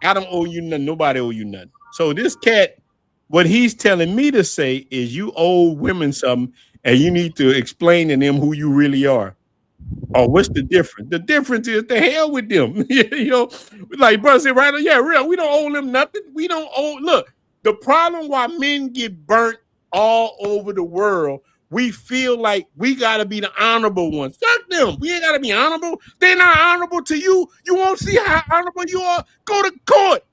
I don't owe you nothing. Nobody owe you nothing. So this cat, what he's telling me to say is you owe women something and you need to explain to them who you really are. Oh, what's the difference? The difference is the hell with them. You know, like brother said, right? Yeah, real. We don't owe them nothing. We don't owe. Look, the problem why men get burnt all over the world, we feel like we gotta be the honorable ones. Fuck them. We ain't gotta be honorable. They're not honorable to you. You won't see how honorable you are. Go to court.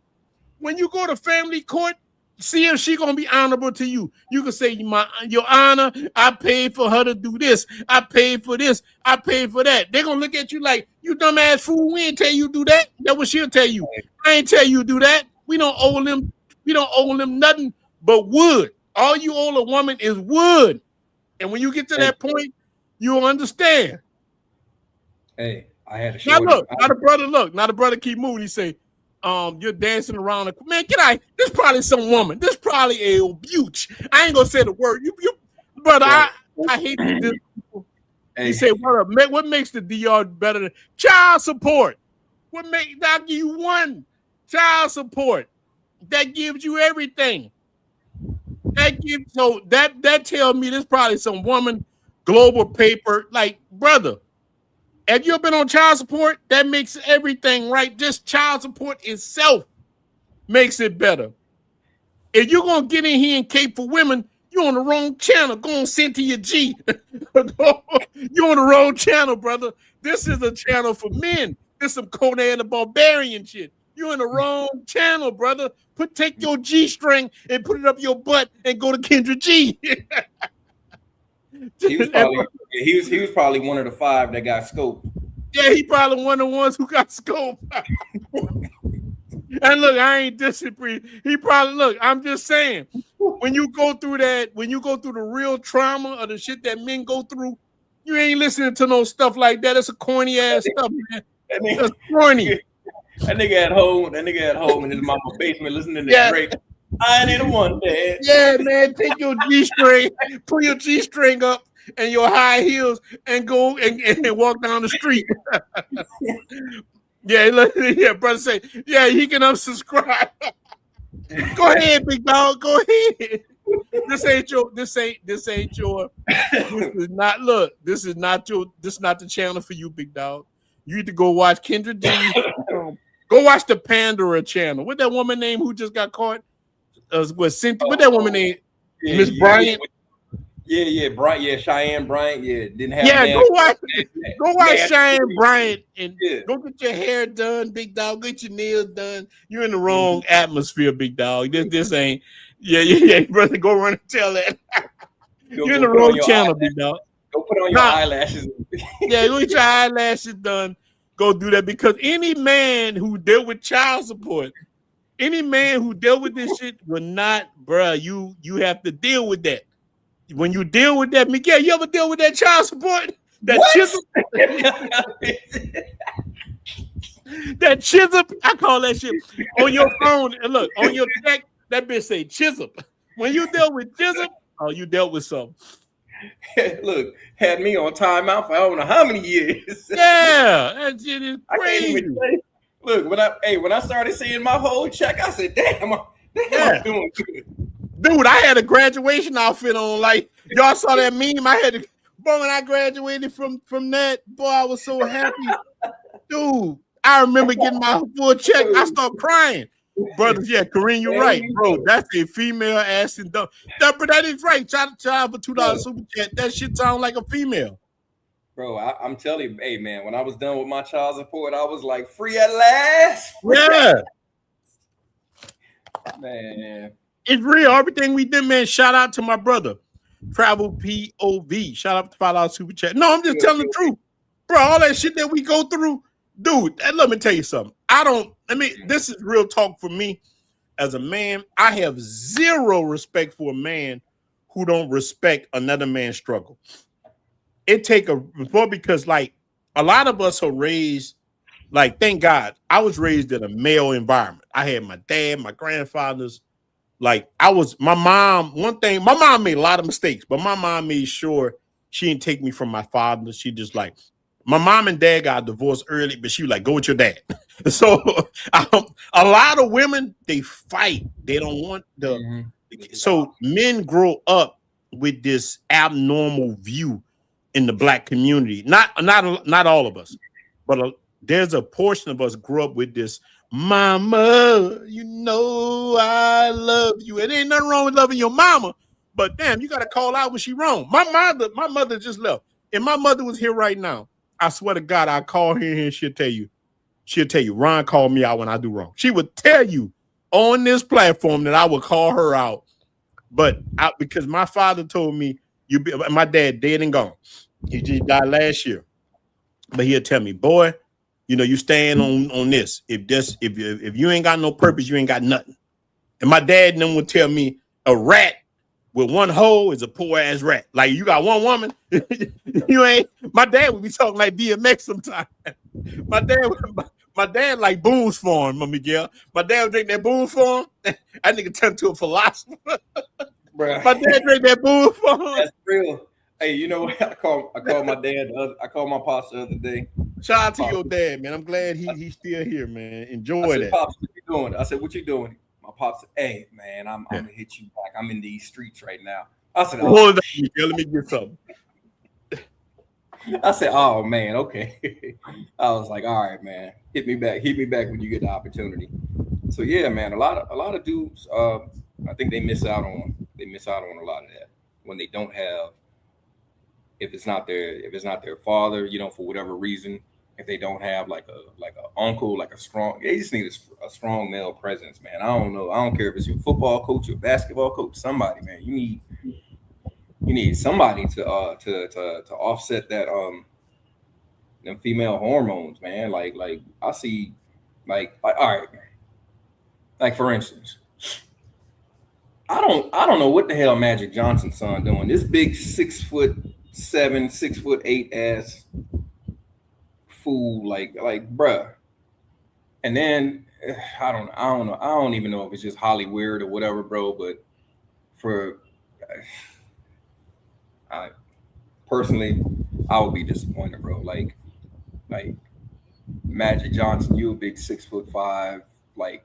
When you go to family court, see if she gonna be honorable to you. You can say, Your Honor, I paid for her to do this. I paid for this. I paid for that. They're gonna look at you like, you dumbass fool. We ain't tell you do that. That's what she'll tell you. I ain't tell you do that. We don't owe them. We don't owe them nothing but wood. All you owe a woman is wood. And when you get to that point, you'll understand. Hey, I had a now look, now the brother keep moving. He say, you're dancing around the man. Get out. This probably some woman. This probably a butch. I ain't gonna say the word. You brother, I hate this. He said, what makes the DR better than child support? What make I'll give you one child support that gives you everything. That tells me there's probably some woman global paper, like brother. Have you ever been on child support? That makes everything right. Just child support itself makes it better. If you're going to get in here and cape for women, you're on the wrong channel. Go on Cynthia G. You're on the wrong channel, brother. This is a channel for men. This is some Conan the Barbarian shit. You're in the wrong channel, brother. Take your G-string and put it up your butt and go to Kendra G. he was probably one of the 5 that got scoped. Yeah, he probably one of the ones who got scoped. And look, I ain't disagreeing. He probably look. I'm just saying, when you go through the real trauma of the shit that men go through, you ain't listening to no stuff like that. It's a corny ass stuff, man. It's corny. That nigga at home in his mama's basement listening to Drake. I ain't the one, Dad. Yeah, man. Take your G-string, pull your G-string up and your high heels and go and walk down the street. Yeah, brother say, yeah, he can unsubscribe. Go ahead, big dog. Go ahead. This is not the channel for you, big dog. You need to go watch Kendra G. Go watch the Pandora channel. What that woman name who just got caught? Was Cynthia? What that woman name? Miss Bryant. Bryant. Yeah, Cheyenne Bryant. Yeah, didn't have. Yeah, go watch Cheyenne Bryant and go get your hair done, big dog. Get your nails done. You're in the wrong atmosphere, big dog. This ain't. Yeah, brother. Go run and tell that. You're in the wrong channel, big dog. Go put on your eyelashes. Yeah, go get your eyelashes done. Go do that, because any man who dealt with child support, any man who dealt with this shit will not, bruh. You have to deal with that. When you deal with that, Miguel, you ever deal with that child support? That chisel? That chisel, I call that shit on your phone. And look, on your check, that bitch say chisel. When you dealt with chisel, oh, you dealt with something. Look, had me on timeout for I don't know how many years. Yeah, that shit is crazy. Look, when I started seeing my whole check, I said, damn, I'm doing good. Dude, I had a graduation outfit on. Like, y'all saw that meme? I had when I graduated from that, boy, I was so happy. Dude, I remember getting my full check. I started crying. Brothers, yeah, Kareem, you're right, bro. That's a female ass and dumb. But that is right. Child for $2 super chat. That shit sound like a female. Bro, I'm telling you, hey man, when I was done with my child support, I was like, free at last. Yeah. Man. It's real. Everything we did, man. Shout out to my brother, Travel POV. Shout out to $5 super chat. No, I'm just telling the truth, bro. All that shit that we go through, dude. And let me tell you something. This is real talk for me as a man. I have zero respect for a man who don't respect another man's struggle. It take because like a lot of us are raised. Like, thank God, I was raised in a male environment. I had my dad, my grandfathers. Like, my mom made a lot of mistakes, but my mom made sure she didn't take me from my father. She just like, my mom and dad got divorced early, but she was like, go with your dad. So a lot of women, they fight. They don't want so men grow up with this abnormal view in the black community. Not all of us, but there's a portion of us grew up with this. Mama, you know I love you. It ain't nothing wrong with loving your mama, but damn, you got to call out when she wrong. My mother just left. If my mother was here right now, I swear to God, I'd call her here and she'll tell you, Ron called me out when I do wrong. She would tell you on this platform that I would call her out, but because my father told me, my dad dead and gone. He just died last year, but he'll tell me, boy, you know, you stand on this. If you ain't got no purpose, you ain't got nothing. And my dad and them would tell me a rat with one hole is a poor ass rat. Like, you got one woman, you ain't. My dad would be talking like DMX sometimes. My dad like booze for him, Miguel. My dad would drink that booze for him. That nigga turned to a philosopher. Bruh. My dad drank that booze for him. That's real. Hey, you know what? I called my dad. I called my pops the other day. Shout out to your dad, man. I'm glad he's still here, man. Enjoy that. Pops, what you doing? I said, what you doing? My pops said, hey, man, I'm gonna hit you back. I'm in these streets right now. I said, hold on, let me get something. I said, oh man, okay. I was like, all right, man, hit me back when you get the opportunity. So yeah, man, a lot of dudes, I think they miss out on a lot of that when they don't have, if it's not their father, you know, for whatever reason, if they don't have like a uncle, like a strong, they just need a strong male presence, man. I don't know, I don't care if it's your football coach, your basketball coach, somebody, man. You need somebody to offset that them female hormones, man. Like I see, like all right, like for instance, I don't know what the hell Magic Johnson's son doing. This big 6'7", 6'8" ass fool, like bruh. And then I don't know. I don't even know if it's just Hollywood or whatever, bro. But for I personally, I would be disappointed, bro. Like Magic Johnson, you a big 6'5", like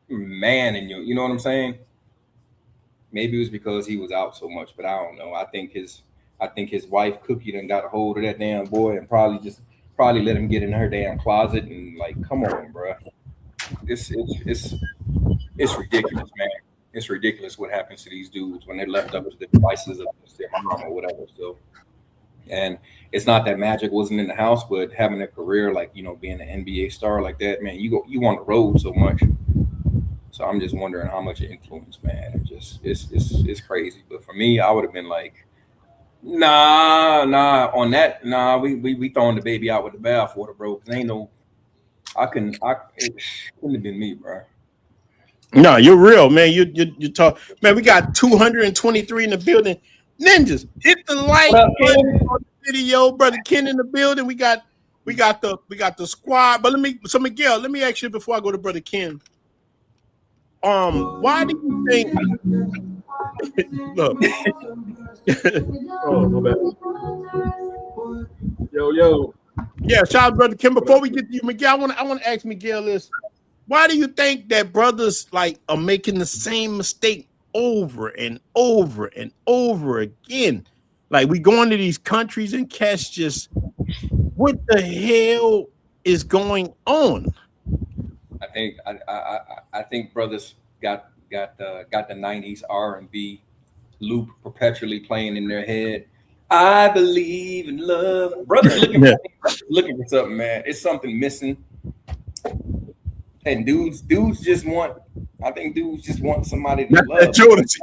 man, and you know what I'm saying? Maybe it was because he was out so much, but I don't know. I think his wife Cookie done got a hold of that damn boy and probably let him get in her damn closet and like, come on, bro. It's ridiculous, man. It's ridiculous what happens to these dudes when they're left up to the devices of their mom or whatever. So, and it's not that Magic wasn't in the house, but having a career like, you know, being an NBA star like that, man, you on the road so much. So I'm just wondering how much influence, man. It's crazy. But for me, I would have been like, nah, on that, nah, we throwing the baby out with the bathwater, bro. Cause ain't no, it couldn't have been me, bro. No, you're real, man. You talk, man. We got 223 in the building. Ninjas, hit the like button on the video, brother Ken in the building. We got the squad. But Miguel, let me ask you before I go to brother Ken. Why do you think? Look. Oh, no bad. Yo. Yeah, shout out, brother Ken. Before we get to you, Miguel, I want to ask Miguel this. Why do you think that brothers like are making the same mistake over and over and over again? Like we go into these countries and catch just what the hell is going on? I think brothers got the 90s R&B loop perpetually playing in their head. I believe in love. Brothers looking for something, man. It's something missing. And dudes just want somebody to love.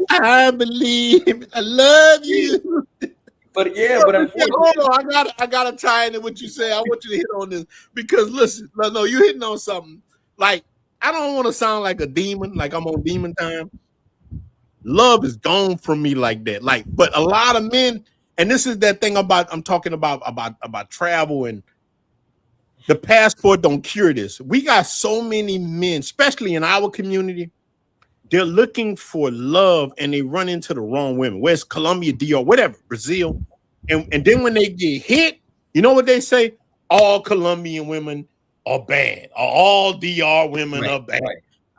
I believe, I love you. But yeah, but hold on, I gotta tie into what you say. I want you to hit on this because listen, no, you're hitting on something. Like I don't want to sound like a demon, like I'm on demon time. Love is gone from me like that. Like, but a lot of men, and this is that thing I'm talking about travel and the passport don't cure this. We got so many men, especially in our community, they're looking for love and they run into the wrong women. Where's Colombia, DR, whatever, Brazil. And then when they get hit, you know what they say? All Colombian women are bad. All DR women are bad.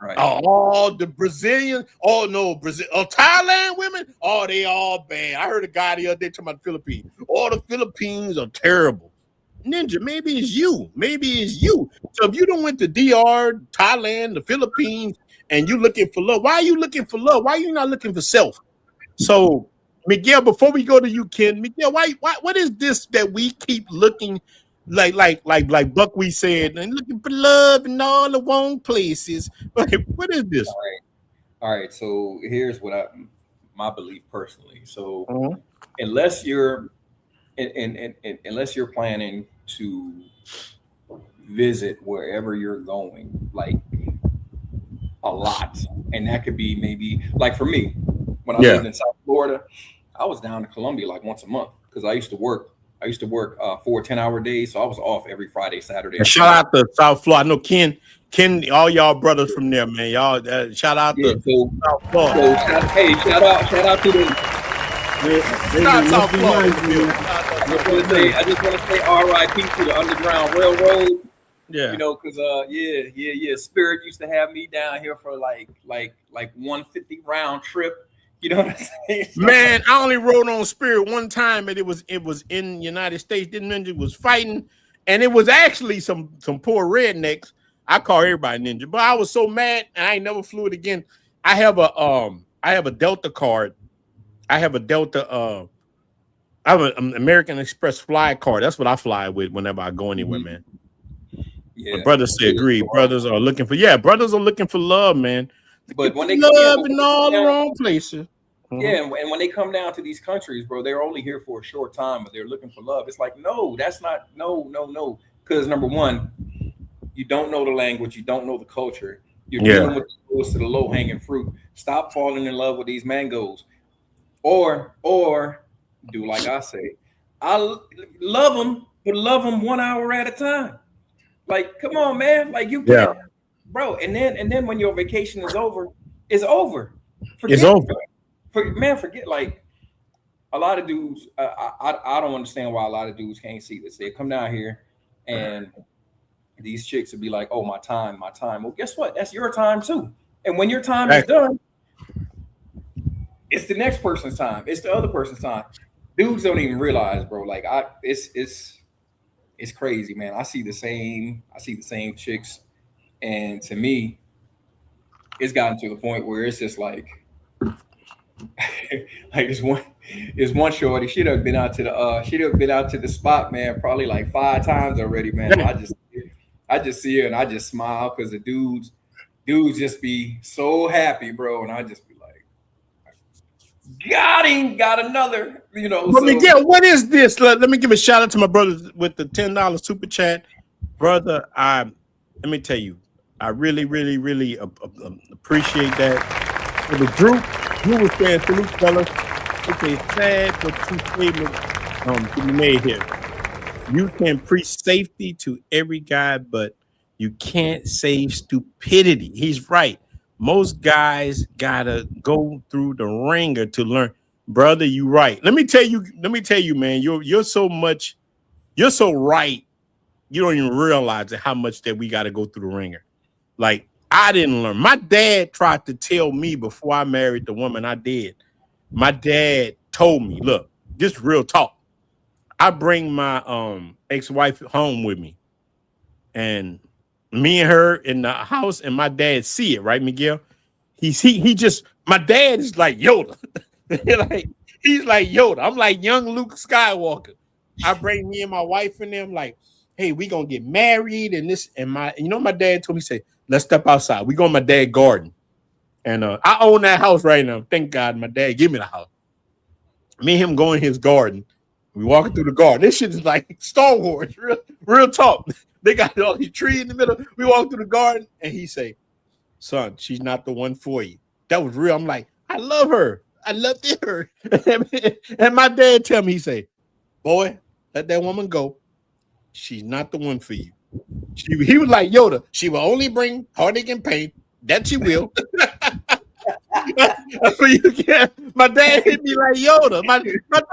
Right. All the Brazilian, Thailand women, they all bad. I heard a guy the other day talking about the Philippines. All the Philippines are terrible. Ninja, maybe it's you. So if you don't went to DR, Thailand, the Philippines, and you looking for love, why are you looking for love? Why are you not looking for self? So, Miguel, before we go to you, Ken, Miguel, why what is this that we keep looking like Buckwheat said, and looking for love in all the wrong places? Like, what is this? All right. So here's what my belief personally. So unless you're planning to visit wherever you're going, like a lot, and that could be maybe like for me, when I lived in South Florida, I was down to Colombia like once a month because I used to work 4 10-hour days, so I was off every Friday, Saturday. And shout out to South Florida. I know Ken, all y'all brothers from there, man. Y'all shout out to South Florida. Shout out to the. South Florida. I just want to say R.I.P. to the Underground Railroad. Yeah, you know, because Spirit used to have me down here for like 150 round trip. You know what I'm saying? Man, I only rode on Spirit one time, and it was in the United States. Didn't mean it was fighting, And it was actually some poor rednecks. I call everybody ninja, but I was so mad and I ain't never flew it again. I have a Delta card. I have a Delta I have an American Express fly card. That's what I fly with whenever I go anywhere, man. Yeah. My brothers say agree. Brothers are looking for love, man. But when they love in all the wrong places. Yeah, and when they come down to these countries, bro, they're only here for a short time, but they're looking for love. It's like, no, that's not, no. Because number one, you don't know the language, you don't know the culture. You're dealing with the low-hanging fruit. Stop falling in love with these mangoes. Or do like I say. I love them, but love them 1 hour at a time. Like, come on, man. Like, you can't, bro. And then when your vacation is over, it's over. Forget, it's over. Forget. Like, a lot of dudes, I don't understand why a lot of dudes can't see this. They come down here and these chicks would be like, oh, my time. Well, guess what? That's your time too. And when your time is done, it's the next person's time. It's the other person's time. Dudes don't even realize, bro. Like, it's crazy, man. I see the same chicks, and to me, it's gotten to the point where it's just like it's one shorty. She'd have been out to the spot, man, probably like 5 times already, man. I just see her and I just smile because the dudes just be so happy, bro, and I just be like, got another, you know. But Miguel, what is this? Let me give a shout out to my brother with the $10 super chat, brother. Let me tell you, I really, really, really appreciate that. For the Drew was saying, salute, fellas. It's a sad but true statement to be made here. You can preach safety to every guy, but you can't save stupidity. He's right. Most guys gotta go through the ringer to learn. Brother, you right. Let me tell you, man, you're so right. You don't even realize how much that we gotta go through the ringer. Like, I didn't learn. My dad tried to tell me before I married the woman I did. My dad told me, look, just real talk. I bring my ex-wife home with me, and me and her in the house, and my dad see it, right, Miguel? My dad is like Yoda. he's like Yoda. I'm like young Luke Skywalker. I bring me and my wife in them, like, hey, we gonna get married, and this, and my dad told me, say, let's step outside. We go in my dad's garden. And I own that house right now. Thank God my dad gave me the house. Me and him go in his garden. We walking through the garden. This shit is like Star Wars, real talk. They got all these trees in the middle. We walk through the garden, and he say, son, she's not the one for you. That was real. I'm like, I love her. I love her. And my dad tell me, he say, boy, let that woman go. She's not the one for you. He was like Yoda. She will only bring heartache and pain. That she will. My dad hit me like Yoda. My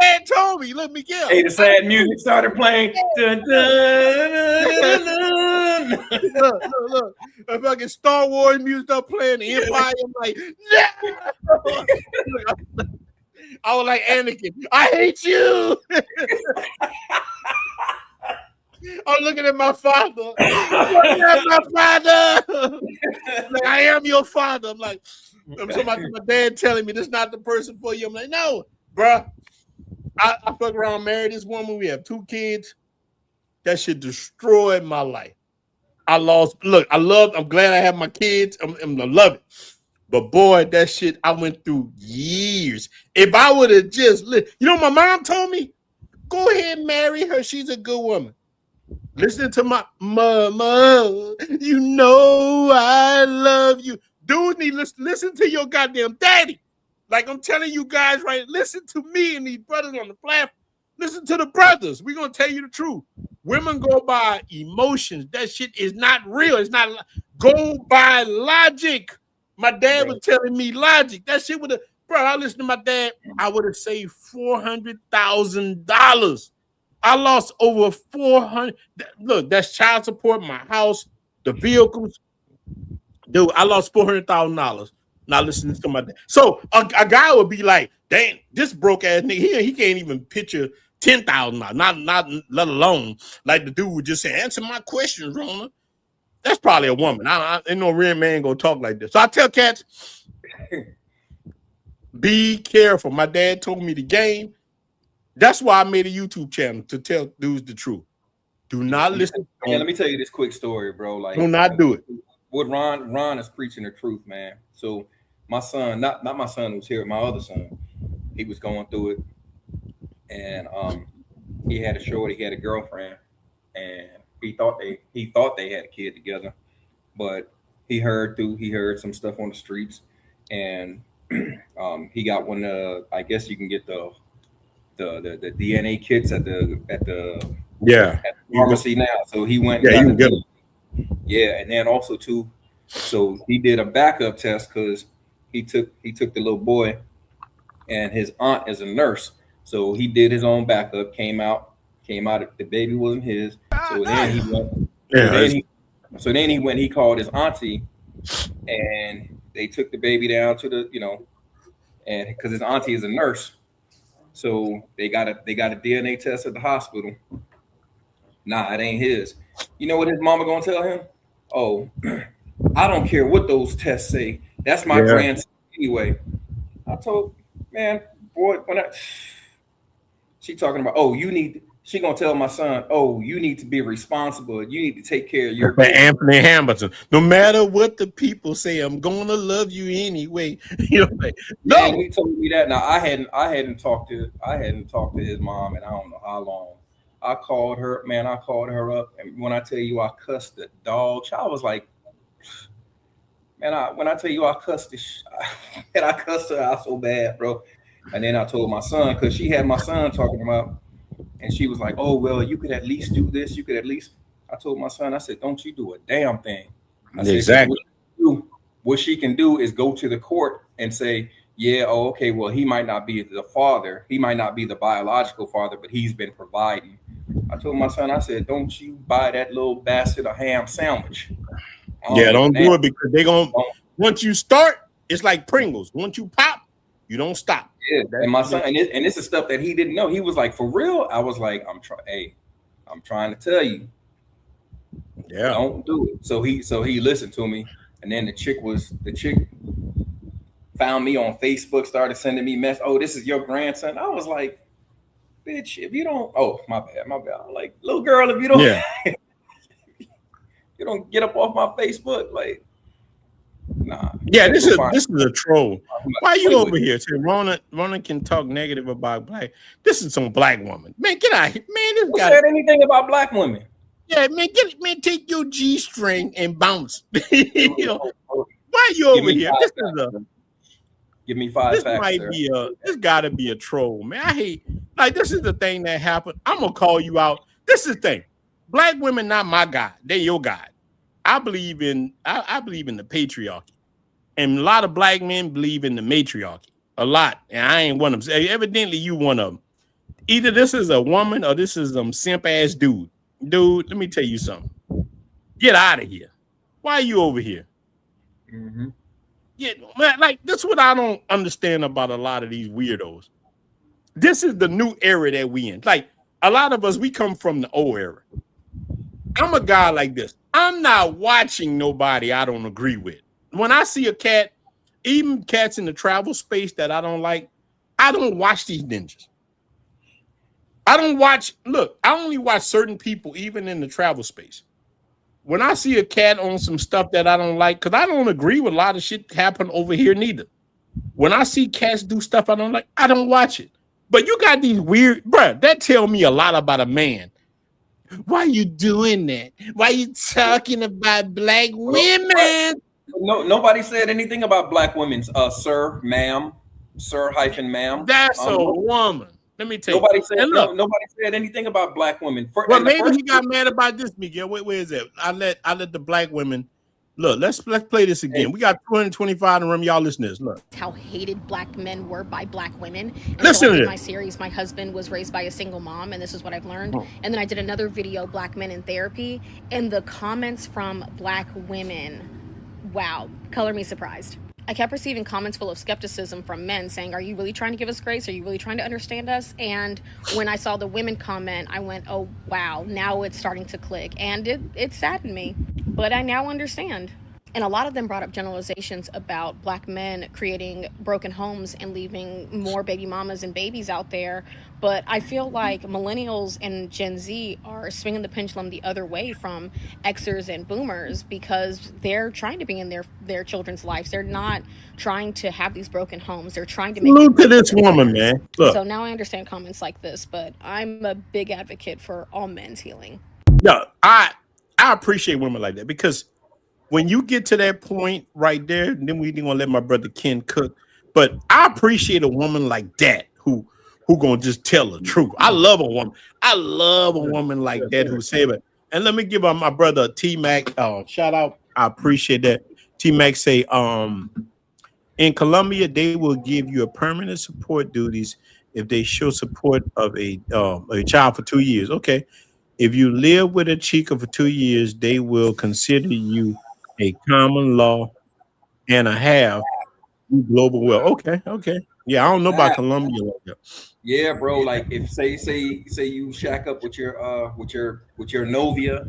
dad told me, let me get. Hey, the sad music started playing. Dun, dun, dun, dun. Look. A fucking Star Wars music up playing, the Empire. I'm like, no! I was like, Anakin, I hate you. I'm looking at my father. Like, I am your father. I'm like, my dad telling me this is not the person for you. I'm like, no, bro. I fuck around, married this woman. We have 2 kids. That shit destroyed my life. I'm glad I have my kids. I love it. But boy, that shit, I went through years. If I would have just, my mom told me, go ahead and marry her. She's a good woman. Listen to my mama. You know I love you. Dude, listen to your goddamn daddy. Like I'm telling you guys, right? Listen to me and these brothers on the platform. Listen to the brothers. We're going to tell you the truth. Women go by emotions. That shit is not real. It's not. Go by logic. My dad was telling me logic. That shit would have, bro, I listened to my dad. I would have saved $400,000. I lost over 400. Look, that's child support, my house, the vehicles. Dude, I lost $400,000. Now listening to my dad. So a guy would be like, dang, this broke ass nigga, he can't even picture $10,000. Not let alone like the dude would just say, answer my questions, Rona. That's probably a woman. Ain't no real man gonna talk like this. So I tell cats, be careful. My dad told me the game. That's why I made a YouTube channel to tell dudes the truth. Do not listen. Man, let me tell you this quick story, bro. Like, do not do it. What Ron is preaching the truth, man. So my son, not my son who's here, my other son, he was going through it, and he had a shorty, he had a girlfriend, and he thought they had a kid together, but he heard some stuff on the streets, and he got one. I guess you can get the DNA kits at the pharmacy now. So he went. Yeah, you can get them. Yeah, and then also too, so he did a backup test because he took the little boy, and his aunt is a nurse. So he did his own backup. Came out. The baby wasn't his. So then he went. So then he went. He called his auntie, and they took the baby down to the and because his auntie is a nurse, so they got a DNA test at the hospital. Nah, it ain't his. You know what his mama gonna tell him? Oh, I don't care what those tests say. That's my grandson anyway. I told, man, boy, she talking about, she gonna tell my son, oh, you need to be responsible. You need to take care of your Anthony Hamilton. No matter what the people say, I'm gonna love you anyway. No. Yeah, he told me that. Now I hadn't talked to his mom in I don't know how long. I called her up, and when I tell you I cussed the dog, I was like, man, when I tell you I cussed and I cussed her out so bad, bro. And then I told my son, because she had my son talking about, and she was like, oh, well, you could at least do this. You could at least. I told my son, I said, don't you do a damn thing. I said, exactly. What she can do is go to the court and say, yeah, oh, okay, well, he might not be the father. He might not be the biological father, but he's been providing. I told my son, I said, don't you buy that little bastard a ham sandwich. Don't do it, because they're going to, once you start, it's like Pringles. Once you pop, you don't stop. Yeah, and my son, and this is stuff that he didn't know. He was like, for real? I was like, I'm trying to tell you. Yeah. Don't do it. So he listened to me, and then the chick found me on Facebook, started sending me mess. Oh, this is your grandson. I was like, bitch, if you don't, oh, my bad. I'm like, little girl, if you don't, you don't get up off my Facebook, like, nah. Yeah, this is a troll. Why are you over here? See, Ronin can talk negative about black. This is some black woman. Man, get out here. Man, this guy said anything about black women. Yeah, man, take your G-string and bounce. Why are you over here? This is give me 5 this facts. This gotta be a troll, man. I hate, like, this is the thing that happened. I'm gonna call you out. This is the thing. Black women not my God. They're your God. I believe in the patriarchy. And a lot of black men believe in the matriarchy. A lot. And I ain't one of them. Evidently, you one of them. Either this is a woman or this is some simp ass dude. Dude, let me tell you something. Get out of here. Why are you over here? Mm-hmm. Yeah, man, like, this is what I don't understand about a lot of these weirdos. This is the new era that we in. Like, a lot of us, we come from the old era. I'm a guy like this. I'm not watching nobody I don't agree with. When I see a cat, even cats in the travel space that I don't like, I don't watch these ninjas. I only watch certain people, even in the travel space. When I see a cat on some stuff that I don't like, because I don't agree with a lot of shit happen over here neither. When I see cats do stuff I don't like, I don't watch it. But you got these weird, bruh, that tell me a lot about a man. Why you doing that? Why you talking about black women? No, nobody said anything about black women, sir, ma'am, sir-ma'am. That's a woman. Let me tell nobody you. Said, nobody said anything about black women. Well, maybe he got mad about this, Miguel. Where is it? I let the black women look. Let's play this again. We got 225 in the room. Y'all listeners, look. How hated black men were by black women. And listen so to my series, my husband was raised by a single mom, and this is what I've learned. And then I did another video, Black Men in Therapy, and the comments from black women, wow, color me surprised. I kept receiving comments full of skepticism from men saying, "Are you really trying to give us grace? Are you really trying to understand us?" And when I saw the women comment, I went, "Oh, wow, now it's starting to click." And it saddened me, but I now understand. And a lot of them brought up generalizations about black men creating broken homes and leaving more baby mamas and babies out there. But I feel like millennials and Gen Z are swinging the pendulum the other way from Xers and boomers, because they're trying to be in their children's lives. They're not trying to have these broken homes. They're trying to make Salute it to right for this their woman, kids. man. Look. So now I understand comments like this, but I'm a big advocate for all men's healing. Yeah, I appreciate women like that, because when you get to that point right there, then we ain't gonna let my brother Ken cook. But I appreciate a woman like that who gonna just tell the truth. I love a woman. I love a woman like that who say it. And let me give my brother T Mac shout out. I appreciate that. T Mac say, in Colombia, they will give you a permanent support duties if they show support of a child for 2 years. Okay. If you live with a chica for 2 years, they will consider you a common law and a half global well. Okay. Yeah, I don't know about Colombia like that. Yeah, bro. Like if say you shack up with your novia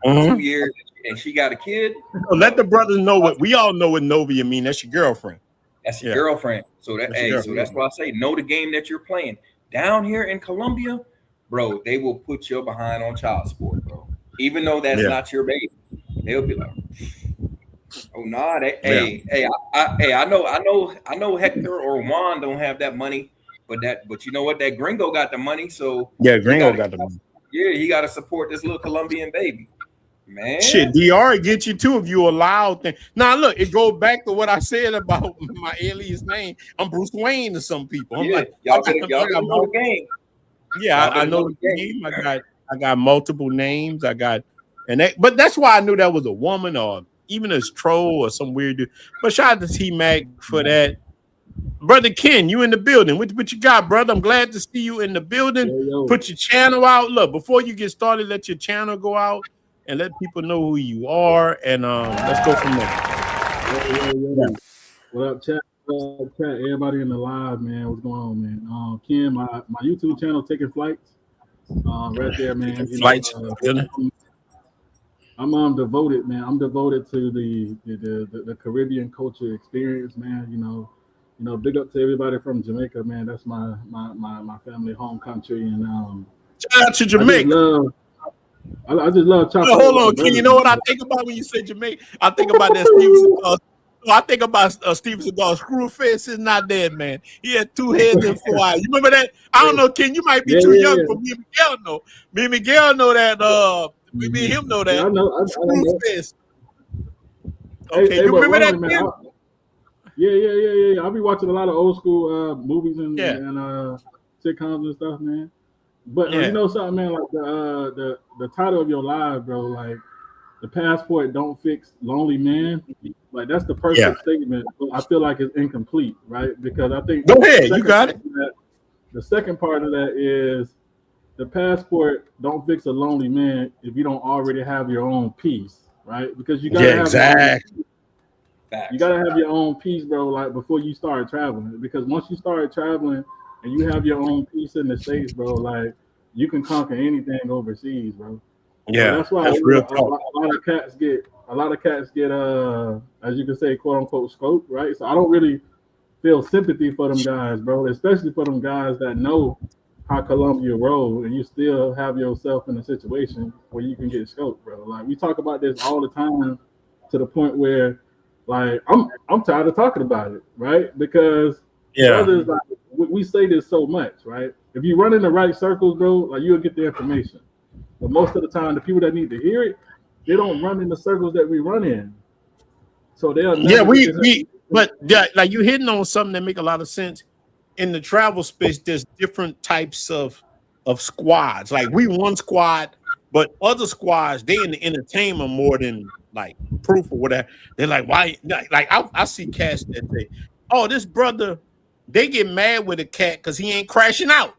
for 2 years and she got a kid. So let the brothers know what we all know what novia mean. That's your girlfriend. That's your girlfriend. So that's why I say know the game that you're playing. Down here in Colombia, bro, they will put your behind on child support, bro. Even though that's not your baby, they'll be like, "Oh nah, I know Hector or Juan don't have that money, but you know what? That gringo got the money, so yeah, gringo got the money. Yeah, he got to support this little Colombian baby, man. Shit, DR get you too if you allow things. Now look, it goes back to what I said about my alias name. I'm Bruce Wayne to some people. I'm like, y'all know the game. Yeah, I know the game. I got multiple names. But that's why I knew that was a woman or even a troll or some weird dude. But shout out to T Mac for that. Brother Ken, you in the building. What you got, brother? I'm glad to see you in the building. Yo. Put your channel out. Look, before you get started, let your channel go out and let people know who you are. And let's go from there. Yo. What up, chat? Everybody in the live, man. What's going on, man? Ken, my YouTube channel, Taking Flights. Right there, man. Flights. I'm devoted, man. I'm devoted to the Caribbean culture experience, man. You know, big up to everybody from Jamaica, man. That's my family home country, and shout out to Jamaica. I just love chocolate. Hold on, Ken. You know what I think about when you say Jamaica? I think about that Steven. I think about Steven Seagal. Screwface is not dead, man. He had 2 heads and 4 eyes. You remember that? I don't know, Ken. You might be too young, but me and Miguel know. Me and Miguel know that. Me and him know that. Yeah, I know. Screwface. Okay, you remember that, man? Yeah. I'll be watching a lot of old school movies and sitcoms and stuff, man. But you know something, man, like the title of your live, bro, like the passport don't fix lonely men. Like that's the perfect statement. I feel like it's incomplete, right? Because I think go ahead, you got it. The second part of that is the passport don't fix a lonely man if you don't already have your own peace, right? Because you gotta you gotta have your own peace, bro, like before you start traveling. Because once you start traveling and you have your own peace in the States, bro, like you can conquer anything overseas, bro. Yeah, so that's why a lot of cats get as you can say, quote unquote, scope, right? So I don't really feel sympathy for them guys, bro, especially for them guys that know how Colombia roll, and you still have yourself in a situation where you can get scoped, bro. Like we talk about this all the time to the point where like I'm tired of talking about it, right? Because brothers, like, we say this so much, right? If you run in the right circles, bro, like you'll get the information. But most of the time, the people that need to hear it, they don't run in the circles that we run in. So they'll like you hitting on something that make a lot of sense. In the travel space, there's different types of squads. Like we one squad, but other squads, they in the entertainment more than like proof or whatever. They're like, why? Like I see cats that say, oh, this brother, they get mad with a cat because he ain't crashing out.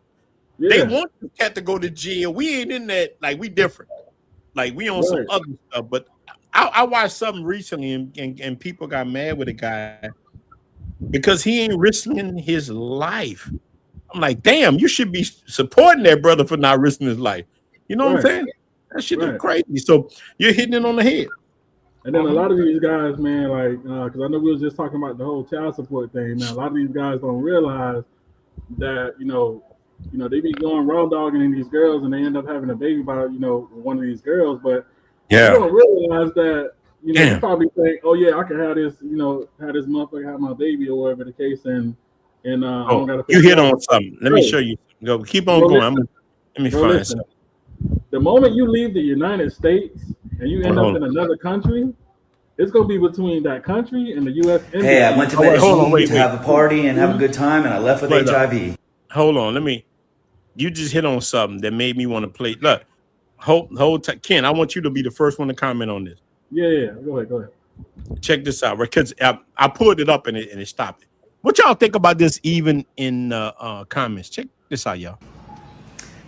Yeah. They want the cat to go to jail. We ain't in that. Like we different. Like we on some other stuff. But I watched something recently, and people got mad with a guy because he ain't risking his life. I'm like, damn, you should be supporting that brother for not risking his life. You know what I'm saying? That shit is crazy. So you're hitting it on the head. And then a lot of these guys, man, like, because I know we was just talking about the whole child support thing. Now, a lot of these guys don't realize that, they be going raw dogging in these girls, and they end up having a baby by, one of these girls. But you don't realize that, you probably think, oh yeah, I can have this, have this motherfucker have my baby or whatever the case, and I don't gotta. You hit on something. Let me show you. Go, keep on going. Let me find something. The moment you leave the United States and you end up in another country, it's gonna be between that country and the U.S. Hey, I went to Medellin to have a party and have a good time, and I left with HIV. Hold on, you just hit on something that made me want to play. Look, Ken, I want you to be the first one to comment on this. Yeah. Go ahead. Check this out, because I pulled it up and it stopped it. What y'all think about this? Even in comments, check this out, y'all.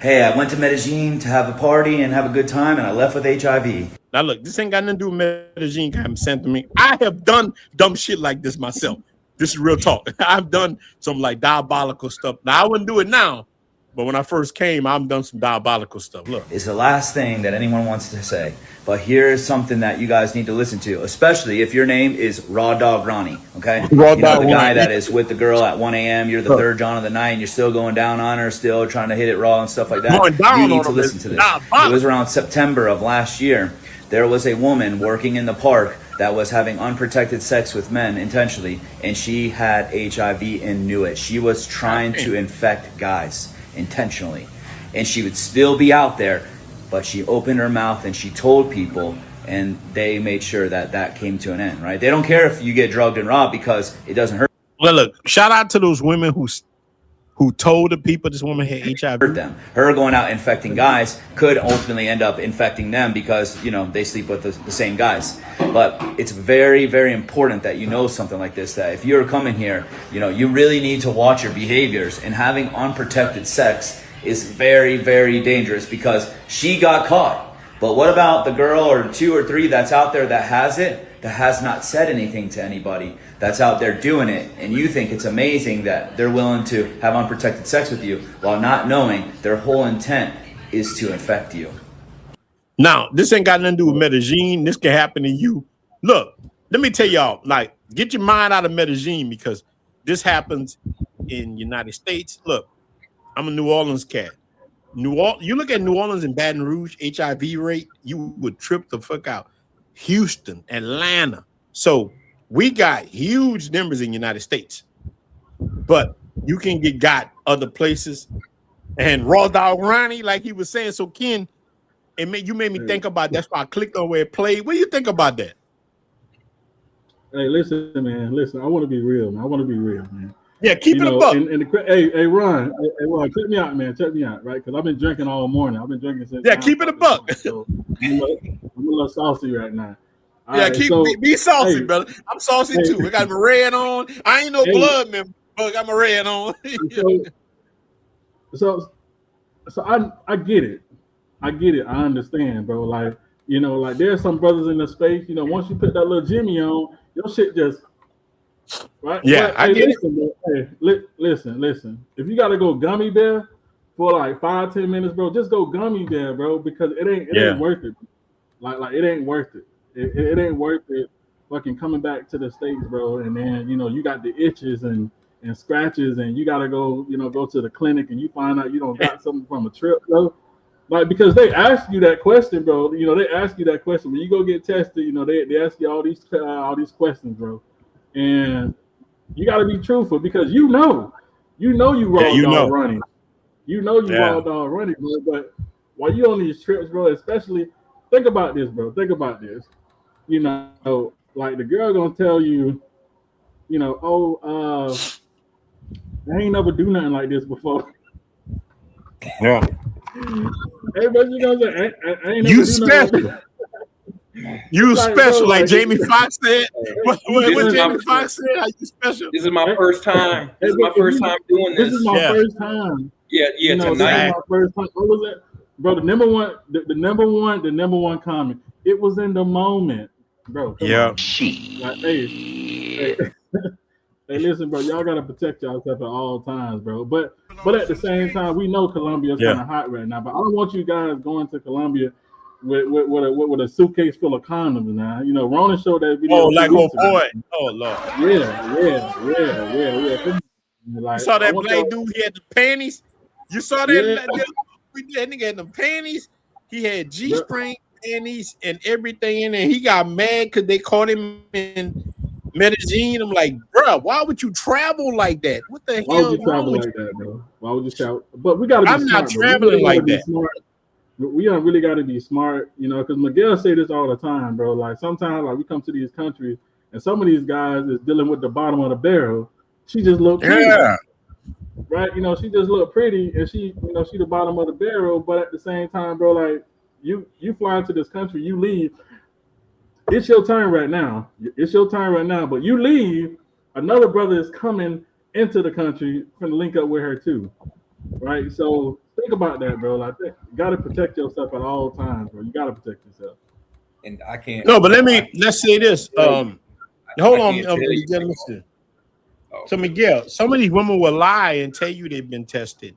Hey, I went to Medellin to have a party and have a good time, and I left with HIV. Now look, this ain't got nothing to do with Medellin. Kind of sent to me. I have done dumb shit like this myself. This is real talk. I've done some like diabolical stuff. Now I wouldn't do it now, but when I first came, I've done some diabolical stuff. Look, it's the last thing that anyone wants to say, but here's something that you guys need to listen to, especially if your name is Raw Dog Ronnie. Okay, the guy that is with the girl at 1 a.m. You're the third John of the night, and you're still going down on her, still trying to hit it raw and stuff like that. You need to listen to this. It was around September of last year. There was a woman working in the park that was having unprotected sex with men intentionally, and she had HIV and knew it. She was trying to infect guys intentionally, and she would still be out there, but she opened her mouth and she told people, and they made sure that came to an end, right? They don't care if you get drugged and robbed because it doesn't hurt. Well, look, shout out to those women who told the people this woman had HIV. Hurt them. Her going out infecting guys could ultimately end up infecting them because, they sleep with the same guys. But it's very, very important that you know something like this, that if you're coming here, you really need to watch your behaviors, and having unprotected sex is very, very dangerous because she got caught. But what about the girl or 2 or 3 that's out there that has it, that has not said anything to anybody, that's out there doing it, and you think it's amazing that they're willing to have unprotected sex with you while not knowing their whole intent is to infect you? Now, this ain't got nothing to do with Medellin. This can happen to you. Look, let me tell y'all, like, get your mind out of Medellin because this happens in United States. Look, I'm a New Orleans cat. You look at New Orleans and Baton Rouge HIV rate, you would trip the fuck out. Houston, Atlanta. So we got huge numbers in the United States, but you can get got other places. And Raw Dog Ronnie, like he was saying, so Ken, you made me think about that's why I clicked on where it played. What do you think about that? Hey, listen, man. Listen, I want to be real, man. Yeah, keep it a buck. Hey, Ron, check me out, man. Check me out, right? Because I've been drinking all morning. I've been drinking since. Yeah, keep it a buck. So I'm a little saucy right now. Yeah, be saucy, brother. I'm saucy too. I got my red on. I ain't no blood member, but I got my red on. So I get it. I understand, bro. Like, there's some brothers in the space, once you put that little Jimmy on, your shit just right. Yeah, I get it. Bro, listen. If you gotta go gummy bear for like 5-10 minutes, bro, just go gummy bear, bro, because it ain't worth it. Like it ain't worth it. It ain't worth it fucking coming back to the States, bro. And then, you got the itches and scratches, and you gotta go, go to the clinic, and you find out you don't got something from a trip, bro. Like, because they ask you that question, bro. They ask you that question when you go get tested. They ask you all these questions, bro. And you gotta be truthful because you raw dog running. Raw dog running, bro. But while you on these trips, bro, especially think about this, bro. Think about this. Like the girl gonna tell you, I ain't never do nothing like this before. Yeah. Hey, but you gonna say, I ain't never you do special. Like you special, like Jamie Foxx said. What Jamie Foxx said? Are you special? This is my first time. This is my first time doing this. This is my first time. Yeah, tonight. This is my first time. What was it, bro? The number one comment. It was in the moment. bro. Come on. Like, hey, hey, listen, bro. Y'all gotta protect yourself at all times, bro. But at the same time, we know Colombia is kind of hot right now. But I don't want you guys going to Colombia with a suitcase full of condoms now. You know, Ronin showed that video. Oh, like weeks boy. ago. Oh Lord. Yeah. Come on. Like, You saw that black dude? He had the panties. You saw that? Yeah. That nigga had the panties. He had G-string panties and everything in there. He got mad because they caught him in Medellin. I'm like, bro, why would you travel like that? What the Why hell? would you travel like that, bro? Why would you travel? But we gotta be I'm smart, not bro. traveling like that. Smart. We really got to be smart, you know, because Miguel say this all the time, bro. Like sometimes, like we come to these countries, and some of these guys is dealing with the bottom of the barrel. She just look pretty, right? You know, she just look pretty, and she the bottom of the barrel. But at the same time, bro, like you fly into this country, you leave. It's your turn right now. It's your time right now. But you leave, another brother is coming into the country to link up with her too, right? So think about that, bro. Like, you gotta protect yourself at all times, bro. You gotta protect yourself. And I can't. No, but let's say this. Hold on, Miguel. Listen. So Miguel, some of these women will lie and tell you they've been tested,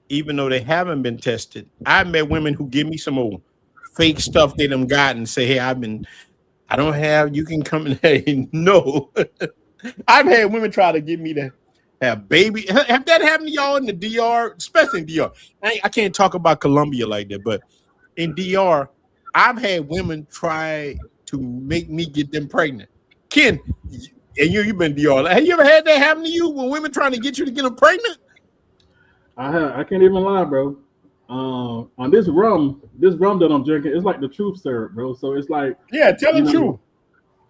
even though they haven't been tested. I met women who give me some old fake stuff they done got and say, "Hey, I don't have. You can come and hey, no." I've had women try to get me to have baby. Have that happened to y'all in the DR, especially in DR? I can't talk about Colombia like that, but in DR, I've had women try to make me get them pregnant. Ken, and you've been DR. Have you ever had that happen to you when women trying to get you to get them pregnant? I have. I can't even lie, bro. On this rum that I'm drinking, it's like the truth syrup, bro. So it's like, tell the truth.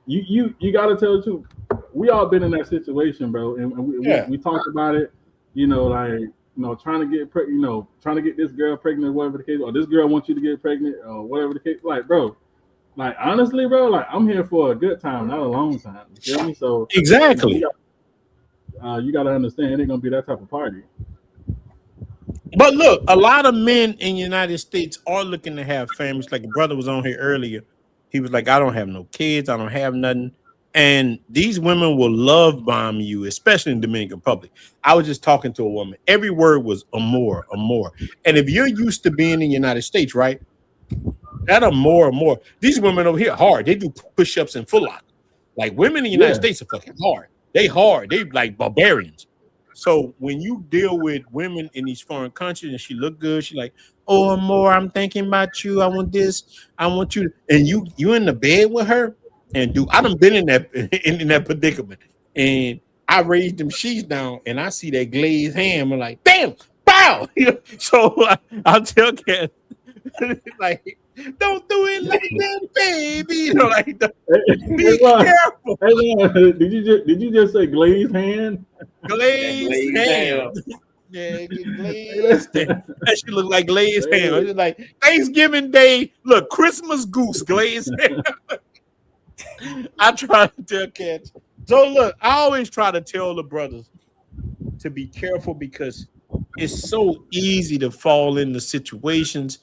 You gotta tell the truth. We all been in that situation, bro, and we talked about it. You know, like, you know, trying to get pregnant, you know, trying to get this girl pregnant, whatever the case, or this girl wants you to get pregnant, or whatever the case. Like, bro, like honestly, bro, like I'm here for a good time, not a long time. You feel me? So exactly, you gotta understand, it ain't gonna be that type of party. But look, a lot of men in the United States are looking to have families. Like a brother was on here earlier. He was like, I don't have no kids. I don't have nothing. And these women will love bomb you, especially in Dominican Republic. I was just talking to a woman. Every word was amor, amor. And if you're used to being in the United States, right? That amor. These women over here hard. They do push-ups and Foot Locker. Like women in the United States are fucking hard. They hard. They like barbarians. So when you deal with women in these foreign countries and she look good, she like, oh, amor, I'm thinking about you. I want this. I want you. And you in the bed with her. And I done been in that predicament, and I raised them sheets down, and I see that glazed ham. I'm like, damn, bow. You know? So I'll tell Kat, like, don't do it like that, baby. You know, like, be careful. Did you just say glazed ham? Glazed ham. Yeah, glazed ham. That shit look like glazed ham. It's like Thanksgiving Day. Look, Christmas goose glazed ham. I try to tell cats. So look, I always try to tell the brothers to be careful because it's so easy to fall into situations.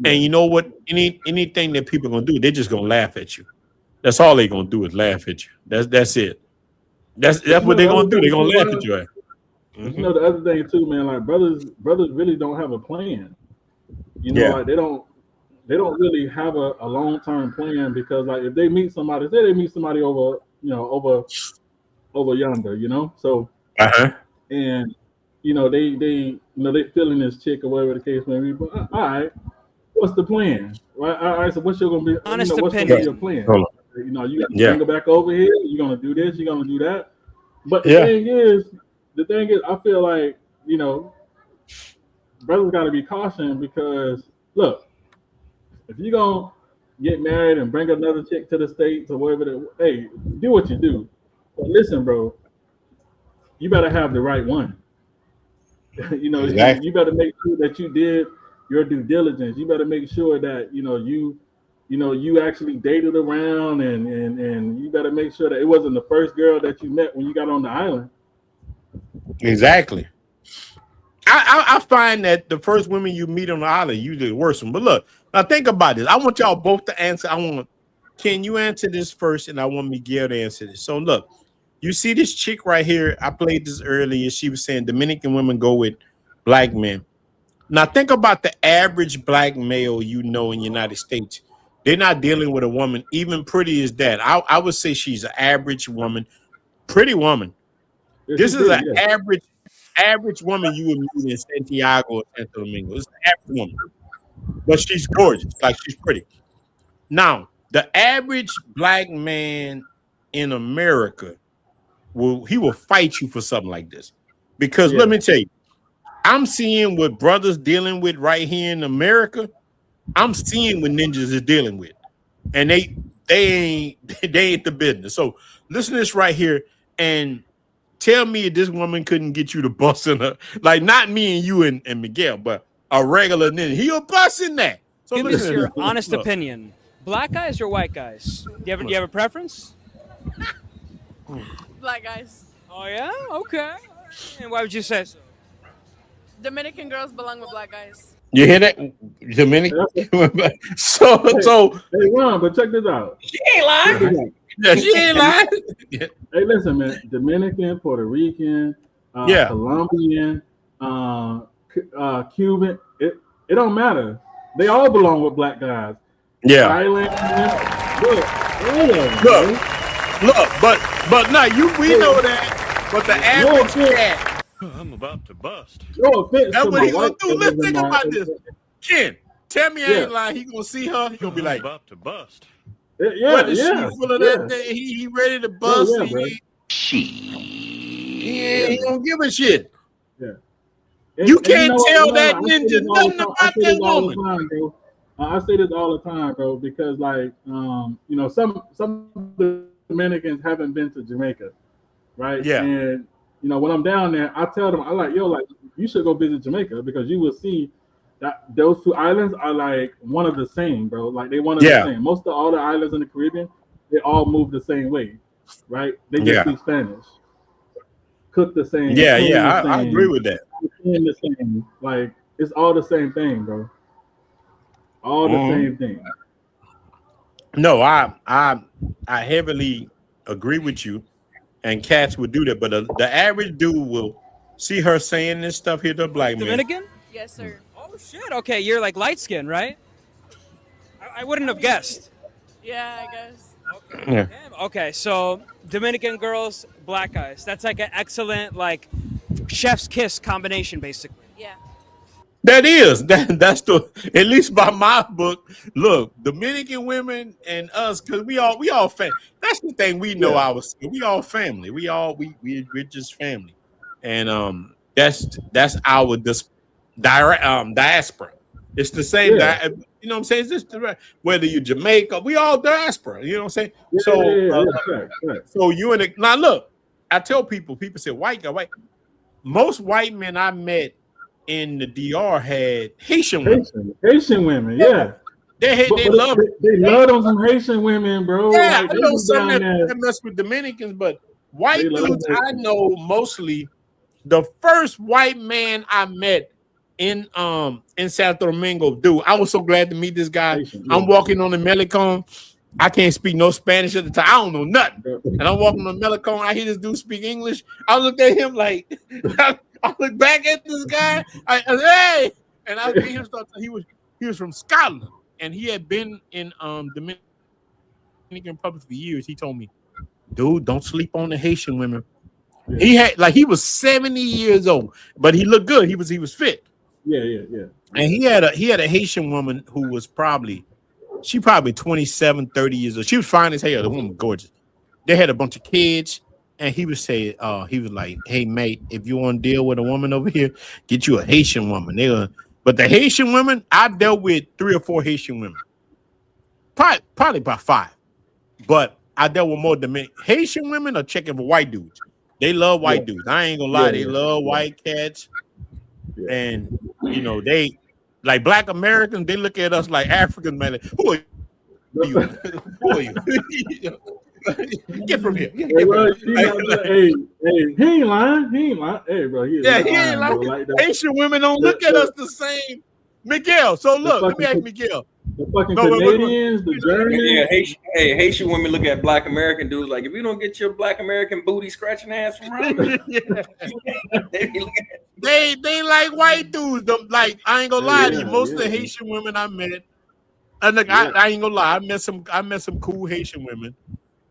And you know what? Anything that people are gonna do, they're just gonna laugh at you. That's all they're gonna do is laugh at you. That's it. That's what they're gonna do. They're gonna laugh at you. You know the other thing too, man. Like brothers really don't have a plan. You know, like they don't really have a long-term plan because like if they meet somebody, say they meet somebody over yonder, you know. So and you know they feeling this chick or whatever the case may be. But all right, what's the plan? Right? All right, so what's gonna be honest what's opinion? gonna be your plan? You know, you got to bring her back over here. You're gonna do this. You're gonna do that. But the thing is, I feel like, you know, brothers got to be cautious because look. If you're going to get married and bring another chick to the States or whatever, hey, do what you do. But listen, bro, you better have the right one. You know, you better make sure that you did your due diligence. You better make sure that, you actually dated around and you better make sure that it wasn't the first girl that you met when you got on the island. Exactly. I find that the first women you meet on the island usually the worst one. But look, now think about this. I want y'all both to answer. I want Can you answer this first? And I want Miguel to answer this. So look, you see this chick right here. I played this earlier. She was saying Dominican women go with black men. Now think about the average black male you know in the United States. They're not dealing with a woman even pretty as that. I would say she's an average woman, pretty woman. This is an average woman you would meet in Santiago or Santo Domingo. It's an average woman, but she's gorgeous, like she's pretty. Now, the average black man in America will fight you for something like this, because let me tell you, I'm seeing what brothers dealing with right here in America. I'm seeing what ninjas is dealing with, and they ain't the business. So listen to this right here and tell me if this woman couldn't get you to bust in her, like not me and you and Miguel, but a regular ninja. He'll bust in that. So give us your honest opinion. Black guys or white guys? Do you have a preference? Black guys. Oh yeah? Okay. And why would you say so? Dominican girls belong with black guys. You hear that? Dominican. so hey Ron, but check this out. She ain't lying. Yeah, she ain't lying. Hey, listen, man. Dominican, Puerto Rican, Colombian, Cuban. It don't matter. They all belong with black guys. Yeah. Thailand. Look, but no, we know that. But the average cat. I'm about to bust. That's what he gonna do. Let's think about this. Ken, tell me I ain't lying. He gonna see her. He gonna be like, about to bust. She full of that. He ready to bust. He don't give a shit. Yeah. You can't tell that ninja nothing about that woman. I say this all the time, bro, because like some Dominicans haven't been to Jamaica, right? Yeah. And when I'm down there, I tell them, you should go visit Jamaica, because you will see that those two islands are like one of the same, bro. Like they one of the same. Most of all the islands in the Caribbean, they all move the same way, right? They just speak Spanish, cook the same. I agree with that. The same, like it's all the same thing, bro. All the same thing. No, I heavily agree with you, and cats would do that, but the average dude will see her saying this stuff here to black man. Dominican? Yes, sir. Oh shit. Okay, you're like light skin, right? I wouldn't have guessed. Yeah, I guess. Okay. Yeah. Okay, so Dominican girls, black guys. That's like an excellent like chef's kiss combination, basically. Yeah. That's at least by my book. Look, Dominican women and us, because we all family. That's the thing we know. We all family. We're just family, and that's our diaspora. It's the same. You know what I'm saying? It's just whether you're Jamaica, we all diaspora. You know what I'm saying? So you and now look, I tell people say white guy. Most white men I met in the DR had Haitian women. Haitian women, yeah. They love them some Haitian women, bro. Yeah, like, I know some that mess with Dominicans, but white dudes I know mostly. The first white man I met in Santo Domingo, dude, I was so glad to meet this guy. I'm walking on the Melicon. I can't speak no Spanish at the time. I don't know nothing. And I'm walking on the Melicon. I hear this dude speak English. I look at him like I look back at this guy. Hey, and I hear him start. He was from Scotland, and he had been in Dominican Republic for years. He told me, dude, don't sleep on the Haitian women. Yeah. He was 70 years old, but he looked good. He was fit. Yeah. And he had a Haitian woman who was probably 27, 30 years old. She was fine as hell. The woman was gorgeous. They had a bunch of kids. And he would say, he was like, hey, mate, if you want to deal with a woman over here, get you a Haitian woman. But the Haitian women, I've dealt with 3 or 4 Haitian women. Probably about 5. But I dealt with more than Haitian women are checking for white dudes. They love white dudes. I ain't going to lie. They love white cats. Yeah. And, they, like black Americans, they look at us like Africans, man. Like, who are you? Who are you? Get from here. Hey, he ain't lying. Hey, bro. He ain't lying. Haitian women don't look at us the same. Miguel. So look, let me ask Miguel. The fucking Canadians, the Germans. Yeah, Haitian women look at Black American dudes like, if you don't get your Black American booty scratching ass from around me. They like white dudes. Like, I ain't gonna lie to you. Most of the Haitian women I met, and look, I ain't gonna lie, I met some cool Haitian women.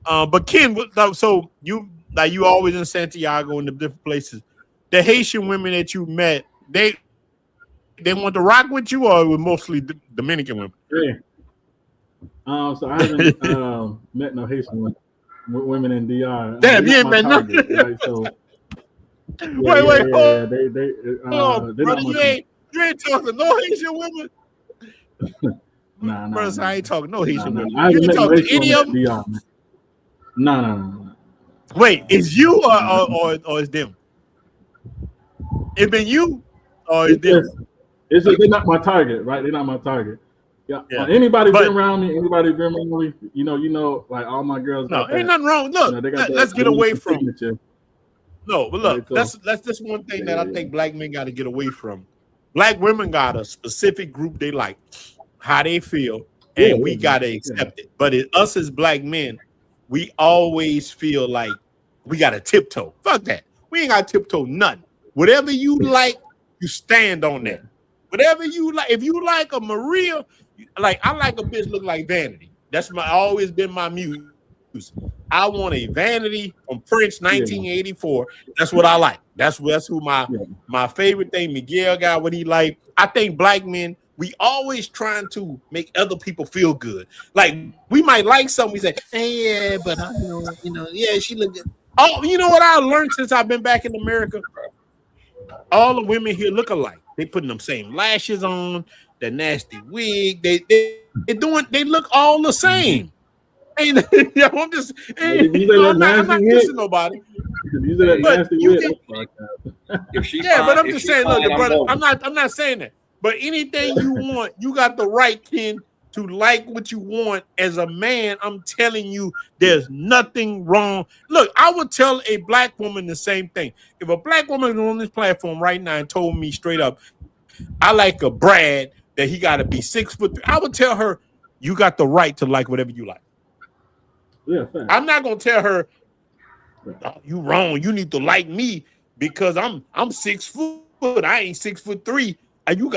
But Ken, so you always in Santiago and the different places. The Haitian women that you met, they want to rock with you, or it was mostly Dominican women? Yeah. So I haven't met no Haitian women in DR. Damn, you ain't met none. Right? So wait, hold on, brother, you ain't talking no Haitian women. Nah, brother, I ain't talking no Haitian women. I You haven't ain't met no talking to Haitian any of women them. in DR, man. No. Wait, is you or is them? It been you or is them? It's just, they're not my target, right? They're not my target. Yeah. Anybody been around me? Anybody been around me? You know, like all my girls. No, ain't nothing wrong. Look, let's get away from. Signature. No, but look, that's just one thing that I think black men got to get away from. Black women got a specific group they like, how they feel, and we got to accept it. But us as black men, we always feel like we got to tiptoe. Fuck that. We ain't got to tiptoe nothing. Whatever you like, you stand on that. Whatever you like. If you like a Maria, like I like a bitch look like Vanity. That's always been my muse. I want a Vanity from Prince 1984. That's what I like. That's who my favorite thing. Miguel got what he like. I think black men, we always trying to make other people feel good. Like we might like something, we say, hey, yeah, but I know, yeah, she look good. Oh, you know what I learned since I've been back in America? All the women here look alike. They putting them same lashes on, the nasty wig. They look all the same. I'm not kissing nobody. But I'm just saying, look, brother, I'm not saying that. But anything you want, you got the right, Ken, to like what you want. As a man, I'm telling you, there's nothing wrong. Look, I would tell a black woman the same thing. If a black woman was on this platform right now and told me straight up, I like a Brad that he got to be 6'3", I would tell her, you got the right to like whatever you like. Yeah, I'm not gonna tell her, oh, you wrong. You need to like me because I'm 6 foot. I ain't 6'3". And you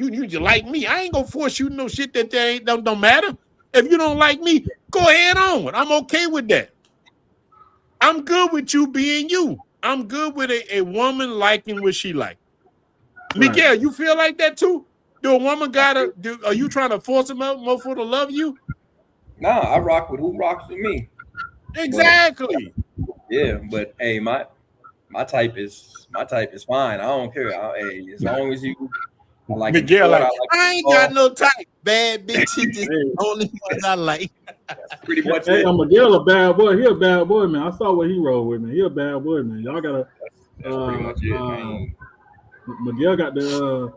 need to like me. I ain't gonna force you to know shit that don't matter. If you don't like me, go ahead on. I'm okay with that. I'm good with you being you. I'm good with a woman liking what she like. Right. Miguel, you feel like that too? Do a woman are you trying to force a motherfucker to love you? Nah, I rock with who rocks with me. Exactly. But hey, my type is fine. I don't care. As long as you like Miguel, I ain't got no type. Bad bitches is the only ones I like. That's pretty much it. Hey, Miguel a bad boy. He a bad boy, man. I saw what he rolled with me. He a bad boy, man. Y'all gotta. That's pretty much it, man. Miguel got the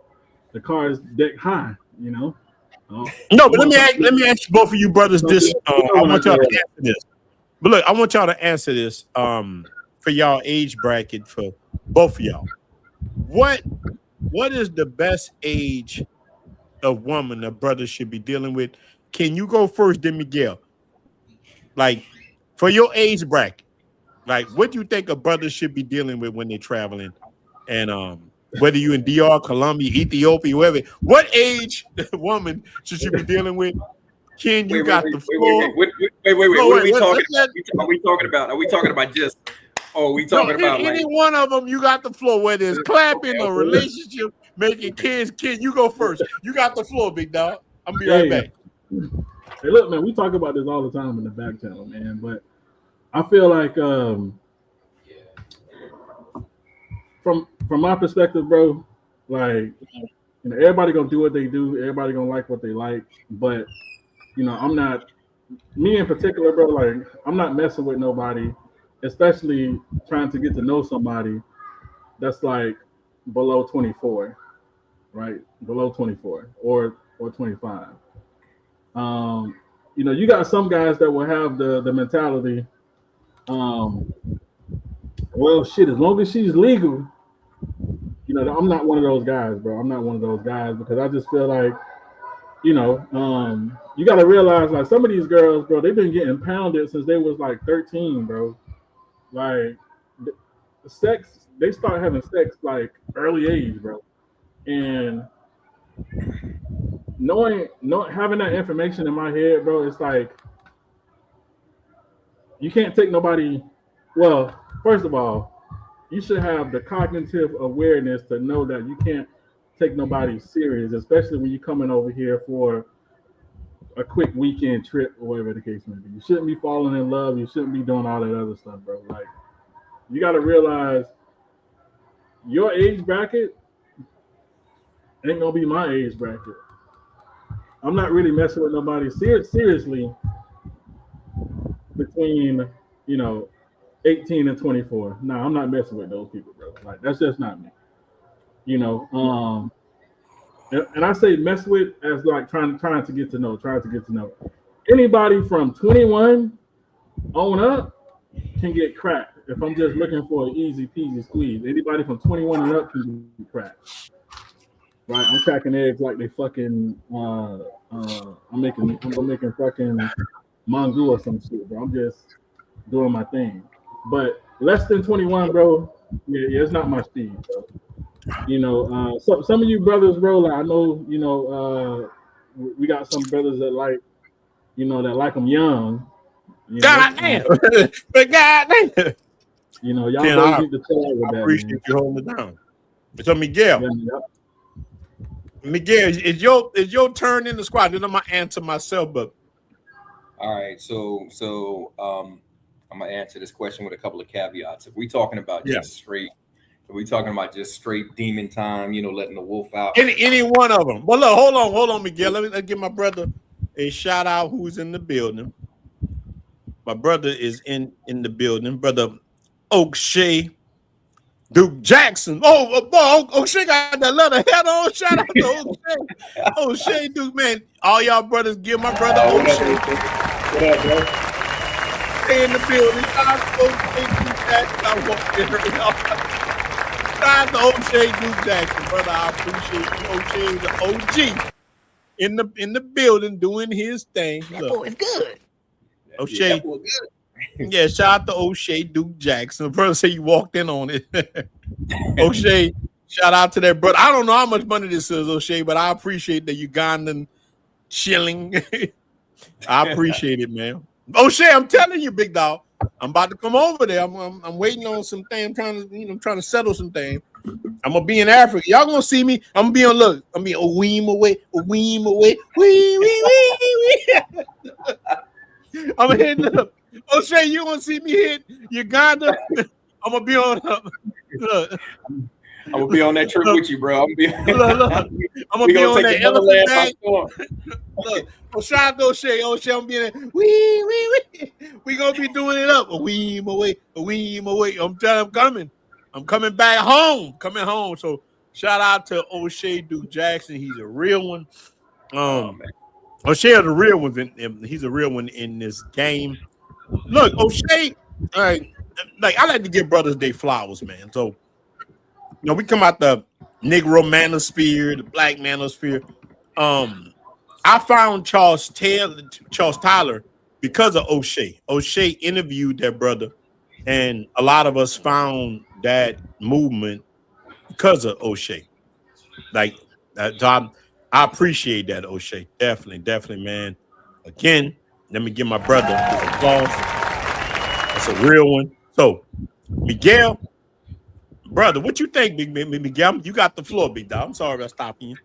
cars decked high, you know. No, but let me ask both of you brothers this. I want y'all to answer this. But look, I want y'all to answer this for y'all age bracket for both of y'all. What is the best age a woman a brother should be dealing with? Can you go first, then Miguel? Like for your age bracket, like what do you think a brother should be dealing with when they're traveling? And whether you in DR, Colombia, Ethiopia, wherever, what age woman should you be dealing with? Ken, you got the floor. Wait. What are we talking about? Are we talking about just? Oh, we talking about any one of them? You got the floor. Whether it's clapping or relationship, making kids. Ken, you go first. You got the floor, big dog. I'm gonna be right back. Hey, look, man, we talk about this all the time in the back channel, man. But I feel like from my perspective, bro, like everybody gonna do what they do. Everybody gonna like what they like, but I'm not, me in particular, bro, like, I'm not messing with nobody, especially trying to get to know somebody that's like below 24, right? Below 24 or 25. You got some guys that will have the mentality, well, shit, as long as she's legal, I'm not one of those guys, bro. I'm not one of those guys because I just feel like you got to realize like some of these girls, bro, they've been getting pounded since they was like 13, bro. Like sex, they start having sex like early age, bro. And having that information in my head, bro, it's like you can't take nobody. Well, first of all, you should have the cognitive awareness to know that you can't take nobody serious, especially when you're coming over here for a quick weekend trip or whatever the case may be. You shouldn't be falling in love. You shouldn't be doing all that other stuff, bro. Like, you got to realize your age bracket ain't gonna be my age bracket. I'm not really messing with nobody seriously between 18 and 24. No, I'm not messing with those people, bro. Like, that's just not me. And I say mess with as like trying to get to know. Anybody from 21 on up can get cracked. If I'm just looking for an easy peasy squeeze, anybody from 21 and up can be cracked. Right? I'm cracking eggs like they fucking. I'm making fucking mango or some shit, bro. I'm just doing my thing. But less than 21, bro. Yeah, it's not my speed, bro. So some of you brothers, bro. Like I know, we got some brothers that like, that like them young. God damn, but God damn. Y'all brothers need to chill out with I that. appreciate Man. you holding it down. So Miguel, Miguel, is your turn in the squad? Then I'm gonna answer myself, but all right. So I'm gonna answer this question with a couple of caveats. If we talking about just straight, if we talking about just straight demon time, letting the wolf out. Any one of them. Well, look, hold on, Miguel. Let me give my brother a shout out who's in the building. My brother is in the building, brother O'Shea Duke Jackson. O'Shea got that leather head on. Shout out to O'Shea. O'Shea Duke, man. All y'all brothers give my brother O'Shea. What up, bro? Stay in the building. Shout out to O'Shea Duke Jackson. I want to hear y'all. Shout out to O'Shea Duke Jackson, brother. I appreciate you. O'Shea is the OG in the building doing his thing. That boy is good. O'Shea. That boy good. Yeah, shout out to O'Shea Duke Jackson. The brother say you walked in on it. O'Shea, shout out to that brother. I don't know how much money this is, O'Shea, but I appreciate the Ugandan shilling. I appreciate it, man. O'Shea, I'm telling you, big dog. I'm about to come over there. I'm waiting on some things. I'm trying to settle some things. I'm gonna be in Africa. Y'all gonna see me. I'm gonna be a weem away. I'm hitting up. O'Shea, you gonna see me hit Uganda? I'm gonna be on. Look. I'm gonna be on that trip with you, bro. I'm gonna be on that elephant bag. Look, shout out to O'Shea. O'Shea, I'm being we gonna be doing it up. A weem away. I'm coming back home. Coming home. So shout out to O'Shea Duke Jackson. He's a real one. O'Shea is a real one. He's a real one in this game. Look, O'Shea, like I like to give brothers their flowers, man. So, we come out the Negro manosphere, the Black manosphere. I found Charles Tyler because of O'Shea. O'Shea interviewed that brother, and a lot of us found that movement because of O'Shea. Like, so I appreciate that, O'Shea. Definitely, man. Again, let me give my brother his applause. That's a real one. So, Miguel, brother, what you think, Miguel? You got the floor, big dog. I'm sorry about stopping you.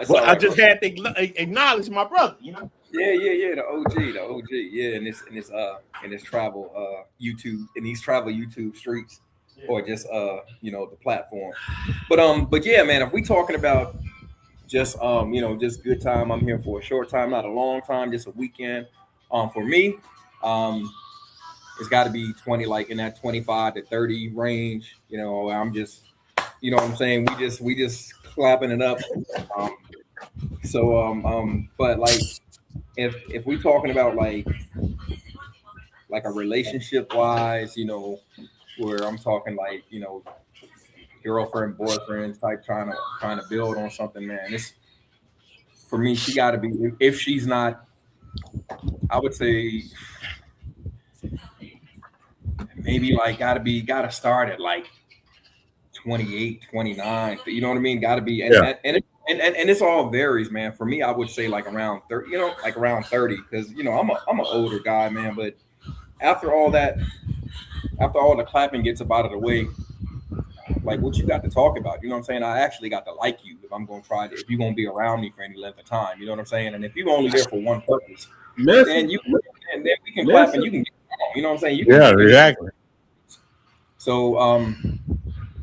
Well, I just had to acknowledge my brother. Yeah. The OG. Yeah, in this travel YouTube streets, or just the platform. But yeah, man, if we talking about just just good time, I'm here for a short time, not a long time, just a weekend. For me, it's got to be 20, like in that 25 to 30 range. I'm just, what I'm saying, we just clapping it up. But like, if we talking about like a relationship wise, where I'm talking like, girlfriend, boyfriend type, trying to build on something, man. for me, she got to be, if she's not, I would say maybe like got to start at like 28, 29. You know what I mean? Got to be, and it's all varies, man. For me, I would say like around 30, you know, like around 30, because you know I'm an older guy, man. But after all that, after all the clapping gets up out of the way, like what you got to talk about, you know what I'm saying? I actually got to like you if I'm going to try to, if you're going to be around me for any length of time, you know what I'm saying? And if you're only there for one purpose, then we can clap and you can get on, you know what I'm saying? Exactly. So,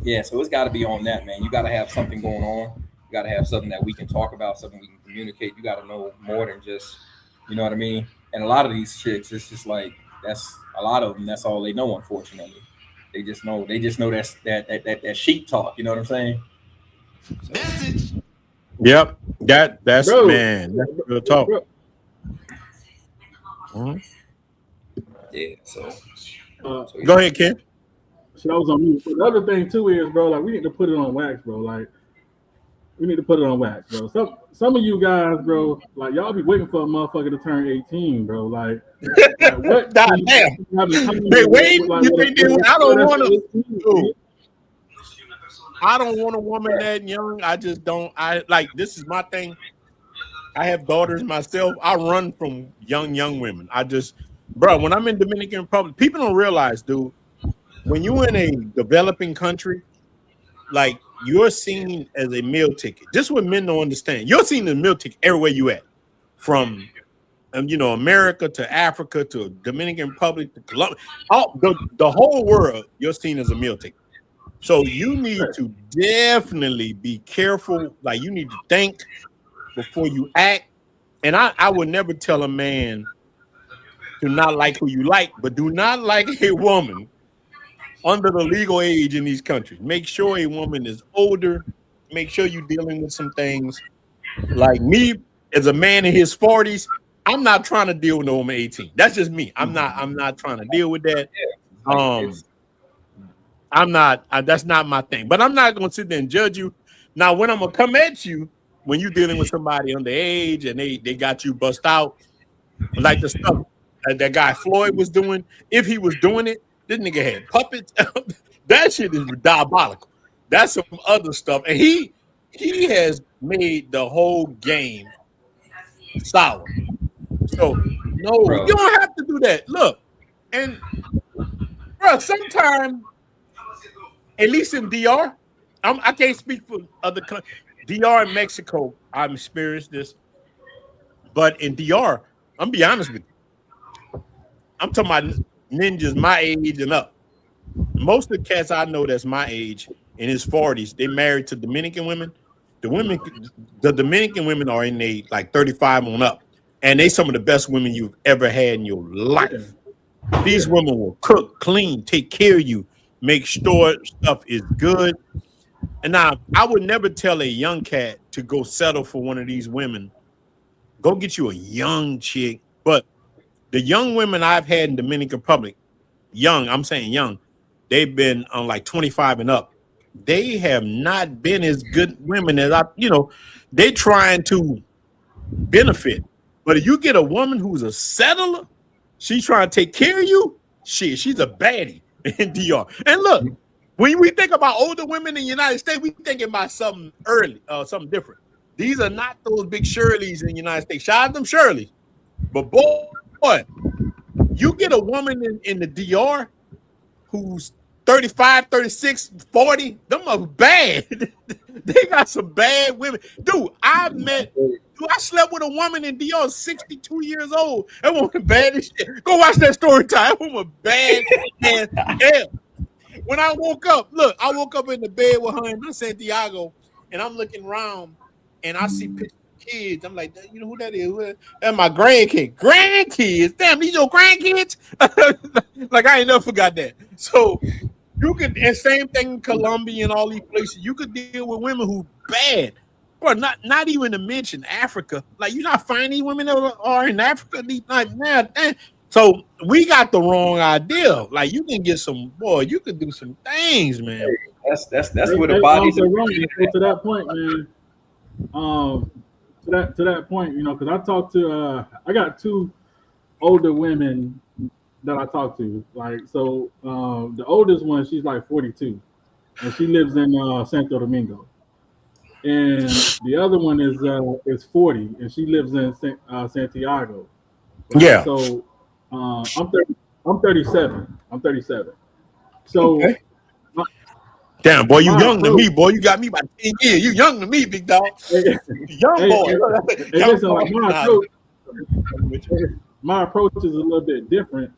yeah, so it's got to be on that, man. You got to have something going on. You got to have something that we can talk about, something we can communicate. You got to know more than just, you know what I mean? And a lot of these chicks, it's just like, that's a lot of them. That's all they know, unfortunately. They just know that sheep talk. You know what I'm saying? So. Yep. That's bro, man. That's real talk. Mm-hmm. Yeah. So go ahead, Ken. Shit, I was on mute. But the other thing too is, bro, like we need to put it on wax, bro. Like we need to put it on wax, bro. Some of you guys, bro, like y'all be waiting for a motherfucker to turn 18, bro. Like what? Damn. They waiting. I don't want to. I don't want a woman that young. I just don't. I like. This is my thing. I have daughters myself. I run from young women. I just, bro. When I'm in Dominican Republic, people don't realize, dude. When you're in a developing country, like you're seen as a meal ticket. Just what men don't understand. You're seen as a meal ticket everywhere you at, from America to Africa to Dominican Republic to Colombia, the whole world. You're seen as a meal ticket. So you need to definitely be careful. Like you need to think before you act. And I would never tell a man to not like who you like, but do not like a woman under the legal age in these countries. Make sure a woman is older. Make sure you're dealing with some things. Like me, as a man in his 40s, I'm not trying to deal with no woman 18. That's just me. I'm not trying to deal with that. That's not my thing. But I'm not gonna sit there and judge you. Now, when I'm gonna come at you when you're dealing with somebody underage and they got you bust out, like the stuff that guy Floyd was doing, if he was doing it, this nigga had puppets. That shit is diabolical. That's some other stuff. And he has made the whole game sour. So no, bro, you don't have to do that. Look, and bro, sometimes, at least in DR, I can't speak for other countries. DR and Mexico, I've experienced this. But in DR, I'm be honest with you. I'm talking about ninjas my age and up. Most of the cats I know that's my age in his 40s, they married to Dominican women. The Dominican women are in they like 35 on up. And they some of the best women you've ever had in your life. These women will cook, clean, take care of you, make sure stuff is good. And now I would never tell a young cat to go settle for one of these women. Go get you a young chick. But the young women I've had in Dominican Republic, I'm saying young, they've been on like 25 and up. They have not been as good women as they're trying to benefit. But if you get a woman who's a settler, she's trying to take care of you, she's a baddie in DR. And look, when we think about older women in the United States, we thinking about something early, something different. These are not those big Shirleys in the United States. Shout out them Shirleys. But boy, you get a woman in the DR who's 35, 36, 40, them are bad. They got some bad women. Dude, I slept with a woman in DR 62 years old. That woman bad as shit. Go watch that story time. That woman bad as hell. When I woke up in the bed with her in Santiago, and I'm looking around, and I see pictures of kids. I'm like, you know who that is? That's my grandkids. Grandkids? Damn, these your grandkids? Like, I ain't never forgot that. So, you could, and same thing in Colombia and all these places, you could deal with women who bad. Bro, not even to mention Africa. Like, you're not finding women that are in Africa. So we got the wrong idea. Like, you can get you could do some things, man. That's where the body. Also, to that point, man. to that point, because I talked to I got two older women that I talk to. Like, so the oldest one, she's like 42, and she lives in Santo Domingo. And the other one is 40, and she lives in Santiago. Right. Yeah. So I'm 30. I'm 37. I'm 37. So. Okay. Damn, boy, you young approach, to me, boy. You got me by 10 years. You young to me, big dog. Young boy. Listen, like my approach is a little bit different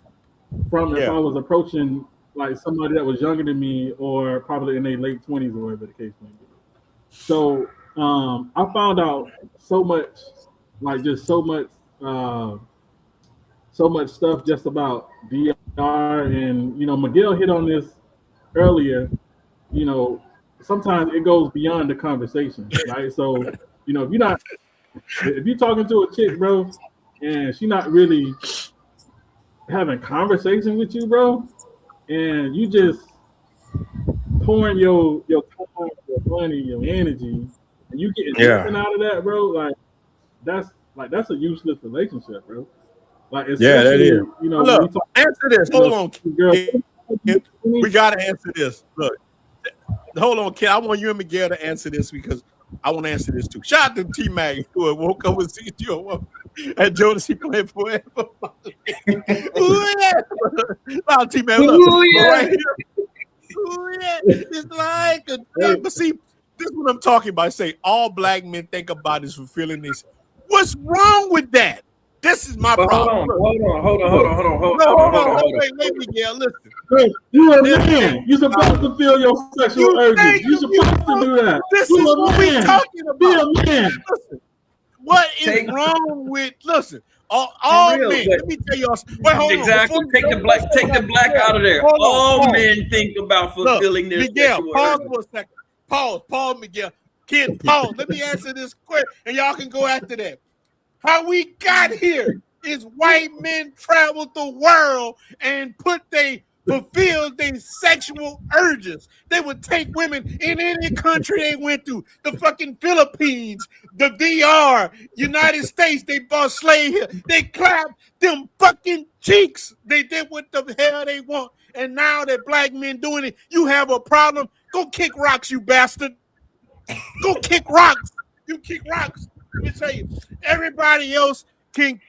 from if I was approaching like somebody that was younger than me or probably in their late 20s or whatever the case may be. So I found out so much, like just so much stuff just about DR, and Miguel hit on this earlier. Sometimes it goes beyond the conversation, right? So, if you're talking to a chick, bro, and she not really having conversation with you, bro, and you just pouring your time, your money, your energy, and you getting nothing out of that, bro, that's a useless relationship, bro. Like, that is. Look, answer this. Hold on, girl. We gotta answer this. Look. Hold on, kid. I want you and Miguel to answer this because I want to answer this too. Shout out to T Mag who woke up with CTO and Jodeci playing forever. Ooh, yeah. Oh, T Mag, look. Ooh, yeah. Right here. Ooh, yeah. It's like but see, this is what I'm talking about. I say all black men think about is fulfilling this. What's wrong with that? This is my problem. Hold on. Wait, Miguel, listen. You're a man. You're supposed to feel your sexual urges. You're supposed to do that. This is what we're talking about. Be a man. Listen, what is wrong with all men? Let me tell y'all. Wait, hold exactly. on. Take the black out of there. All men think about fulfilling their sexual pause urges. for a second. Pause, Miguel. Kid, pause. Let me answer this quick, and y'all can go after that. How we got here is white men traveled the world and fulfilled their sexual urges. They would take women in any country they went to, the fucking Philippines, the DR, United States. They bought slave here. They clapped them fucking cheeks. They did what the hell they want. And now that black men doing it, you have a problem. Go kick rocks, you bastard. Go kick rocks. You kick rocks. Let me tell you, everybody else can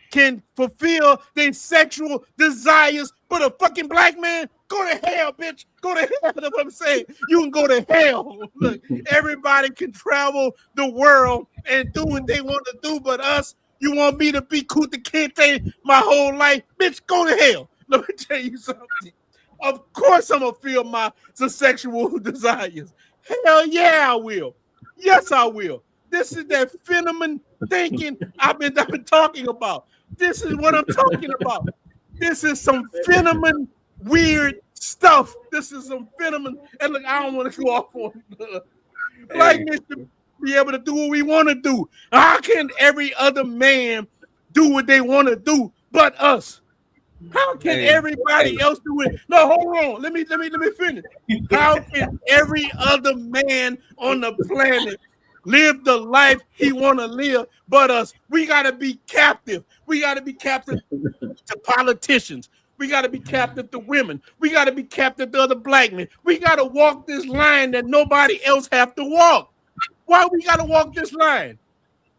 fulfill their sexual desires, but a fucking black man, go to hell, bitch. Go to hell. That's what I'm saying. You can go to hell. Look, everybody can travel the world and do what they want to do, but us, you want me to be Kunta Kinte my whole life? Bitch, go to hell. Let me tell you something. Of course I'm going to feel my sexual desires. Hell yeah, I will. Yes, I will. This is that phenomenon thinking I've been talking about. This is what I'm talking about. This is some phenomenon weird stuff. This is some phenomenon. And look, I don't want to go off on black men should be able to do what we want to do. How can every other man do what they want to do but us? How can everybody else do it? No, hold on. Let me finish. How can every other man on the planet live the life he want to live but us? We got to be captive. We got to be captive to politicians. We got to be captive to women. We got to be captive to other black men. We got to walk this line that nobody else have to walk. Why we got to walk this line?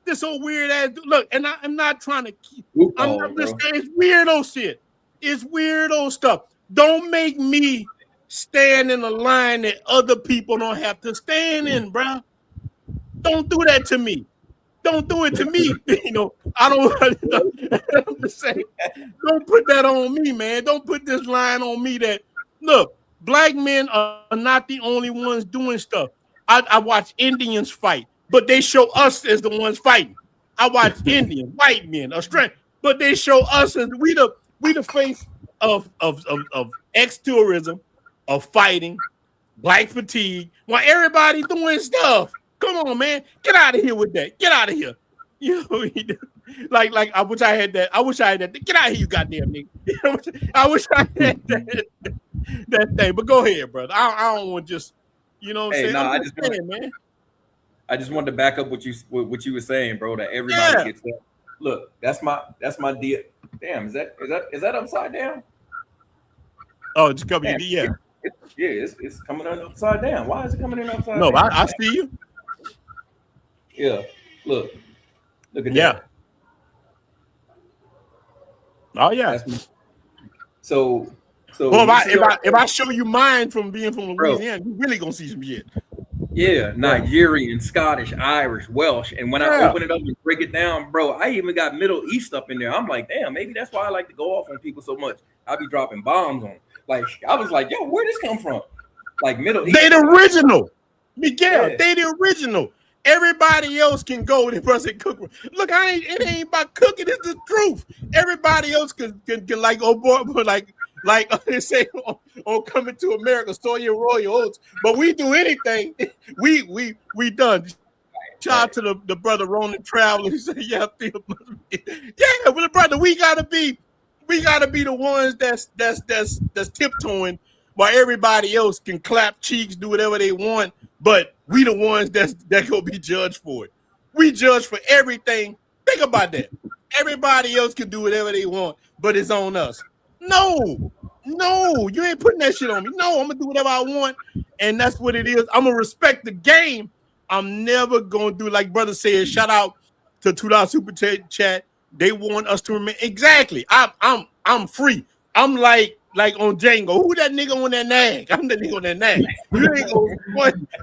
This old weird ass look, and I'm not trying to keep. I'm not just saying it's weirdo shit. It's weirdo stuff. Don't make me stand in a line that other people don't have to stand in, bro. Don't do that to me. Don't do it to me. I don't. I'm just saying, don't put that on me, man. Don't put this line on me that, look, black men are not the only ones doing stuff. I watch Indians fight, but they show us as the ones fighting. I watch Indian, white men, Australian, but they show us as we the face of ex-tourism, of fighting, black fatigue, while everybody doing stuff. Come on, man. Get out of here with that. Get out of here. Like I wish I had that. I wish I had that. Get out of here, you goddamn nigga. I wish I had that thing. But go ahead, brother. I don't want just, what I'm saying. I just saying, man. I just wanted to back up what you were saying, bro. That everybody gets that. Look, that's my deal. Damn, is that upside down? Oh, it's coming. Yeah. It's coming in upside down. Why is it coming in upside down? No, I see you. Yeah. Look at that. Yeah. Oh yeah. So well, if I show you mine from being from Louisiana, you really gonna see some shit. Yeah, Nigerian, Scottish, Irish, Welsh, and when I open it up and break it down, bro, I even got Middle East up in there. I'm like, damn, maybe that's why I like to go off on people so much. I be dropping bombs on them. Like I was like, yo, where this come from? Like Middle East. They the original, Miguel. They the original. Everybody else can go and cook. Look, it ain't about cooking. It's the truth. Everybody else can like they say on Coming to America, soy your royal oats. But we do anything. We done. Shout out to the brother Ronin Traveler. He said, "Yeah, well, brother, we gotta be the ones that's tiptoeing while everybody else can clap cheeks, do whatever they want. But we the ones that gonna be judged for it. We judge for everything. Think about that. Everybody else can do whatever they want, but it's on us. No, you ain't putting that shit on me. No, I'm gonna do whatever I want, and that's what it is. I'm gonna respect the game. I'm never gonna do like brother said. Shout out to $2 super chat. They want us to remain exactly. I'm free. I'm like on Django. Who that nigga on that nag? I'm the nigga on that nag. You ain't gonna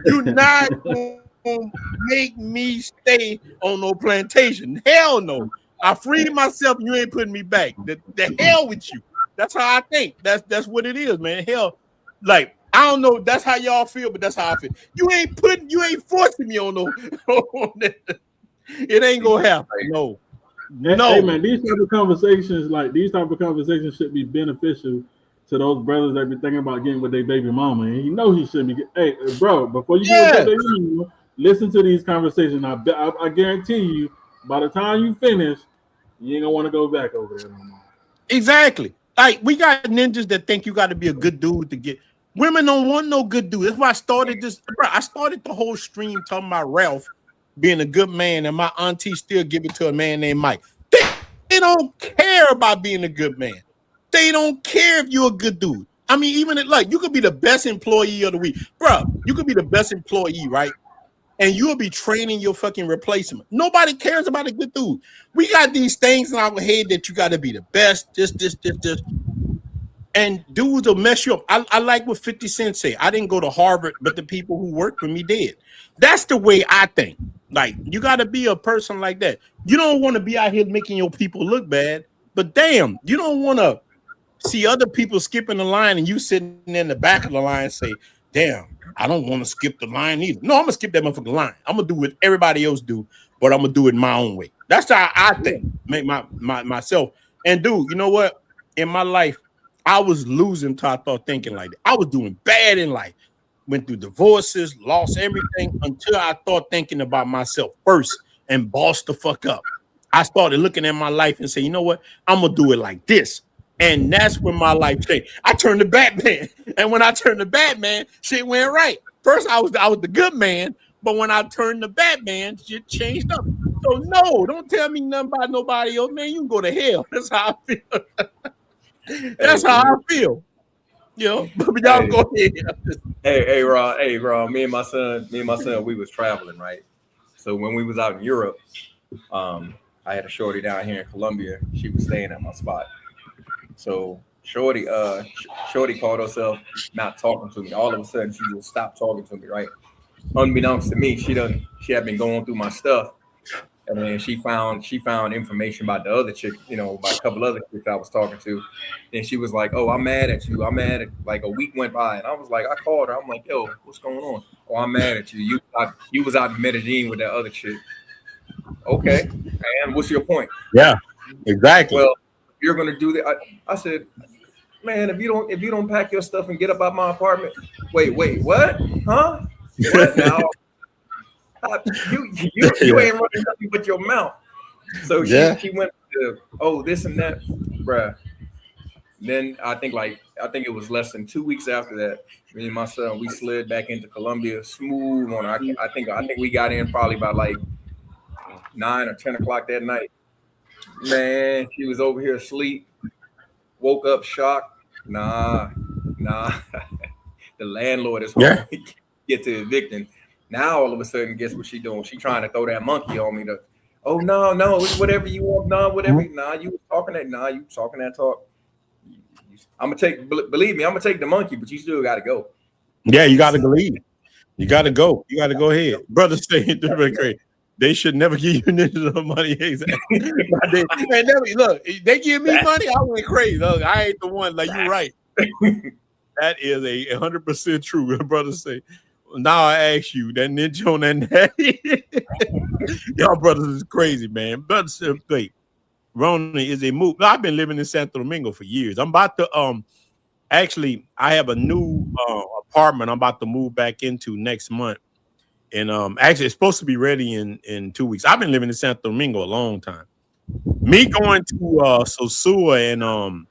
you not gonna make me stay on no plantation. Hell no. I freed myself and you ain't putting me back. The hell with you. That's how I think. That's what it is, man. Hell, like I don't know. That's how y'all feel, but that's how I feel. You ain't forcing me on no. It ain't gonna happen. No. Hey man, these type of conversations should be beneficial to those brothers that be thinking about getting with their baby mama. And you know he shouldn't be. Hey, bro, before you get with their baby mama, listen to these conversations. I guarantee you, by the time you finish, you ain't gonna want to go back over there no more. Exactly. Like we got ninjas that think you got to be a good dude to get. Women don't want no good dude. That's why I started this. Bro, I started the whole stream talking about Ralph being a good man, and my auntie still give it to a man named Mike. They don't care about being a good man. They don't care if you're a good dude. I mean, even like you could be the best employee of the week, bro. You could be the best employee, right? And you'll be training your fucking replacement. Nobody cares about a good dude. We got these things in our head that you got to be the best. This. And dudes will mess you up. I like what 50 Cent said. I didn't go to Harvard, but the people who worked for me did. That's the way I think. Like, you got to be a person like that. You don't want to be out here making your people look bad, but damn, you don't want to see other people skipping the line and you sitting in the back of the line and say, damn, I don't want to skip the line either. No, I'm going to skip that motherfucking line. I'm going to do what everybody else do, but I'm going to do it my own way. That's how I think, make myself. And dude, you know what? In my life, I was losing till I thought thinking like that. I was doing bad in life. Went through divorces, lost everything until I thought thinking about myself first and bossed the fuck up. I started looking at my life and say, you know what? I'm going to do it like this. And that's when my life changed. I turned to Batman. And when I turned to Batman, shit went right. First, I was the good man. But when I turned to Batman, shit changed up. So, no, don't tell me nothing about nobody else. Man, you can go to hell. That's how I feel. That's how I feel. You know, but y'all go ahead. Hey, Rob. Me and my son, we was traveling, right? So when we was out in Europe, I had a shorty down here in Colombia. She was staying at my spot. So shorty called herself not talking to me. All of a sudden, she just stopped talking to me, right? Unbeknownst to me, she had been going through my stuff. And then she found information about the other chick, you know, about a couple other chicks I was talking to. And she was like, oh, I'm mad at you. I'm mad at, like, a week went by. And I was like, I called her. I'm like, yo, what's going on? Oh, I'm mad at you. You was out in Medellin with that other chick. Okay. And what's your point? Yeah, exactly. Well, if you're going to do that. I said, man, if you don't pack your stuff and get up out my apartment. Wait, what? Huh? What now? You ain't running nothing but your mouth. So she went to, oh, this and that, bruh. Then I think it was less than 2 weeks after that, me and my son, we slid back into Colombia smooth on. I think we got in probably by like 9 or 10 o'clock that night. Man, she was over here asleep. Woke up shocked. Nah. The landlord is home. Get to evicting. Now all of a sudden, guess what she doing? She trying to throw that monkey on me. Oh no, it's whatever you want. No, whatever. Nah, you talking that. Nah, you talking that talk. I'm gonna take. Believe me, I'm gonna take the monkey, but you still got to go. Yeah, you got to believe. You got to go. You got to go ahead, brother. Say crazy. They should never give you ninjas money. Exactly. Look, they give me money, I went crazy. Look, I ain't the one. Like, you're right. That is 100% true. Brother say. Now I ask you, that ninja on that y'all brothers is crazy, man. Brother said, wait, Ronin is a move. I've been living in Santo Domingo for years. I'm about to actually, I have a new apartment I'm about to move back into next month. And actually, it's supposed to be ready in 2 weeks. I've been living in Santo Domingo a long time. Me going to Sosua and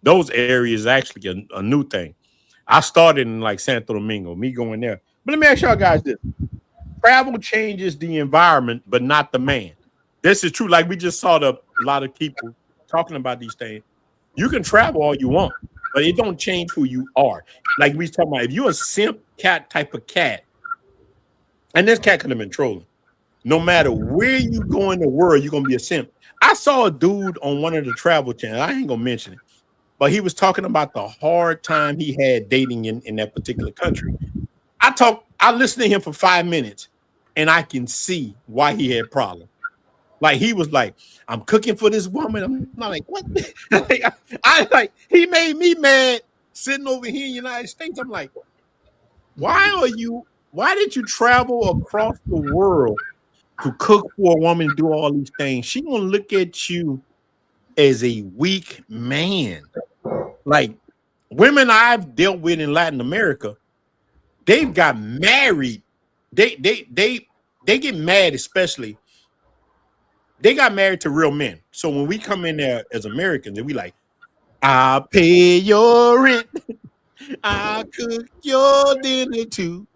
those areas is actually a new thing. I started in like Santo Domingo, me going there. But let me ask y'all guys this. Travel changes the environment, but not the man. This is true. Like we just saw a lot of people talking about these things. You can travel all you want, but it don't change who you are. Like we was talking about, if you're a simp cat type of cat, and this cat could have been trolling. No matter where you go in the world, you're going to be a simp. I saw a dude on one of the travel channels. I ain't going to mention it. But he was talking about the hard time he had dating in that particular country. I listened to him for 5 minutes, and I can see why he had problems. Like, he was like, I'm cooking for this woman. I'm not like, what? He made me mad sitting over here in the United States. I'm like, why did you travel across the world to cook for a woman and do all these things? She gonna look at you as a weak man. Like women I've dealt with in Latin America, they've got married. They get mad, especially. They got married to real men. So when we come in there as Americans, and we like, I'll pay your rent. I'll cook your dinner too.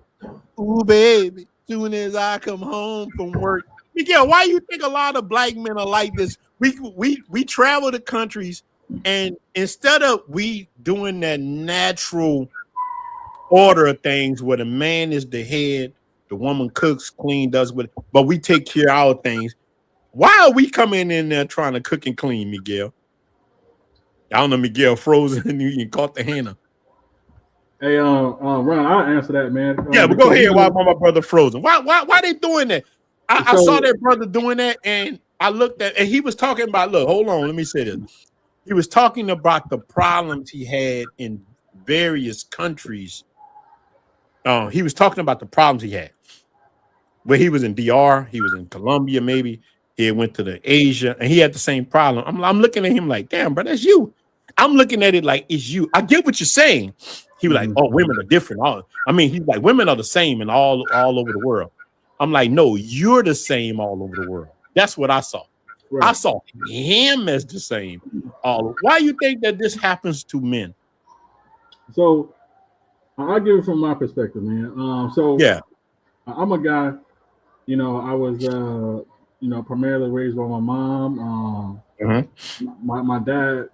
Ooh, baby, soon as I come home from work. Miguel, why you think a lot of black men are like this? We travel to countries, and instead of we doing that natural order of things where the man is the head, the woman cooks, clean, does what, but we take care of our things. Why are we coming in there trying to cook and clean, Miguel? I don't know, Miguel frozen and you caught the hand up. Hey, Ron, I'll answer that, man. Yeah, but go ahead. Why my brother frozen? Why they doing that? I saw that brother doing that, and I looked at, and he was talking about. Look, hold on, let me say this. He was talking about the problems he had in various countries. He was talking about the problems he had. Where he was in DR, he was in Colombia, maybe he went to the Asia, and he had the same problem. I'm looking at him like, damn, bro, that's you. I'm looking at it like it's you. I get what you're saying. He was like, oh, women are different. He's like, women are the same in all over the world. I'm like, no, you're the same all over the world. That's what I saw. Right. I saw him as the same. Why do you think that this happens to men? So I'll give it from my perspective, man. Yeah, I'm a guy, I was, primarily raised by my mom. My dad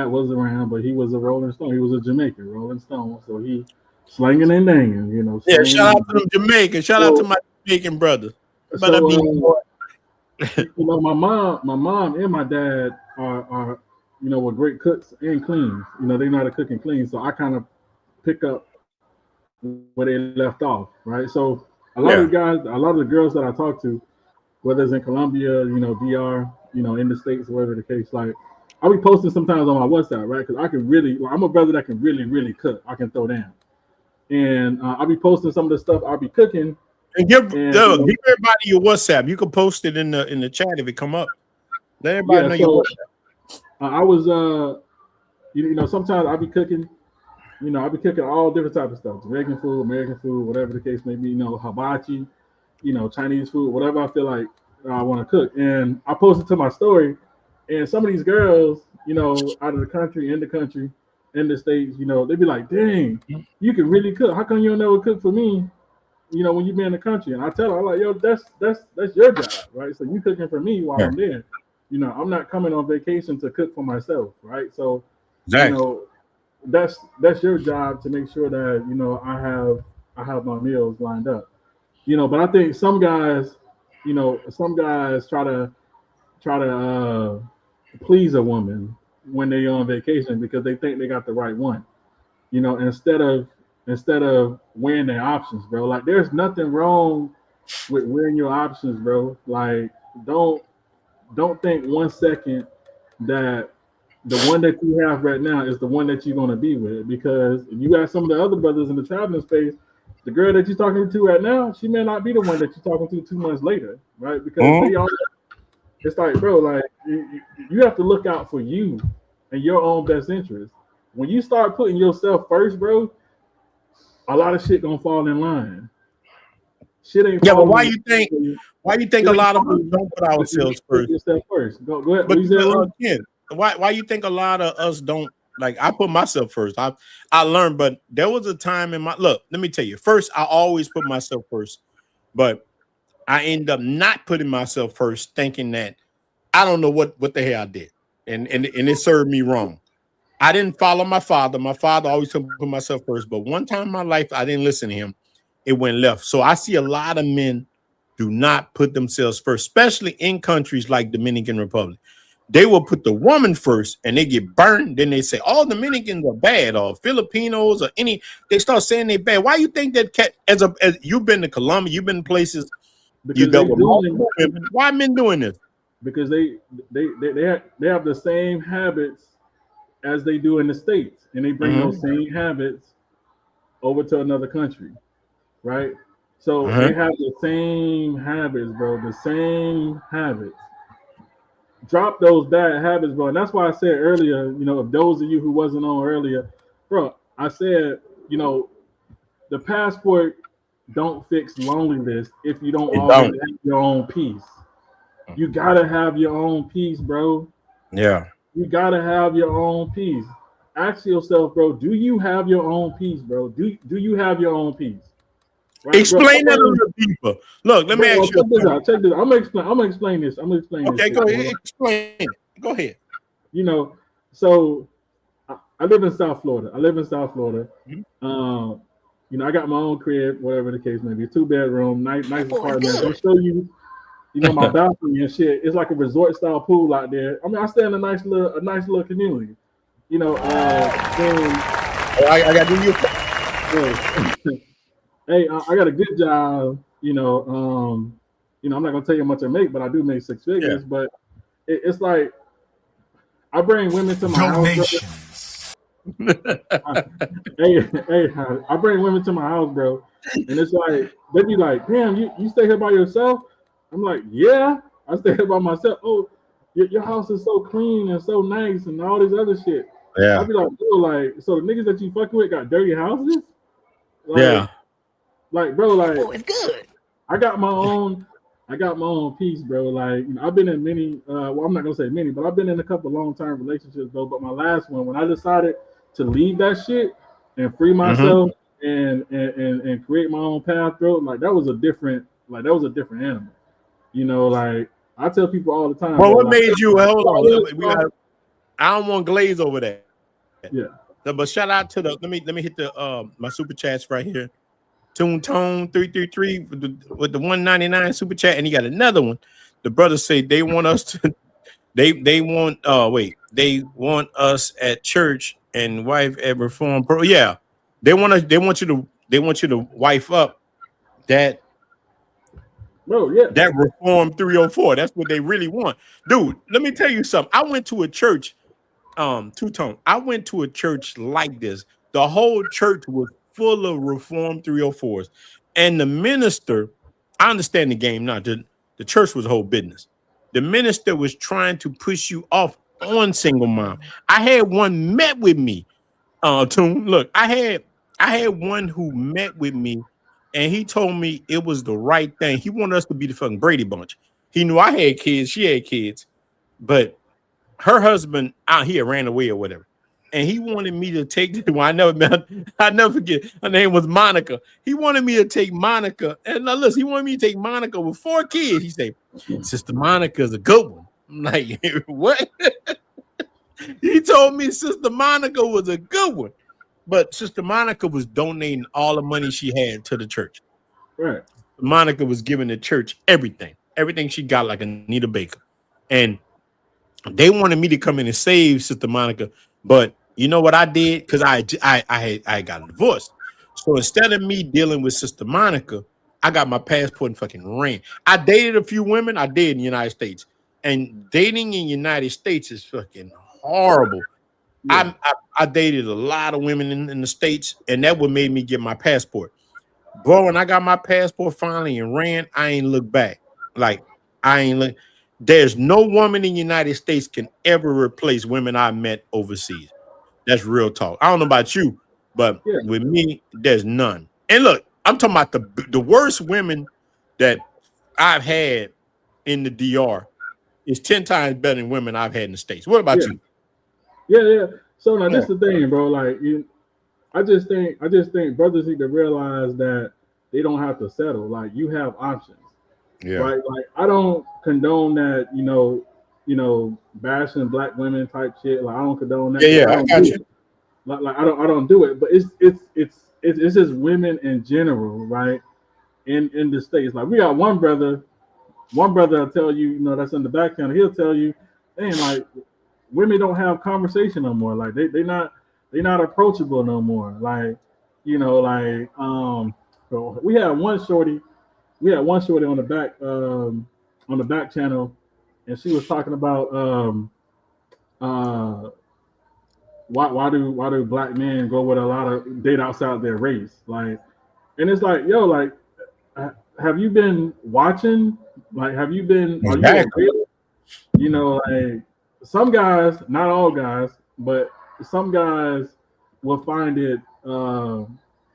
was around, but he was a Rolling Stone. He was a Jamaican Rolling Stone, so he slanging and danging, Yeah, shout out to them Jamaicans. Shout out to my Jamaican brothers. But my mom and my dad are were great cooks and cleans. They know how to cook and clean. So I kind of pick up where they left off, right? So a lot of the guys, a lot of the girls that I talk to, whether it's in Colombia, DR, in the States, whatever the case, like I'll be posting sometimes on my WhatsApp, right? Because I can really, I'm a brother that can really, really cook. I can throw down. And I'll be posting some of the stuff I'll be cooking. And give everybody your WhatsApp. You can post it in the chat if it come up. Let everybody know your WhatsApp. I was, sometimes I'll be cooking. I'll be cooking all different types of stuff: Jamaican food, American food, whatever the case may be. Hibachi, Chinese food, whatever I feel like I want to cook. And I posted to my story, And some of these girls, you know, out of the country, in the country, in the States, you know, they be like, dang, you can really cook. How come you don't never cook for me? You know, when you be in the country. And I tell her, I'm like, yo, that's your job, right? So you cooking for me while I'm there. You know, I'm not coming on vacation to cook for myself, right? So, you know, that's your job to make sure that, you know, I have my meals lined up. You know, but I think some guys, you know, some guys try to please a woman when they're on vacation because they think they got the right one. You know, instead of weighing their options, bro. Like there's nothing wrong with weighing your options, bro. Like don't think 1 second that the one that you have right now is the one that you're gonna be with. Because if you got some of the other brothers in the traveling space, the girl that you're talking to right now, she may not be the one that you're talking to 2 months later, right? Because they all, it's like, bro, like you have to look out for you and your own best interest. When you start putting yourself first, bro, a lot of shit gonna fall in line. Shit ain't. Yeah, but why you think a lot of us don't put ourselves first? Yourself first. Go ahead. But again, why you think a lot of us don't? Like I put myself first. I learned, but there was a time in my look. Let me tell you. First, I always put myself first, but I end up not putting myself first, thinking that I don't know what the hell I did, and it served me wrong. I didn't follow my father. My father always told me to put myself first, but one time in my life I didn't listen to him. It went left. So I see a lot of men do not put themselves first, especially in countries like Dominican Republic. They will put the woman first and they get burned. Then they say all Dominicans are bad, or Filipinos, or any. They start saying they're bad. Why you think that? As you've been to Colombia, you've been places. You dealt with multiple women. Why men doing this? Because they have the same habits as they do in the States, and they bring those same habits over to another country, right? So they have the same habits, bro. The same habits. Drop those bad habits, bro. And that's why I said earlier, you know, if those of you who wasn't on earlier, bro, I said, you know, the passport don't fix loneliness if you don't always have your own peace. You gotta have your own peace, bro. Yeah. You gotta have your own peace. Ask yourself, bro, do you have your own peace, bro? Do you have your own peace? Right, explain that a little deeper. Look, let me ask you. Check this out. I'm gonna explain this. Okay, go ahead. Explain. Go ahead. You know, so I live in South Florida. You know, I got my own crib, whatever the case may be. 2-bedroom, nice apartment. I'll show you. You know, my balcony and shit. It's like a resort style pool out there. I mean, I stay in a nice little community. You know, I got to do you. Hey, I got a good job. You know, I'm not gonna tell you how much I make, but I do make 6 figures. Yeah. But it's like I bring women to my house. I bring women to my house, bro, and it's like they be like, "Damn, you stay here by yourself?" I'm like, "Yeah, I stay here by myself." Oh, your house is so clean and so nice and all this other shit. Yeah, I be like, "Bro, like, so the niggas that you fucking with got dirty houses?" Like, yeah. Like, bro, like, it's good. I got my own piece, bro. Like, you know, I've been in many, well, I'm not gonna say many, but I've been in a couple long-term relationships, though. But my last one, when I decided to leave that shit and free myself and create my own path, bro, like that was a different animal. You know, like I tell people all the time. Well, bro, what like, made you hold on? I don't want glaze over that. Yeah. But shout out to the let me hit the my super chats right here. Tone 333 with the 199 super chat, and he got another one. The brothers say they want us to they want us at church and wife at Reform Pro. Yeah, they want you to wife up that that Reform 304. That's what they really want. Dude, let me tell you something. I went to a church, two-tone. I went to a church like this. The whole church was full of Reform 304s. And the minister, I understand the game now. The church was a whole business. The minister was trying to push you off on single mom. I had one met with me. Tune, look, I had one who met with me, and he told me it was the right thing. He wanted us to be the fucking Brady Bunch. He knew I had kids, she had kids, but her husband out here ran away or whatever. And he wanted me to take well, I never forget. Her name was Monica. He wanted me to take Monica. And now listen, he wanted me to take Monica with 4 kids. He said, Sister Monica's a good one. I'm like, what? He told me Sister Monica was a good one. But Sister Monica was donating all the money she had to the church. Right. Monica was giving the church everything she got, like Anita Baker. And they wanted me to come in and save Sister Monica. But you know what I did? Because I got a divorce. So instead of me dealing with Sister Monica, I got my passport and fucking ran. I dated a few women. I did in the United States. And dating in the United States is fucking horrible. Yeah. I dated a lot of women in the States, and that what made me get my passport. Bro, when I got my passport finally and ran, I ain't look back. Like, there's no woman in the United States can ever replace women I met overseas. That's real talk. I don't know about you, but with me, there's none. And look, I'm talking about the worst women that I've had in the DR is 10 times better than women I've had in the States. What about you? Yeah. So now this is the thing, bro. Like, I just think brothers need to realize that they don't have to settle. Like, you have options. Yeah. Right. Like, I don't condone that, bashing black women type shit. Like, I don't condone that. Yeah, I got you. Like I don't do it. But it's just women in general, right? In the States. Like, we got one brother will tell you, that's in the back channel, he'll tell you, man, like, women don't have conversation no more. Like, they're not approachable no more. Like, so we had one shorty on the back channel, and she was talking about why do black men go with a lot of date outside their race? Like, and it's like, yo, like, have you been watching? Like, have you been? Exactly. Like, some guys, not all guys, but some guys will find it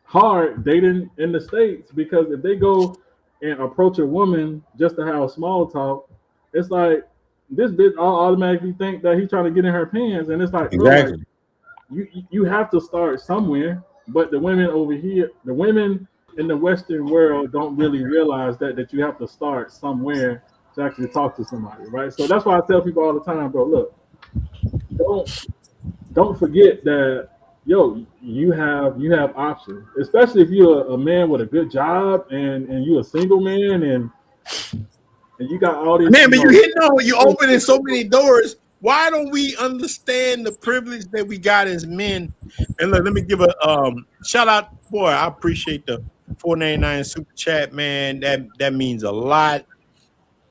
hard dating in the States, because if they go and approach a woman just to have small talk, it's like this bitch automatically think that he's trying to get in her pants, and it's like, exactly. Bro, like, you have to start somewhere. But the women over here, the women in the Western world don't really realize that you have to start somewhere to actually talk to somebody, right? So that's why I tell people all the time, bro, look, don't forget that, yo, you have options, especially if you're a man with a good job and you're a single man and you got all these. Man, but you hitting on, you opening so many doors. Why don't we understand the privilege that we got as men? And look, let me give a shout out, boy. I appreciate the $4.99 super chat, man. That means a lot.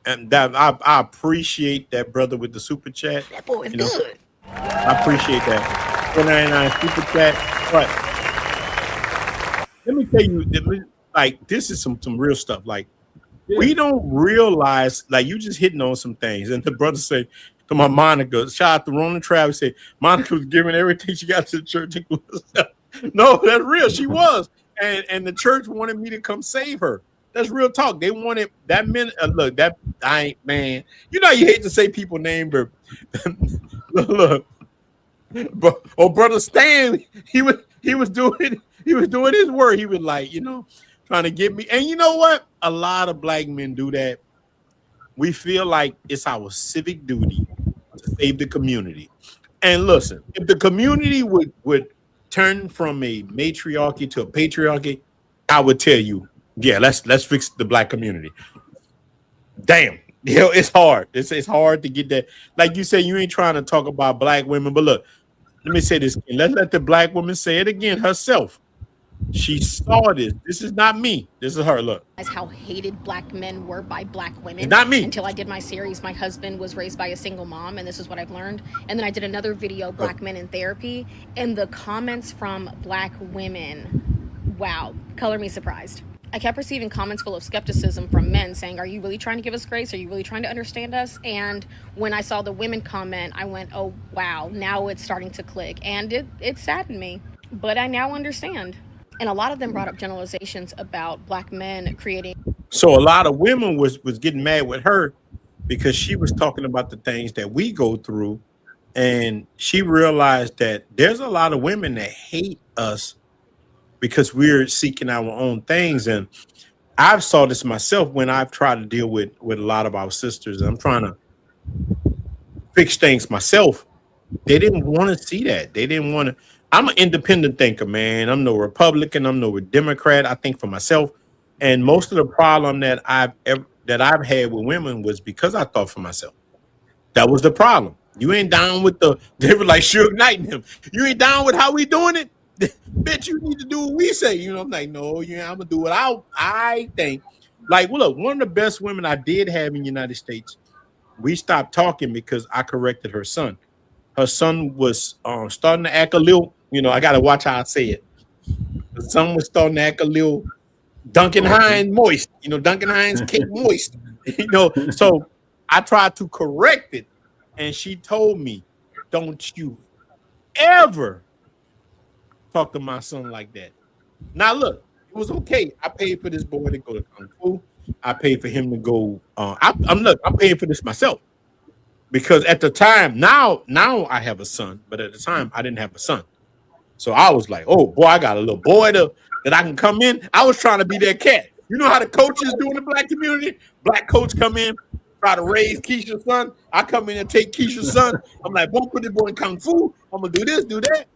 And that I appreciate that brother with the super chat. That boy is good. I appreciate that $4.99 super chat. But let me tell you, like, this is some real stuff. Like, we don't realize, like, you just hitting on some things. And the brother say to my Monica, shout out to Ronin Travis, say Monica was giving everything she got to the church. No, that's real. She was, and the church wanted me to come save her. That's real talk. They wanted that man. Look, that I ain't, man. You hate to say people's name, but look, brother Stan, he was doing his work. He was like, trying to get me. And you know what? A lot of black men do that. We feel like it's our civic duty to save the community. And listen, if the community would turn from a matriarchy to a patriarchy, I would tell you, yeah, let's fix the black community. Damn, it's hard. It's hard to get that. Like you say, you ain't trying to talk about black women, but look, let me say this again. Let the black woman say it again herself. She saw this. This is not me. This is her. Look. How hated black men were by black women. It's not me. Until I did my series, my husband was raised by a single mom, and this is what I've learned. And then I did another video, Black Men in Therapy, and the comments from black women, wow, color me surprised. I kept receiving comments full of skepticism from men saying, are you really trying to give us grace? Are you really trying to understand us? And when I saw the women comment, I went, oh, wow, now it's starting to click. And it saddened me, but I now understand. And a lot of them brought up generalizations about black men creating. So a lot of women was getting mad with her because she was talking about the things that we go through and she realized that there's a lot of women that hate us because we're seeking our own things. And I've saw this myself when I've tried to deal with a lot of our sisters. I'm trying to fix things myself. They didn't want to see that. They didn't want to. I'm an independent thinker, man. I'm no Republican. I'm no Democrat. I think for myself. And most of the problem that I've had with women was because I thought for myself. That was the problem. You ain't down with they were like Suge Knight and him. You ain't down with how we doing it? Bitch, you need to do what we say. You know, I'm like, no, yeah, I'm gonna do what I think. Like, well, look, one of the best women I did have in the United States, we stopped talking because I corrected her son. Her son was starting to act a little, I gotta watch how I say it. The son was starting to act a little Duncan Hines moist, Duncan Hines cake moist, So I tried to correct it, and she told me, "Don't you ever talk to my son like that." Now, look, it was okay. I paid for this boy to go to Kung Fu. I paid for him to go. I'm paying for this myself because at the time, now I have a son, but at the time I didn't have a son. So I was like, oh boy, I got a little boy that I can come in. I was trying to be that cat. You know how the coaches do in the black community? Black coach come in, try to raise Keisha's son. I come in and take Keisha's son. I'm like, won't put this boy in Kung Fu. I'm going to do this, do that.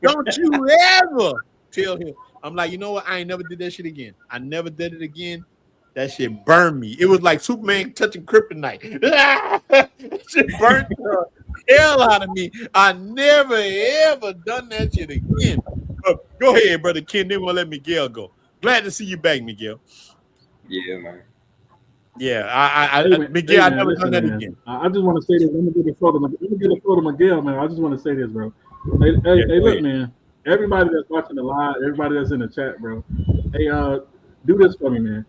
Don't you ever tell him. I'm like, you know what? I ain't never did that shit again. I never did it again. That shit burned me. It was like Superman touching kryptonite. That shit burned the hell out of me. I never, ever done that shit again. Go ahead, brother Ken. They won't let Miguel go. Glad to see you back, Miguel. Yeah, man. Yeah, Miguel, I never done that again. I just want to say this. Let me get a photo of Miguel, man. I just want to say this, bro. Hey, look, man. Everybody that's watching the live, everybody that's in the chat, bro. Hey, do this for me, man.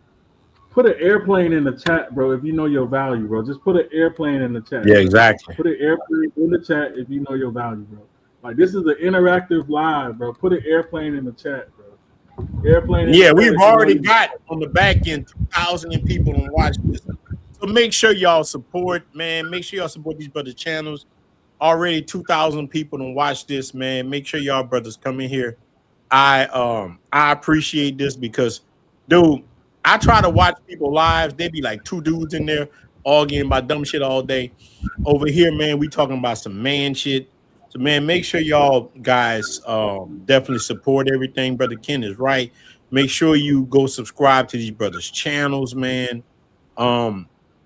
Put an airplane in the chat, bro, if you know your value, bro. Just put an airplane in the chat. Yeah, exactly. Put an airplane in the chat if you know your value, bro. Like, this is an interactive live, bro. Put an airplane in the chat, bro. Airplane. Yeah, we've already got on the back end 2,000 people to watch this. So make sure y'all support, man. Make sure y'all support these brothers' channels. Already 2,000 people to watch this, man. Make sure y'all brothers come in here. I appreciate this because, dude, I try to watch people live. They be like two dudes in there arguing about dumb shit all day. Over here, man, we talking about some man shit. So, man, make sure y'all guys definitely support everything. Brother Ken is right. Make sure you go subscribe to these brothers' channels, man.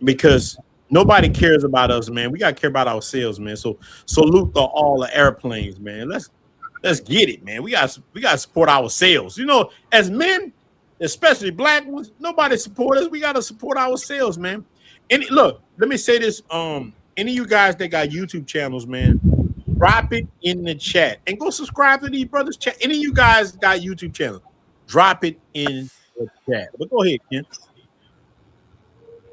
Because nobody cares about us, man. We gotta care about ourselves, man. So salute to all the airplanes, man. Let's get it, man. We gotta support ourselves. As men, especially black ones, nobody support us. We gotta support ourselves, man. And look, let me say this. Any of you guys that got YouTube channels, man, drop it in the chat and go subscribe to these brothers' chat. Any of you guys got YouTube channels, drop it in the chat. But go ahead, Ken.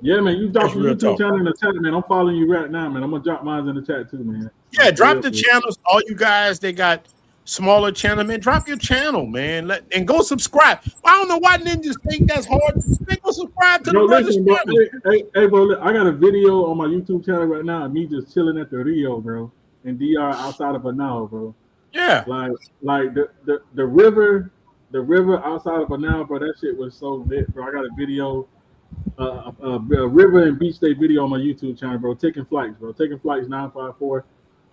Yeah, man, you drop your YouTube channel in the chat, man. I'm following you right now, man. I'm gonna drop mine in the chat too, man. Yeah, drop the channels. All you guys that got smaller channel, man, drop your channel, man. And go subscribe. I don't know why ninjas think that's hard. Go subscribe to the brothers' channel. Hey, bro, look, I got a video on my YouTube channel right now of me just chilling at the Rio, bro, in DR outside of Banao, bro. Yeah, like the river outside of Banao, bro. That shit was so lit, bro. I got a video. A river and beach day video on my YouTube channel, bro. Taking flights 954.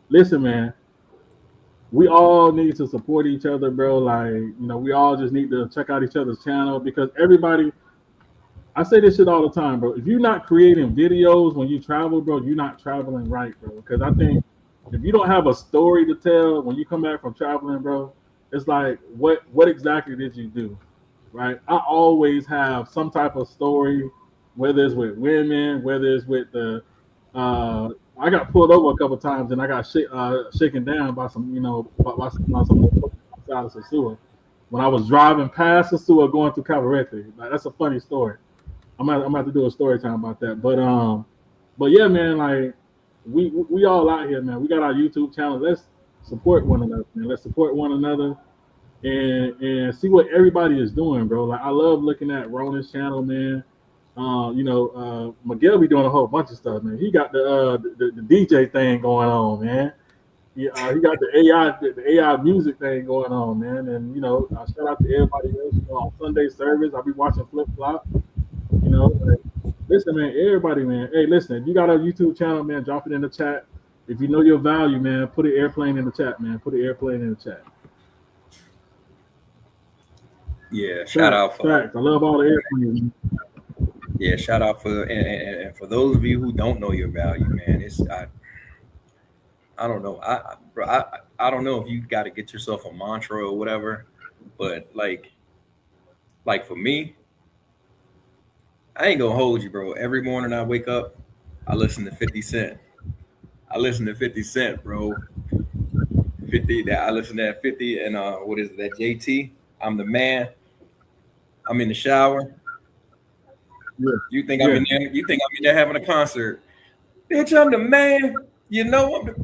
Listen, man, we all need to support each other, bro. Like, we all just need to check out each other's channel because everybody, I say this shit all the time, bro. If you're not creating videos when you travel, bro, you're not traveling right, bro. Because I think if you don't have a story to tell when you come back from traveling, bro, it's like, what exactly did you do? Right? I always have some type of story, whether it's with women, whether it's with the I got pulled over a couple times and I got shaken down by some, by some outside of Sosua. When I was driving past Sosua going through Cabarete. Like, that's a funny story. I'm gonna have to do a story time about that. But yeah, man, like we all out here, man. We got our YouTube channel. Let's support one another, man. Let's support one another. And see what everybody is doing, bro. Like, I love looking at Ronin's channel, man. Miguel be doing a whole bunch of stuff, man. He got the DJ thing going on, man. Yeah, he got the AI music thing going on, man. And shout out to everybody else. On Sunday service, I'll be watching Flip Flop. Like, listen, man, everybody, man. Hey, listen, if you got a YouTube channel, man, drop it in the chat. If you know your value, man, put an airplane in the chat, man. Put an airplane in the chat. Yeah, shout out for facts. I love all the airplanes. Yeah, shout out for and for those of you who don't know your value, man. I don't know. I don't know if you got to get yourself a mantra or whatever, but like for me, I ain't gonna hold you, bro. Every morning I wake up, I listen to 50 Cent. I listen to 50 Cent, bro. 50 that I listen to that 50 and what is it, that JT? I'm the man. I'm in the shower. Yeah. You think I'm in there? You think I'm in there having a concert? Bitch, I'm the man. You know what?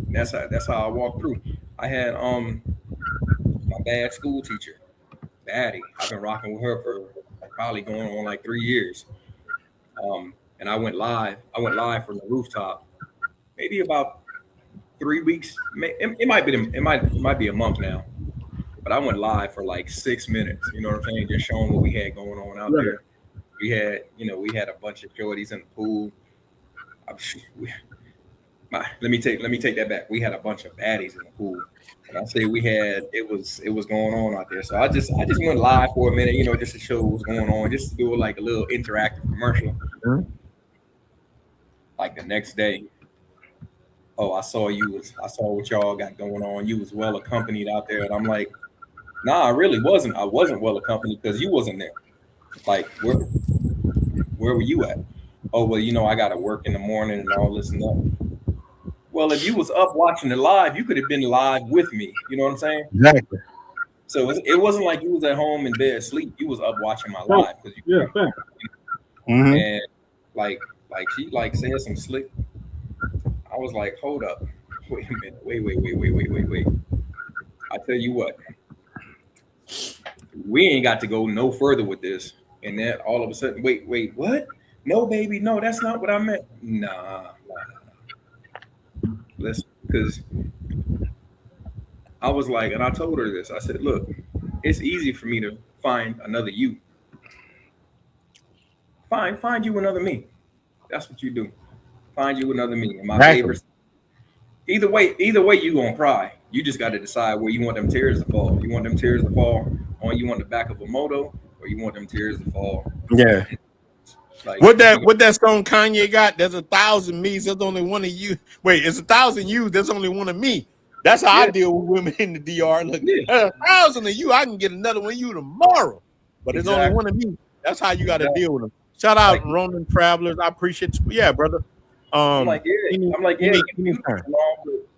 That's how I walk through. I had my bad school teacher, Batty. I've been rocking with her for probably going on like 3 years. And I went live. I went live from the rooftop, maybe about 3 weeks. It might be a month now. But I went live for like 6 minutes. You know what I'm saying? Just showing what we had going on out there. We had a bunch of shorties in the pool. Let me take that back. We had a bunch of baddies in the pool. And I say it was going on out there. So I just went live for a minute, just to show what's going on, just to do like a little interactive commercial. Mm-hmm. Like the next day, I saw what y'all got going on. You was well accompanied out there. And I'm like, nah, I really wasn't. I wasn't well accompanied because you wasn't there. Like, where were you at? Oh, well, I got to work in the morning and all this and that. Well, if you was up watching the live, you could have been live with me. You know what I'm saying? Exactly. So it wasn't like you was at home in bed asleep. You was up watching my live. And like she said some slick. I was like, hold up. Wait a minute. Wait. I tell you what. We ain't got to go no further with this. And then all of a sudden, wait, what? No, baby, no, that's not what I meant. Nah. Listen, because I was like, and I told her this. I said, look, it's easy for me to find another you. Find you another me. That's what you do. Find you another me. And my favorite. Either way, you gonna cry. You just got to decide where you want them tears to fall. You want them tears to fall on you on the back of a moto, or you want them tears to fall. Yeah. Like, what that song Kanye got? There's 1,000 me's. There's only one of you. Wait, it's 1,000 yous. There's only one of me. That's how I deal with women in the DR. Look, there's 1,000 of you. I can get another one of you tomorrow, but there's only one of me. That's how you got to deal with them. Shout out Ronin Travelers. I appreciate you. Yeah, brother. I'm like,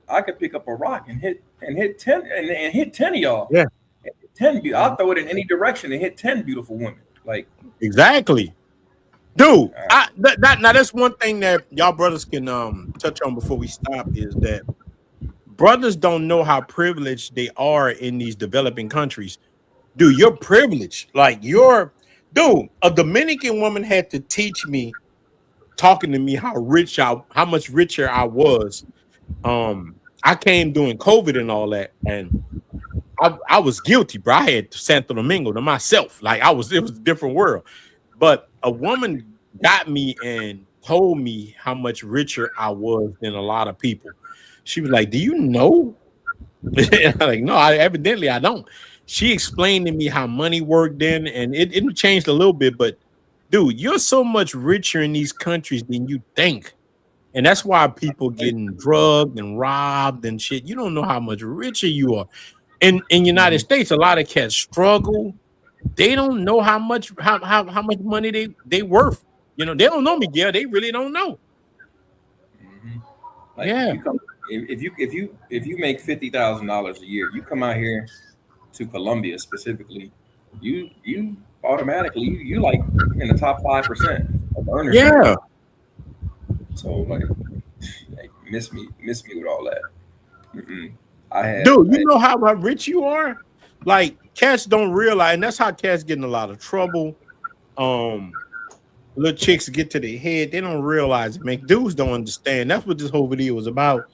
I could pick up a rock and hit 10 and hit 10 of y'all. Yeah. 10. I'll throw it in any direction and hit 10 beautiful women. Like exactly. Dude, now that's one thing that y'all brothers can touch on before we stop is that brothers don't know how privileged they are in these developing countries. Dude, you're privileged. Like a Dominican woman had to teach me, talking to me, how much richer I was. I came during COVID and all that, and I was guilty, bro. I had Santo Domingo to myself. Like it was a different world. But a woman got me and told me how much richer I was than a lot of people. She was like, do you know? I'm like, no, evidently I don't. She explained to me how money worked then, and it changed a little bit. But, dude, you're so much richer in these countries than you think. And that's why people getting drugged and robbed and shit. You don't know how much richer you are. In United States, a lot of cats struggle. They don't know how much money they worth. They don't know, Miguel. They really don't know. Like, yeah. If you make $50,000 a year, you come out here to Colombia specifically, you automatically you like in the top 5% of earners. Yeah. So like miss me with all that. You know how rich you are? Like cats don't realize, and that's how cats get in a lot of trouble. Little chicks get to their head, they don't realize it. Man, dudes don't understand. That's what this whole video was about.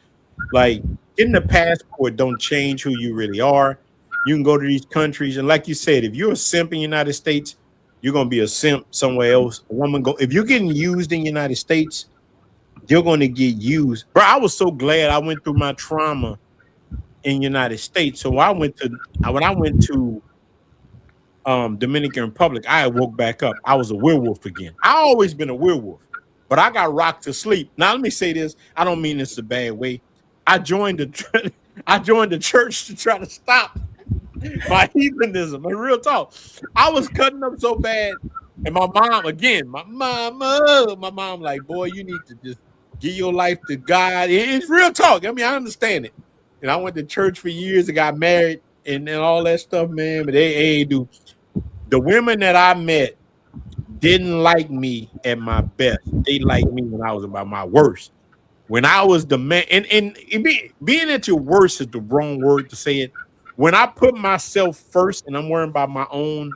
Like getting a passport don't change who you really are. You can go to these countries, and like you said, if you're a simp in the United States, you're gonna be a simp somewhere else. A woman go if you're getting used in the United States, you're gonna get used. Bro, I was so glad I went through my trauma in the United States. So when I went to Dominican Republic, I woke back up. I was a werewolf again. I always been a werewolf, but I got rocked to sleep. Now let me say this. I don't mean this a bad way. I joined the church to try to stop my heathenism. And real talk, I was cutting up so bad. And my mom, again, my mom, like, boy, you need to just give your life to God. It's real talk. I mean, I understand it. And I went to church for years and got married and all that stuff, man. But they ain't do. The women that I met didn't like me at my best. They liked me when I was about my worst. When I was the man, and being at your worst is the wrong word to say it. When I put myself first and I'm worrying about my own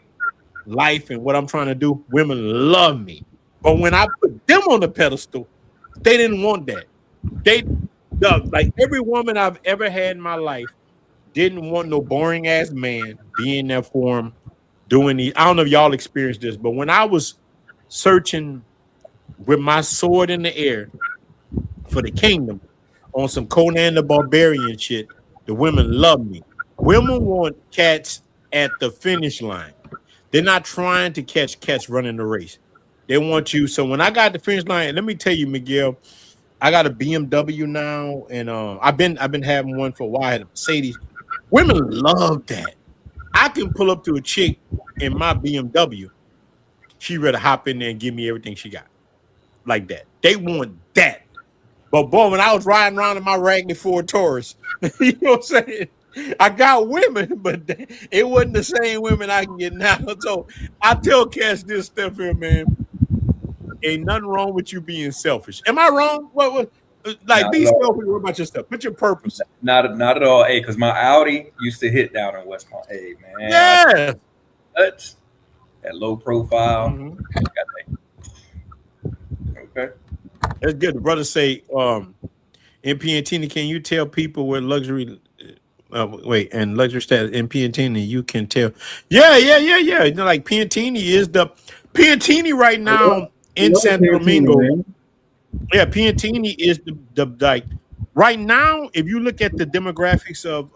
life and what I'm trying to do, women love me. But when I put them on the pedestal, they didn't want that. Like every woman I've ever had in my life didn't want no boring ass man being there for them, doing these. I don't know if y'all experienced this, but when I was searching with my sword in the air for the kingdom on some Conan the Barbarian shit, the women love me. Women want cats at the finish line. They're not trying to catch cats running the race. They want you. So when I got the finish line, let me tell you, Miguel, I got a BMW now, and I've been having one for a while. I had a Mercedes. Women love that. I can pull up to a chick in my BMW. She ready to hop in there and give me everything she got. Like that. They want that. But boy, when I was riding around in my raggedy Ford Taurus, you know what I'm saying? I got women, but it wasn't the same women I can get now. So I tell cats this stuff here, man. Ain't nothing wrong with you being selfish. Am I wrong? What like be selfish. What about yourself? Put your purpose. Not at all. Hey, because my Audi used to hit down in West Palm. Hey, man. Yeah. That low profile. Okay. That's good. The brother say, MP and Tina, can you tell people what luxury and luxury status MP and Tina, you can tell. Yeah. You know, like Piantini is the Piantini right now in Santo Domingo. Yeah, Piantini is the like right now. If you look at the demographics of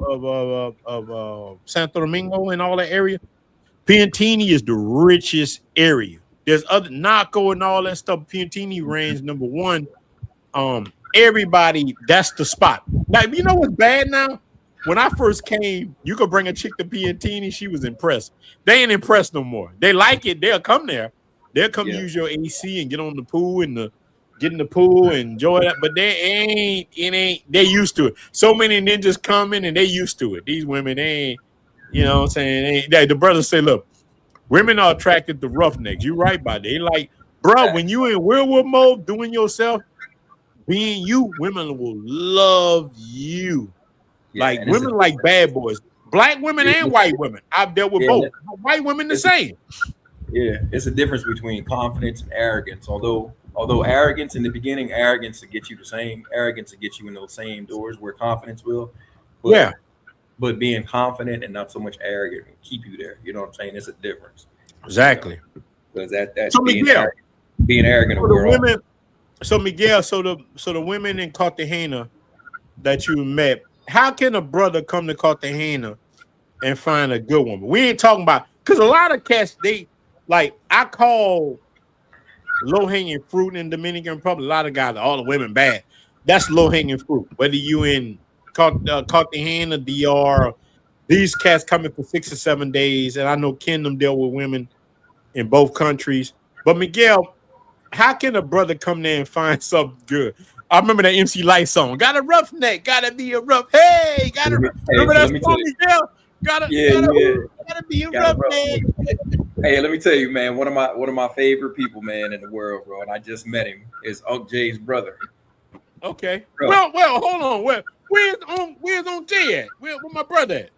Santo Domingo and all that area, Piantini is the richest area. There's other Naco and all that stuff. Piantini reigns number one. Everybody, that's the spot. Like, you know what's bad now? When I first came, you could bring a chick to Piantini, she was impressed. They ain't impressed no more. They like it, they'll come there. They'll come use your AC and get on the pool and get in the pool and enjoy that. But they used to it. So many ninjas coming and they used to it. These women, they ain't, you know what I'm saying? The brothers say, look, women are attracted to roughnecks. You right by that. They like, bro, when you in werewolf mode, doing yourself, being you, women will love you. Like women like bad boys. Black women and white women. I've dealt with both. White women the same. Yeah, it's a difference between confidence and arrogance. Although arrogance in the beginning, arrogance to get you the same, arrogance to get you in those same doors where confidence will. But being confident and not so much arrogant will keep you there. You know what I'm saying? It's a difference. Exactly. Because that's being arrogant. So Miguel, so the women in Cartagena that you met, how can a brother come to Cartagena and find a good woman? We ain't talking about, because a lot of cats, they like, I call low-hanging fruit in Dominican Republic. A lot of guys, all the women bad. That's low-hanging fruit. Whether you in Cartagena, DR, these cats coming for 6 or 7 days, and I know Kingdom dealt with women in both countries. But Miguel, how can a brother come there and find something good? I remember that MC Light song. Got a roughneck, gotta be a rough. Hey, remember that song, Miguel? Gotta be a roughneck. Hey, let me tell you, man. One of my favorite people, man, in the world, bro. And I just met him. Is Unc Jay's brother. Okay. Bro. Well, hold on. Where's Unc Jay at? Where my brother at?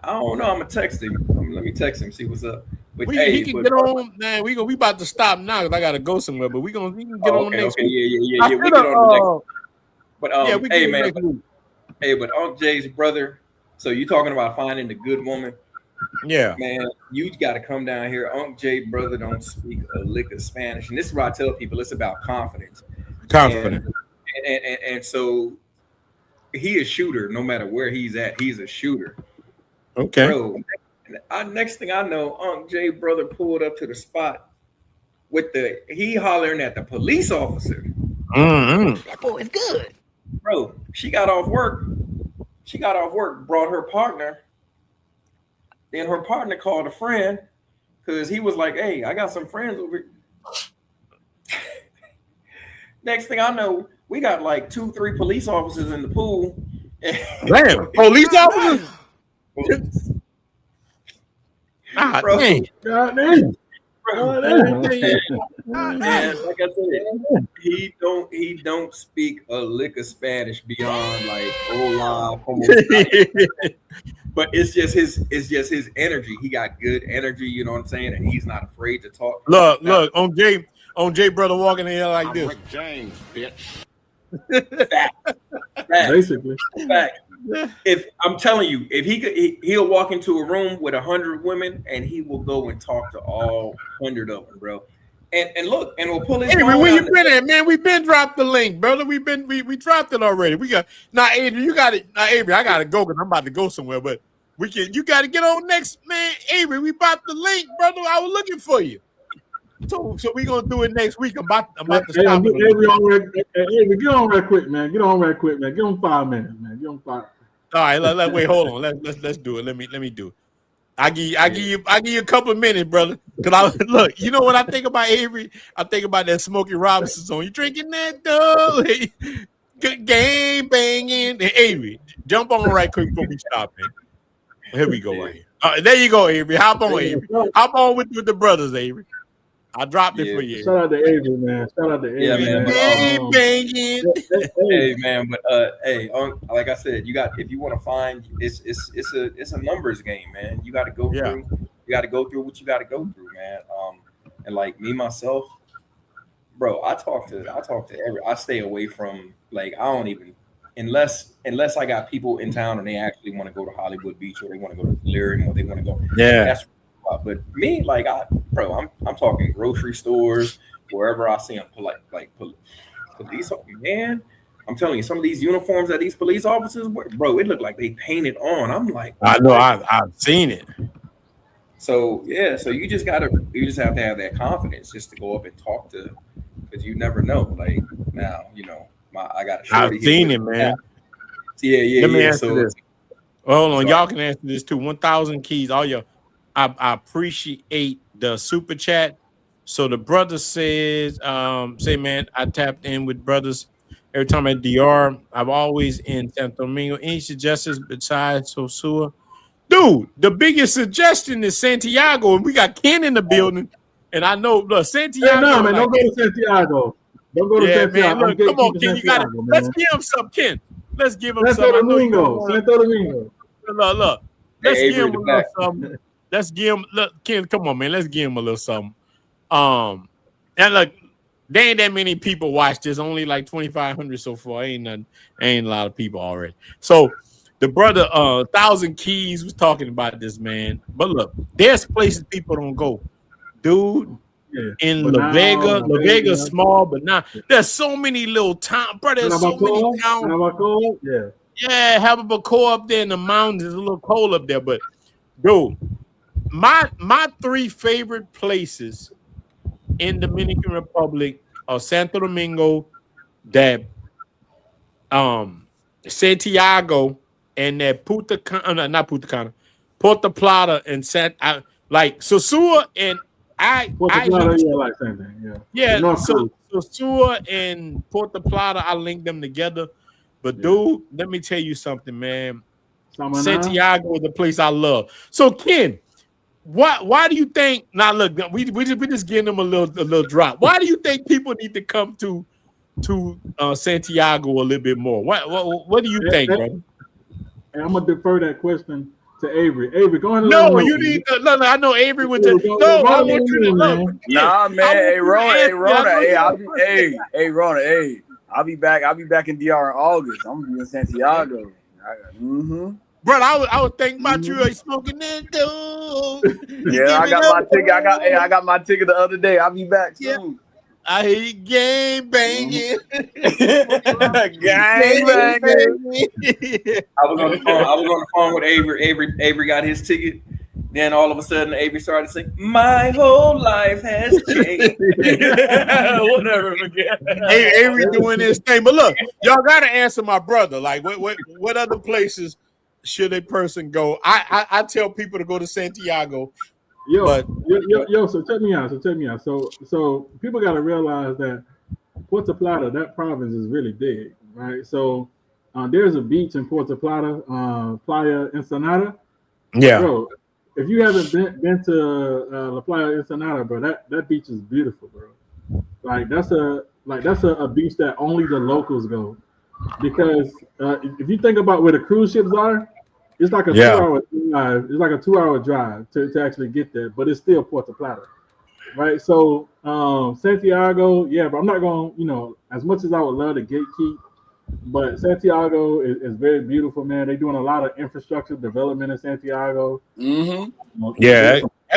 I don't know. I'm gonna text him. Let me text him. See what's up. But he can get on, man. We about to stop now because I gotta go somewhere. But we can get on next week. Yeah. We get on the next. But yeah, we hey can man, next week. but Unc Jay's brother. So you talking about finding the good woman? Yeah, man, you got to come down here. Unc Jay brother don't speak a lick of Spanish, and this is what I tell people: it's about confidence. confident. And so he a shooter, no matter where he's at. He's a shooter, Okay. bro. Next thing I know, Unc Jay brother pulled up to the spot with he hollering at the police officer. Mm-hmm. That boy is good, bro. She got off work, brought her partner. Then her partner called a friend because he was like, "Hey, I got some friends over here." Next thing I know, we got like 2-3 police officers in the pool. Damn, police officers. God dang. God damn. And like I said, he don't speak a lick of Spanish beyond like hola, but it's just his energy. He got good energy, you know what I'm saying, and he's not afraid to talk. Look, on Jay brother walking in here like this. Rick James, bitch. Fact. Basically. Fact. If I'm telling you, if he'll walk into a room with 100 women and he will go and talk to all 100 of them, bro. And look, and we'll pull his phone Where out you been at, man? We been dropped the link, brother. We dropped it already. We got now, Adrian. You got it. Now, Adrian, I gotta go because I'm about to go somewhere. But you got to get on next, man. Adrian, we about the link, brother. I was looking for you. So we gonna do it next week. I'm about to stop. Avery, get on right quick, man. Get on right quick, man. Give him 5 minutes, man. Give him 5. All right, wait, hold on. Let's do it. Let me do it. I give you a couple of minutes, brother. Cause look, you know what I think about Avery? I think about that Smokey Robinson song. You drinking that dog? Game banging. Hey, Avery, jump on right quick before we stop, man. Here we go right here. There you go, Avery. Hop on, Avery. Hop on with the brothers, Avery. I dropped it for you. Shout out to Avery, man. Shout out to Avery. Yeah, man. Game banging. Hey, man, but like I said, you got if you want to find it's a numbers game, man. You got to go through. You got to go through what you got to go through, man. And like me myself, bro, I talk to I stay away from like I don't even unless I got people in town and they actually want to go to Hollywood Beach or they want to go to Lyric or they want to go. Yeah. That's but me, like I'm talking grocery stores, wherever I see them, police, man. I'm telling you, some of these uniforms that these police officers wear, bro, it looked like they painted on. I'm like, I know, I've seen it. So yeah, so you just have to have that confidence just to go up and talk to, because you never know. Like now, you know, I got a shorty. I've seen it, man. Yeah. Let me answer this. Hold on, y'all can answer this too. 1,000 keys, all y'all. I appreciate the super chat. So the brother says, say, man, I tapped in with brothers every time at DR. I'm always in Santo Domingo. Any suggestions besides Sosua? Dude, the biggest suggestion is Santiago, and we got Ken in the building. And I know, look, Santiago. Hey, no, man, don't go to Santiago. Don't go to Santiago. Man, look, come on, Ken, you got it. Let's give him some, Ken. Let's give him Santo some. Domingo. Look. Let's give him a little something. Let's give him, look, Ken, come on, man. Let's give him a little something. And look, there ain't that many people watch this. Only like 2,500 so far. Ain't a lot of people already. So the brother, 1,000 Keys was talking about this, man. But look, there's places people don't go. Dude, in La Vega small, but now there's so many little towns, bro. There's so many towns. Yeah, have a Bacoa up there in the mountains. It's a little cold up there, but dude, my 3 favorite places in Dominican Republic are Santo Domingo, that Santiago, and that Puerto Plata, and like Sosua and Sosua and Puerto Plata, I link them together. But dude, let me tell you something, man. Santiago is the place I love. So Ken, why do you think? Now look, we just giving them a little drop. Why do you think people need to come to Santiago a little bit more? What do you think, brother? And I'm gonna defer that question to Avery. Avery, go ahead. No, you need to. No, I know Avery went to. No, I want you to know. Nah, man. Hey, Rona. Hey, I'll be back in DR in August. I'm gonna be in Santiago. Bro, I was thinking about you. Are you smoking that dope? Yeah, I got my ticket. I got my ticket the other day. I'll be back soon. I hate game banging. Gang banging. I was on the phone with Avery. Avery got his ticket. Then all of a sudden, Avery started to sing, "My whole life has changed." Whatever, Miguel. Avery doing this thing. But look, y'all gotta answer my brother. Like, what other places should a person go? I tell people to go to Santiago. So check me out. So people got to realize that Puerto Plata, that province, is really big, right? So there's a beach in Puerto Plata, Playa Ensenada. Yeah, bro. If you haven't been to La Playa Ensenada, bro, that beach is beautiful, bro. Like that's a beach that only the locals go, because if you think about where the cruise ships are. It's like a 2-hour drive. It's like a 2-hour drive to actually get there, but it's still Puerto Plata, right? So Santiago, but I'm not going. As much as I would love to gatekeep, but Santiago is very beautiful, man. They're doing a lot of infrastructure development in Santiago. That's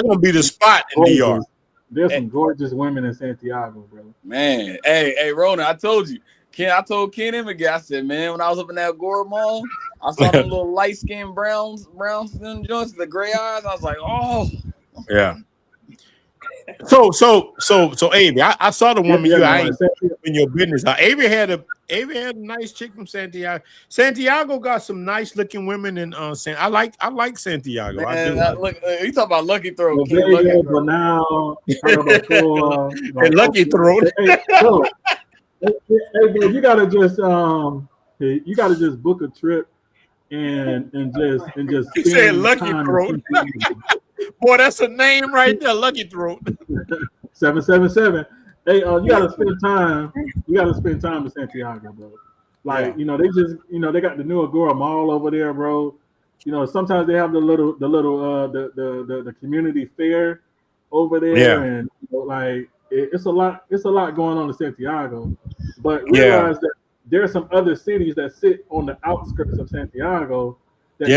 gonna be the spot in DR. There's some gorgeous women in Santiago, bro. Man, hey, Ronin, I told you. I told Ken and Miguel, I said, man, when I was up in that Gore Mall, I saw them little light-skinned brown skin joints, the gray eyes. I was like, oh. Yeah. So, Avery, I saw the woman I ain't in your business. Avery had a nice chick from Santiago. Santiago got some nice looking women in I like Santiago. Man, I do. Look, you talk about Lucky Throat. Lucky Throat. Hey, bro, you gotta just book a trip and just. He said Lucky Throat. Boy, that's a name right there, Lucky Throat. 777. Hey, you gotta spend time. You gotta spend time in Santiago, bro. Like they just they got the new Agora Mall over there, bro. Sometimes they have the community fair over there, and it's a lot going on in Santiago. But realize that there are some other cities that sit on the outskirts of Santiago. That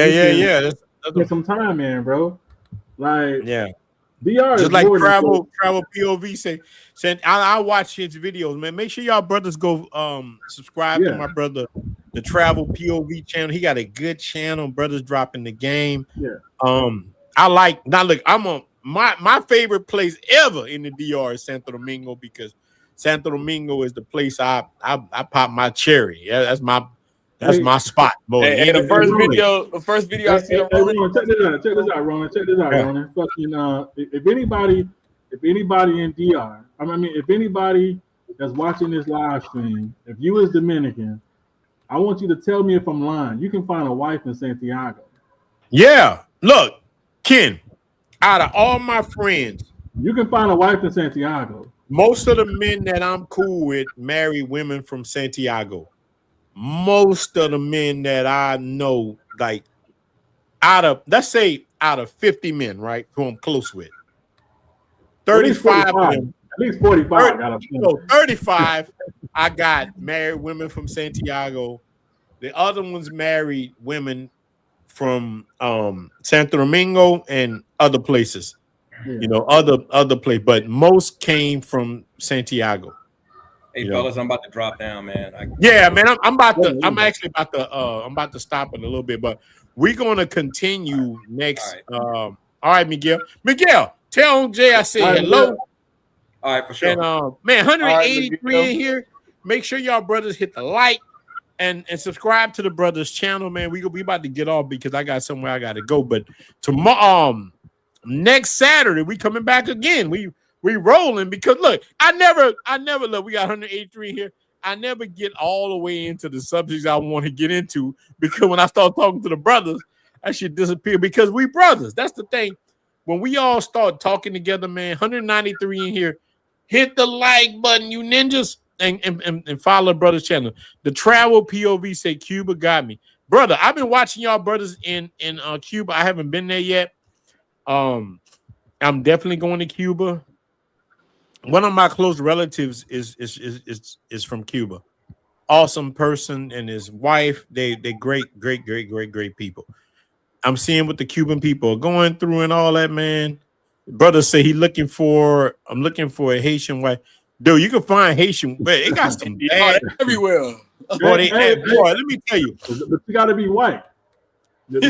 Get some time in, bro. Like DR just is like more travel POV say. I watch his videos, man. Make sure y'all brothers go subscribe to my brother, the Travel POV channel. He got a good channel. Brothers dropping the game. I like my favorite place ever in the DR is Santo Domingo, because Santo Domingo is the place I pop my cherry. Yeah, that's my spot. The first video I see of Ronin. Check this out, Ronin. Fucking if anybody in DR, if anybody that's watching this live stream, if you is Dominican, I want you to tell me if I'm lying. You can find a wife in Santiago. Yeah, look, Ken. Out of all my friends, you can find a wife in Santiago. Most of the men that I'm cool with marry women from Santiago. Most of the men that I know, like out of 50 men, right, who I'm close with, 35 of them, at least 45. 35, I got married women from Santiago. The other ones married women from Santo Domingo and other places, other place, but most came from Santiago. Hey, fellas, I'm about to drop down, man. Man, I'm actually about to stop in a little bit, but we're gonna continue next. All right, Miguel, tell Jay I said hello. All right, for sure. And man, 183 in here. Make sure y'all brothers hit the like and subscribe to the brothers channel, man. We about to get off because I got somewhere I gotta go. But tomorrow, next Saturday, we coming back again. We rolling, because look, I never look. We got 183 here. I never get all the way into the subjects I want to get into, because when I start talking to the brothers, that shit disappear, because we brothers. That's the thing. When we all start talking together, man, 193 in here. Hit the like button, you ninjas, and follow brothers channel. The Travel POV say Cuba got me, brother. I've been watching y'all brothers in Cuba. I haven't been there yet. I'm definitely going to Cuba. One of my close relatives is from Cuba. awesome person, and his wife. They great people. I'm seeing what the Cuban people are going through and all that, man. Brother say I'm looking for a Haitian wife. Dude, you can find Haitian, but it got some bad everywhere. Boy, boy, let me tell you. But you got to be white. Look,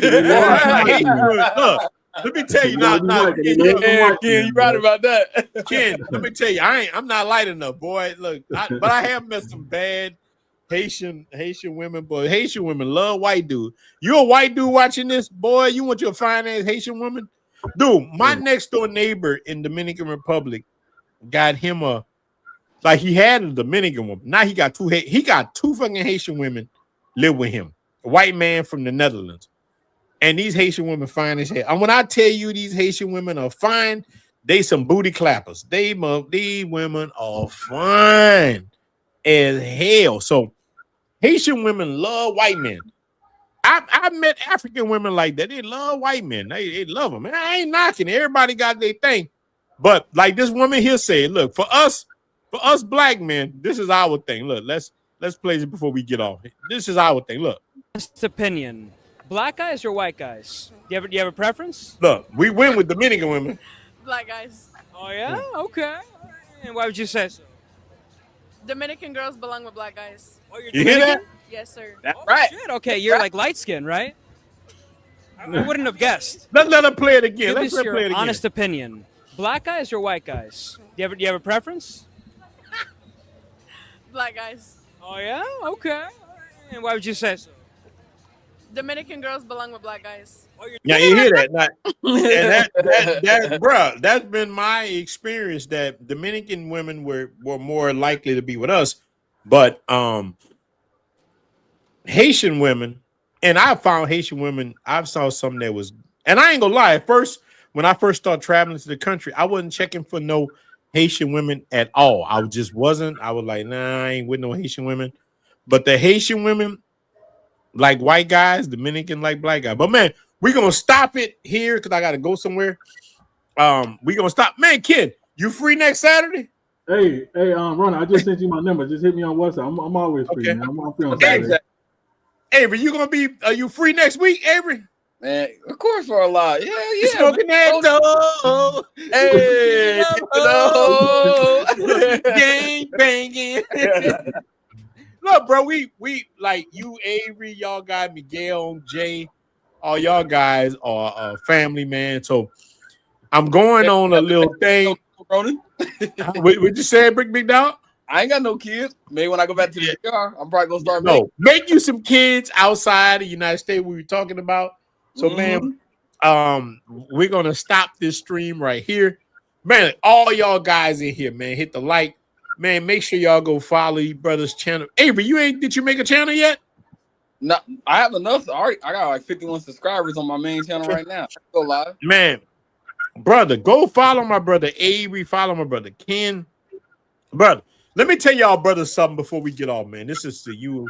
let me tell you, Ken, you right about that. Ken, let me tell you, I'm not light enough, boy. Look, but I have met some bad Haitian women, boy. Haitian women love white dude. You a white dude watching this, boy? You want your fine ass Haitian woman, dude? My next door neighbor in Dominican Republic got him he had a Dominican woman. Now he got two fucking Haitian women live with him. A white man from the Netherlands. And these Haitian women fine as hell. And when I tell you these Haitian women are fine, they some booty clappers. These women are fine as hell. So Haitian women love white men. I met African women like that. They love white men. They love them. And I ain't knocking. Everybody got their thing. But like this woman here said, look, for us black men, this is our thing. Look, let's play it before we get off. This is our thing. Look. Honest opinion. Black guys or white guys? Do you have a preference? Look, we win with Dominican women. Black guys. Oh yeah? Okay. And why would you say so? Dominican girls belong with black guys. Oh, you're You hear that? Yes, sir. That's right. Shit, okay, you're like light skin, right? I wouldn't have guessed. Let her play it again. Give us your honest opinion. Black guys or white guys? Do you have a preference? Black guys. Oh yeah? Okay. And why would you say so? Dominican girls belong with black guys. Yeah, you hear that? Bruh, that's been my experience that Dominican women were more likely to be with us, but Haitian women, and I found Haitian women, I saw something that was, and I ain't gonna lie, at first, when I first started traveling to the country, I wasn't checking for no Haitian women at all. I just wasn't. I was like, nah, I ain't with no Haitian women. But the Haitian women, like white guys, Dominican like black guys. But man, we're gonna stop it here because I gotta go somewhere. We're gonna stop. Man, kid, you free next Saturday? Hey, Ronin, I just sent you my number. Just hit me on WhatsApp. I'm always free, man. I'm free on Saturday. Avery, are you free next week, Avery? Man, of course for a lot. Yeah. Smoking that dough. Hey, gang banging. Look, bro, we like you, Avery, y'all got Miguel, Jay, all y'all guys are family, man. So I'm going on a little thing. Ronin, what you say, Big Dog? I ain't got no kids. Maybe when I go back to the car, I'm probably gonna start. Make you some kids outside the United States. We were talking about. So, man, we're gonna stop this stream right here, man. All y'all guys in here, man, hit the like, man. Make sure y'all go follow your brother's channel. Avery, did you make a channel yet? No, I have enough. I got like 51 subscribers on my main channel right now. Go live, man. Brother, go follow my brother Avery. Follow my brother Ken. Brother, let me tell y'all, brothers, something before we get off, man. This is to you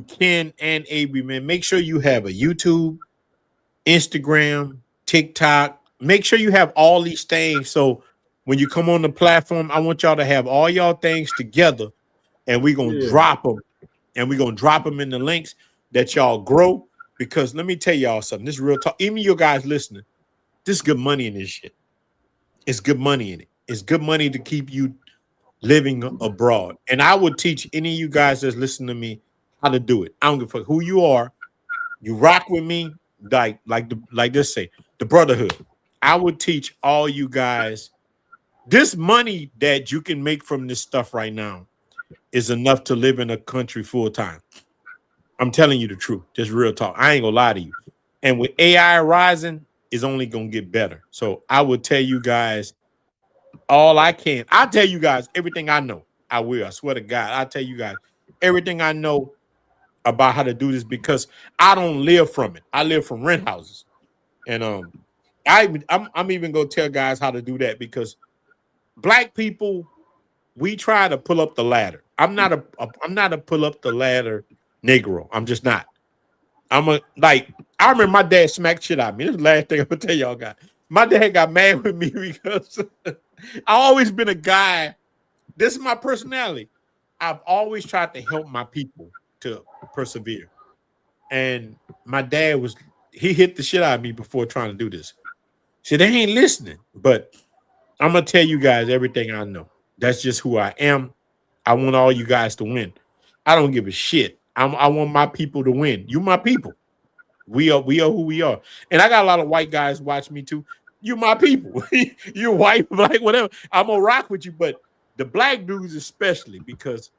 Ken and Avery, man. Make sure you have a YouTube, Instagram, TikTok. Make sure you have all these things. So when you come on the platform, I want y'all to have all y'all things together, and we're gonna drop them, and we're gonna drop them in the links that y'all grow. Because let me tell y'all something. This is real talk. Even you guys listening, this is good money in this shit. It's good money in it. It's good money to keep you living abroad. And I would teach any of you guys that's listening to me how to do it. I don't give a fuck who you are. You rock with me. Like this say, the brotherhood. I would teach all you guys this money that you can make from this stuff right now is enough to live in a country full time. I'm telling you the truth, just real talk. I ain't gonna lie to you. And with AI rising, it's only gonna get better. So I would tell you guys all I can. I'll tell you guys everything I know. I will. I swear to God. I'll tell you guys everything I know about how to do this because I don't live from it. I live from rent houses, and I'm even gonna tell guys how to do that because black people, we try to pull up the ladder. I'm not a pull up the ladder Negro. I'm just not. I remember my dad smacked shit out of me. This is the last thing I'm gonna tell y'all guys. My dad got mad with me because I always been a guy. This is my personality. I've always tried to help my people to persevere. And my dad he hit the shit out of me before trying to do this. See, they ain't listening, but I'm gonna tell you guys everything I know. That's just who I am. I want all you guys to win. I don't give a shit. I want my people to win. You my people. We are who we are. And I got a lot of white guys watch me too. You my people. You white, black, whatever. I'm gonna rock with you, but the black dudes especially, because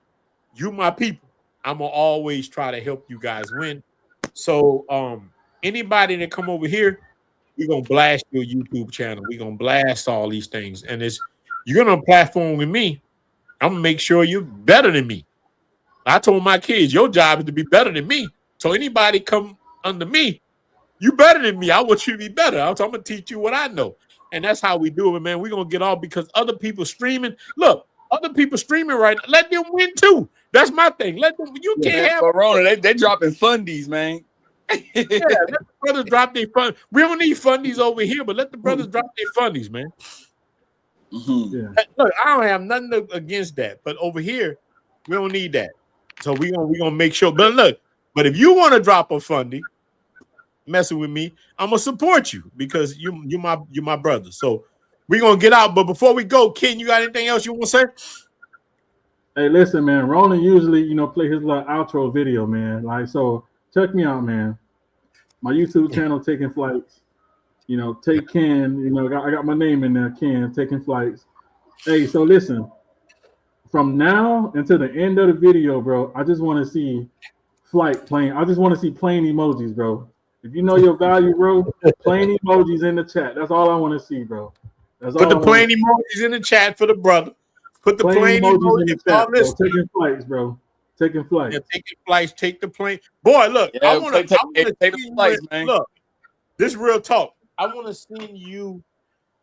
you my people. I'm gonna always try to help you guys win. So anybody that come over here, we're gonna blast your YouTube channel. We're gonna blast all these things. And you're gonna platform with me. I'm gonna make sure you're better than me. I told my kids, your job is to be better than me. So anybody come under me, you better than me. I want you to be better. I'm gonna teach you what I know. And that's how we do it, man. We're gonna get off because other people streaming. Look, other people streaming right now. Let them win too. That's my thing. Let them. You can't have. But Ronin, they dropping fundies, man. Yeah, let the brothers drop their fund. We don't need fundies over here, but let the brothers drop their fundies, man. Yeah. Look, I don't have nothing against that, but over here, we don't need that. So we gonna make sure. But look, but if you want to drop a fundy, messing with me, I'm gonna support you because you're my brother. So we're gonna get out. But before we go, Ken, you got anything else you want to say? Hey, listen, man. Ronin usually, play his little outro video, man. Like, so check me out, man. My YouTube channel, Taking Flights. Take Ken. I got my name in there, Ken, Taking Flights. Hey, so listen. From now until the end of the video, bro, I just want to see flight plane. I just want to see plane emojis, bro. If you know your value, bro, plane emojis in the chat. That's all I want to see, bro. Put the plane emojis in the chat for the brother. Put the plane emojis in the chat. Taking flights, bro. Taking flights. Yeah, taking flights. Take the plane. Boy, look. Yeah, I want to take the flights, man. Look, this is real talk. I want to send you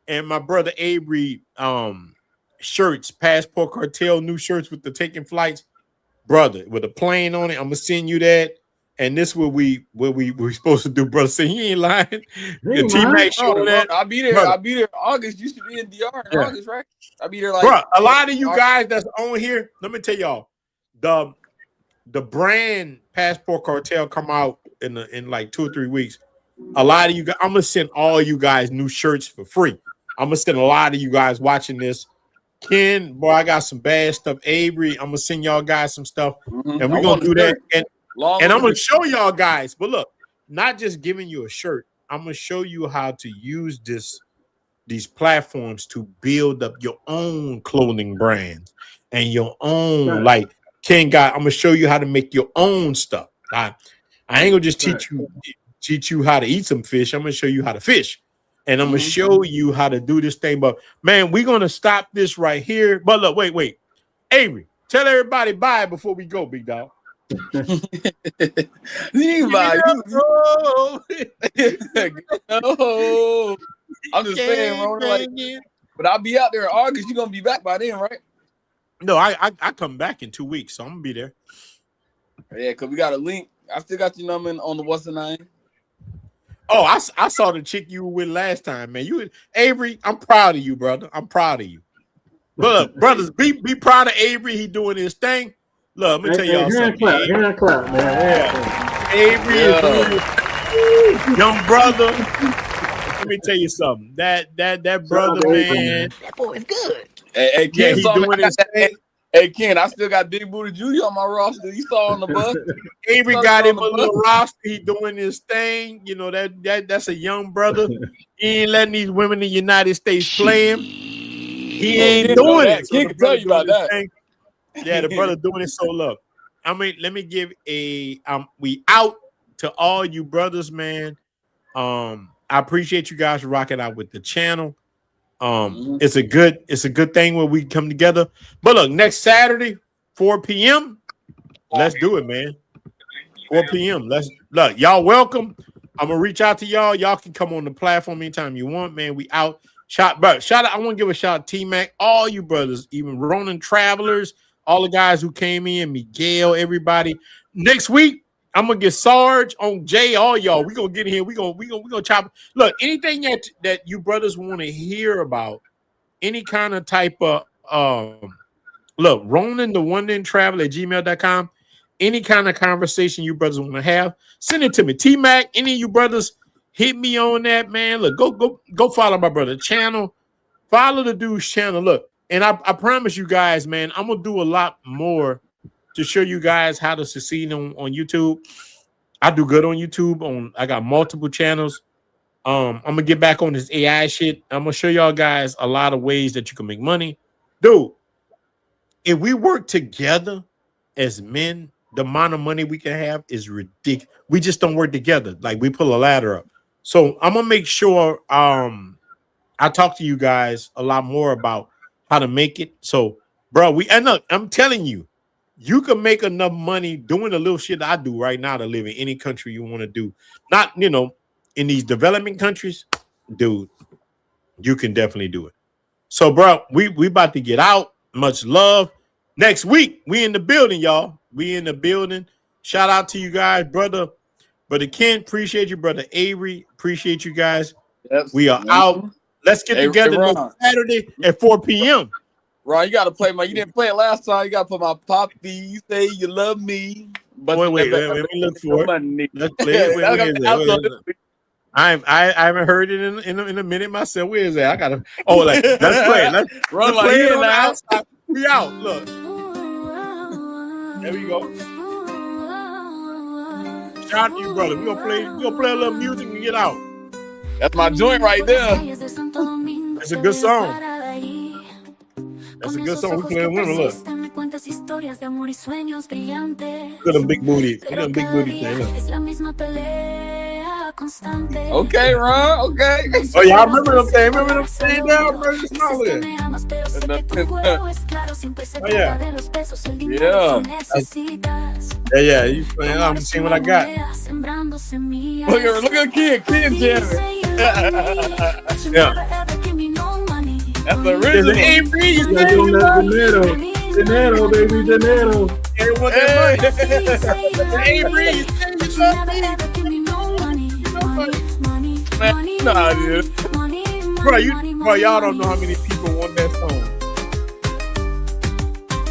and my brother Avery shirts, Passport Cartel new shirts with the Taking Flights, brother, with a plane on it. I'm gonna send you that. And this what we supposed to do, brother. Say he ain't lying. The T-Mac show that. I'll be there. Brother. I'll be there in August. You should be in DR in August, right? I'll be there like. Bro, a lot of you guys that's on here. Let me tell y'all, the brand Passport Cartel come out in like 2 or 3 weeks. A lot of you guys, I'm gonna send all you guys new shirts for free. I'm gonna send a lot of you guys watching this. Ken, boy, I got some bad stuff. Avery, I'm gonna send y'all guys some stuff, and we're gonna do that. And I'm gonna show y'all guys. But look, not just giving you a shirt. I'm gonna show you how to use these platforms to build up your own clothing brands and your own like Ken got. I'm gonna show you how to make your own stuff. I ain't gonna just teach you how to eat some fish. I'm gonna show you how to fish. And I'm gonna show you how to do this thing. But man, we're gonna stop this right here. But look, wait. Avery, tell everybody bye before we go, big dog. You bye. No. I'm just saying, Ronin, but I'll be out there in August. You're gonna be back by then, right? No, I come back in 2 weeks, so I'm gonna be there. Yeah, because we got a link. I still got your number on the what's the name? Oh, I saw the chick you were with last time, man. Avery, I'm proud of you, brother. I'm proud of you. Look, brothers, be proud of Avery. He doing his thing. Look, let me tell y'all something. Hand clap, man. Avery is doing young brother. Let me tell you something. That brother, man. That boy is good. Hey, Ken, he doing his thing. Hey, Ken, I still got Big Booty Judy on my roster. You saw on the bus. Avery got him a little roster. He doing his thing. That's a young brother. He ain't letting these women in the United States play him. He ain't doing it. Ken can tell you about that. Yeah, the brother doing it. So look, let me give we out to all you brothers, man. I appreciate you guys rocking out with the channel. It's a good thing when we come together. But look, next Saturday, 4 p.m. Let's do it, man. 4 p.m. Look, y'all welcome. I'm gonna reach out to y'all. Y'all can come on the platform anytime you want, man. We out. Shout out. I want to give a shout out to T-Mac, all you brothers, even Ronin Travelers, all the guys who came in, Miguel, everybody. Next week, I'm gonna get Sarge on Jay, all y'all. We gonna get in here. We gonna chop. Look, anything that you brothers want to hear about, any kind of type of Look, Ronin the Wonder and Travel at gmail.com. Any kind of conversation you brothers want to have, send it to me. T-Mac, any of you brothers, hit me on that, man. Look, go follow my brother channel. Follow the dude's channel. Look, and I promise you guys, man, I'm gonna do a lot more to show you guys how to succeed on YouTube. I do good on YouTube. I got multiple channels. I'm gonna get back on this AI shit. I'm gonna show y'all guys a lot of ways that you can make money. Dude, if we work together as men, the amount of money we can have is ridiculous. We just don't work together. Like, we pull a ladder up. So I'm gonna make sure I talk to you guys a lot more about how to make it. So, bro, I'm telling you, you can make enough money doing the little shit I do right now to live in any country you want to do. Not, in these developing countries, dude, you can definitely do it. So, bro, we about to get out. Much love. Next week, we in the building, y'all. We in the building. Shout out to you guys, brother Ken. Appreciate you, brother Avery. Appreciate you guys. Yes, we are out. Let's get together next Saturday at 4 p.m. Ron, you got to play you didn't play it last time. You got to put my Poppy, Say You Love Me. But wait, let me look for it. Let's play it. I haven't heard it in a minute myself. Where is that? I gotta. Oh, let's play it. Let's play it on the outside. We out. Look. There we go. Shout out to you, brother. We gonna play a little music and get out. That's my joint right there. It's a good song. That's a good song. We play women. Look. Look at them big booty. Look at them big booty thing. Okay, Ron. Okay. Oh, y'all remember them things? Remember them things down? Oh, yeah. Yeah. You playing? I'm seeing what I got. Look at Kid jamming. Yeah. That's the original. Dinero, baby, dinero. Everyone that money. Nah, dude. Bro, y'all don't know how many people want that song.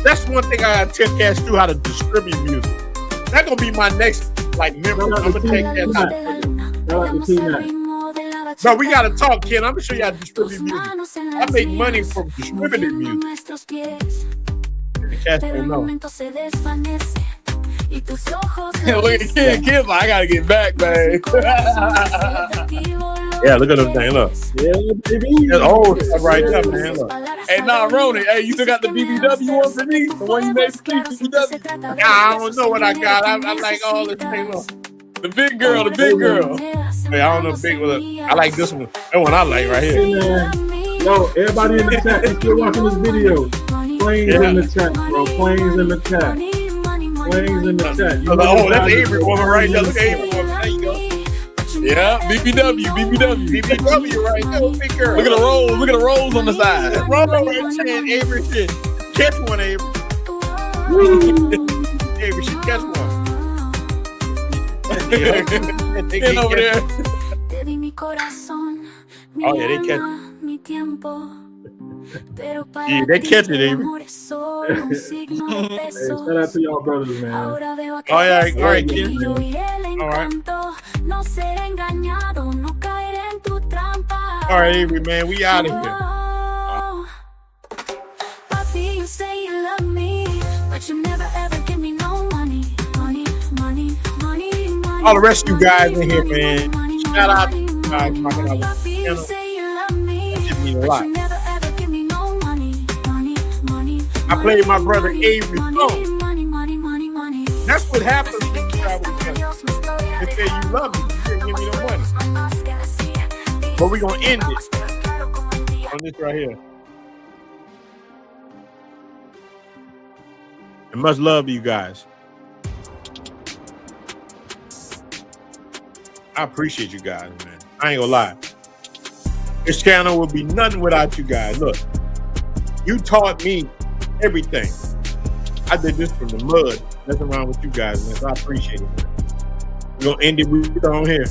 That's one thing I gotta tell cats too, how to distribute music. That's gonna be my next memory. I'm gonna take that out. Bro, we gotta talk, Ken. I'm gonna show you how to distribute music. I make money from distributing music. The cats don't know. Look at Kid, I gotta get back, man. Yeah, look at them thing. Look. Yeah, baby. That's old stuff right there, man. Look. Hey, Ronin. Hey, you still got the BBW one for me? The one you made for me, BBW? Nah, I don't know what I got. I like all this thing. Look. The big girl. Hey, I don't know big one. I like this one. That one I like right here. Yo, everybody in the chat, if you're watching this video, Planes in the chat, bro. Planes in the chat. Planes in the chat. Oh, that's Avery woman right there. Look at Avery woman. There you go. Yeah, BBW right there. Big girl. Look at the rolls on the side. Roll and Avery shit. Catch one, Avery. Avery should catch one. Get over there. Oh yeah, they catch it. Yeah, they catch it, Avery. Hey, shout out to y'all brothers, man. All right, kid. All right, Avery, man, we out of here. All the rest of you guys in here, man. Shout out to you guys. That means a lot. I played my brother Avery's song. That's what happens when you travel together. They say you love me, you can't give me no money. But we're gonna end it on this right here. And much love to you guys. I appreciate you guys, man. I ain't gonna lie. This channel would be nothing without you guys. Look, you taught me everything. I did this from the mud. Nothing wrong with you guys, man. So I appreciate it. We're gonna end it with on here.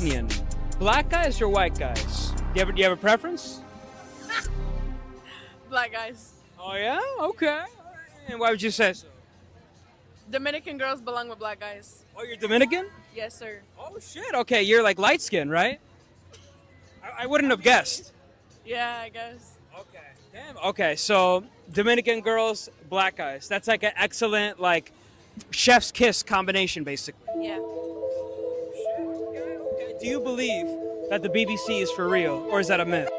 opinion, black guys or white guys? Do you have a preference? Black guys. Oh yeah, okay. And why would you say so? Dominican girls belong with black guys. Oh, you're Dominican? Yes, sir. Oh shit. Okay, you're like light skinned, right? I wouldn't have guessed. Yeah, I guess. Okay. Damn. Okay, so Dominican girls, black guys. That's like an excellent like chef's kiss combination, basically. Yeah. Okay. Do you believe that the BBC is for real, or is that a myth?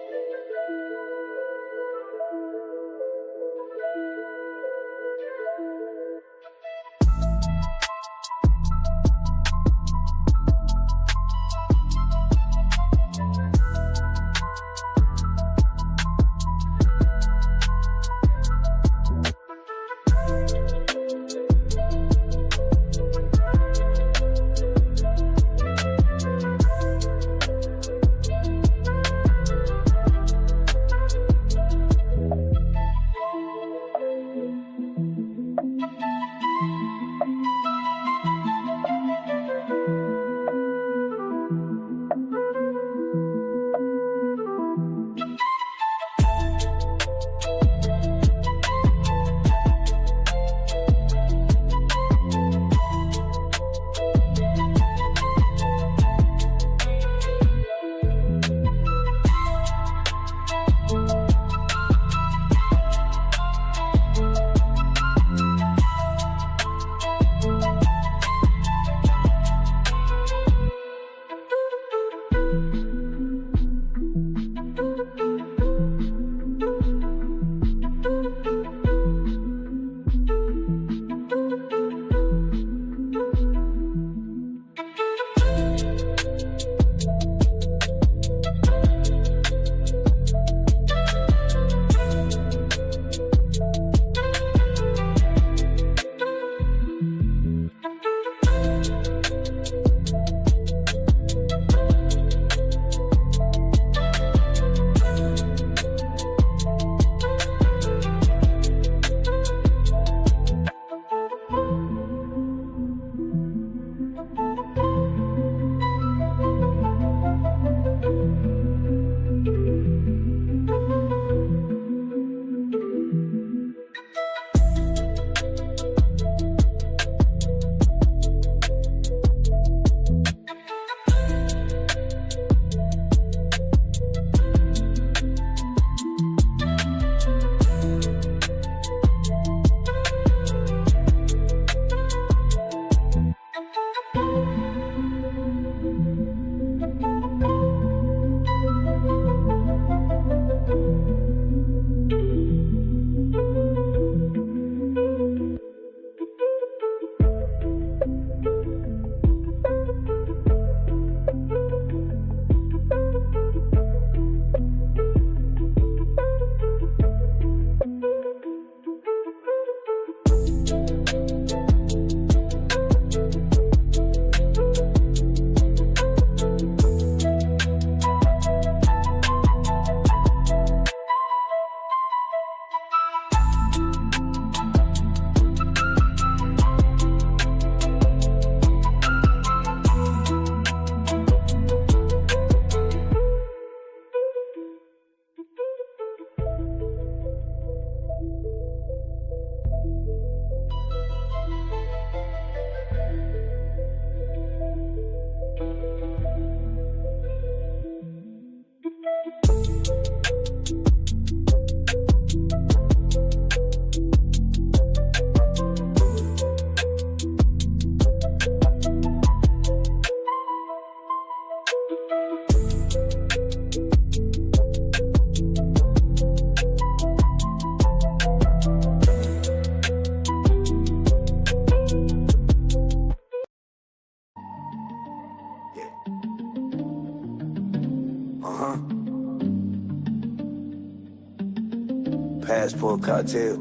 Passport cartel.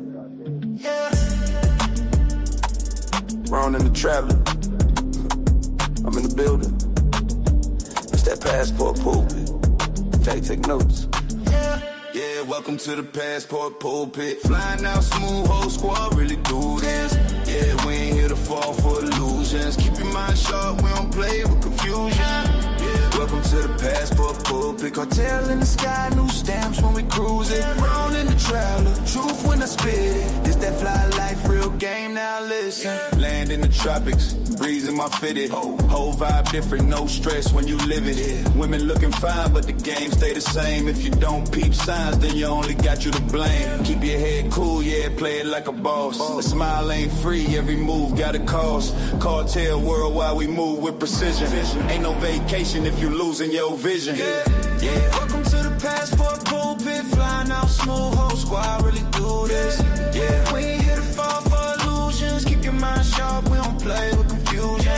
Ronin the traveler. I'm in the building. It's that passport pulpit. Take notes. Yeah, welcome to the passport pulpit. Flying out smooth, whole squad really do this. Yeah, we ain't here to fall for illusions. Keep your mind sharp, we don't play with confusion. Yeah, welcome to the passport pulpit. Cartel in the sky, new stamps when we cruise it. Ronin the traveler, truth when I spit it. This that fly life, real game, now listen. Land in the tropics, breeze in my fitted. Whole vibe different, no stress when you live it. Women looking fine, but the game stay the same. If you don't peep signs, then you only got you to blame. Keep your head cool, yeah, play it like a boss. A smile ain't free, every move got a cost. Cartel worldwide, we move with precision. Ain't no vacation if you losing your vision. Yeah. Welcome to the passport pulpit, flying out smooth, whole squad really do this. Yeah, we ain't here to fall for illusions. Keep your mind sharp, we don't play with confusion.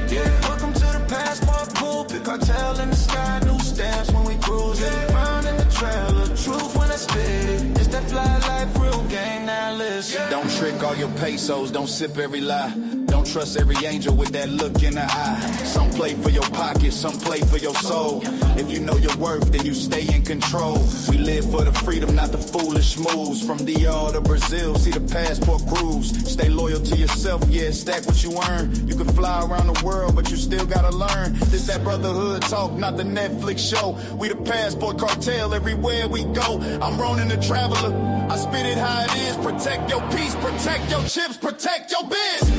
Yeah, welcome to the passport pulpit, cartel in the sky, new stamps when we cruise it. Round in the trailer, truth when I spit it. It's that fly life, real game, now listen. Don't trick all your pesos, don't sip every lie. Don't trust every angel with that look in the eye. Some play for your pocket, some play for your soul. If you know your worth, then you stay in control. We live for the freedom, not the foolish moves. From DR to Brazil, see the passport cruise. Stay loyal to yourself, yeah, stack what you earn. You can fly around the world, but you still gotta learn. This that brotherhood talk, not the Netflix show. We the passport cartel everywhere we go. I'm Ronin the traveler, I spit it how it is. Protect your peace, protect your chips, protect your biz.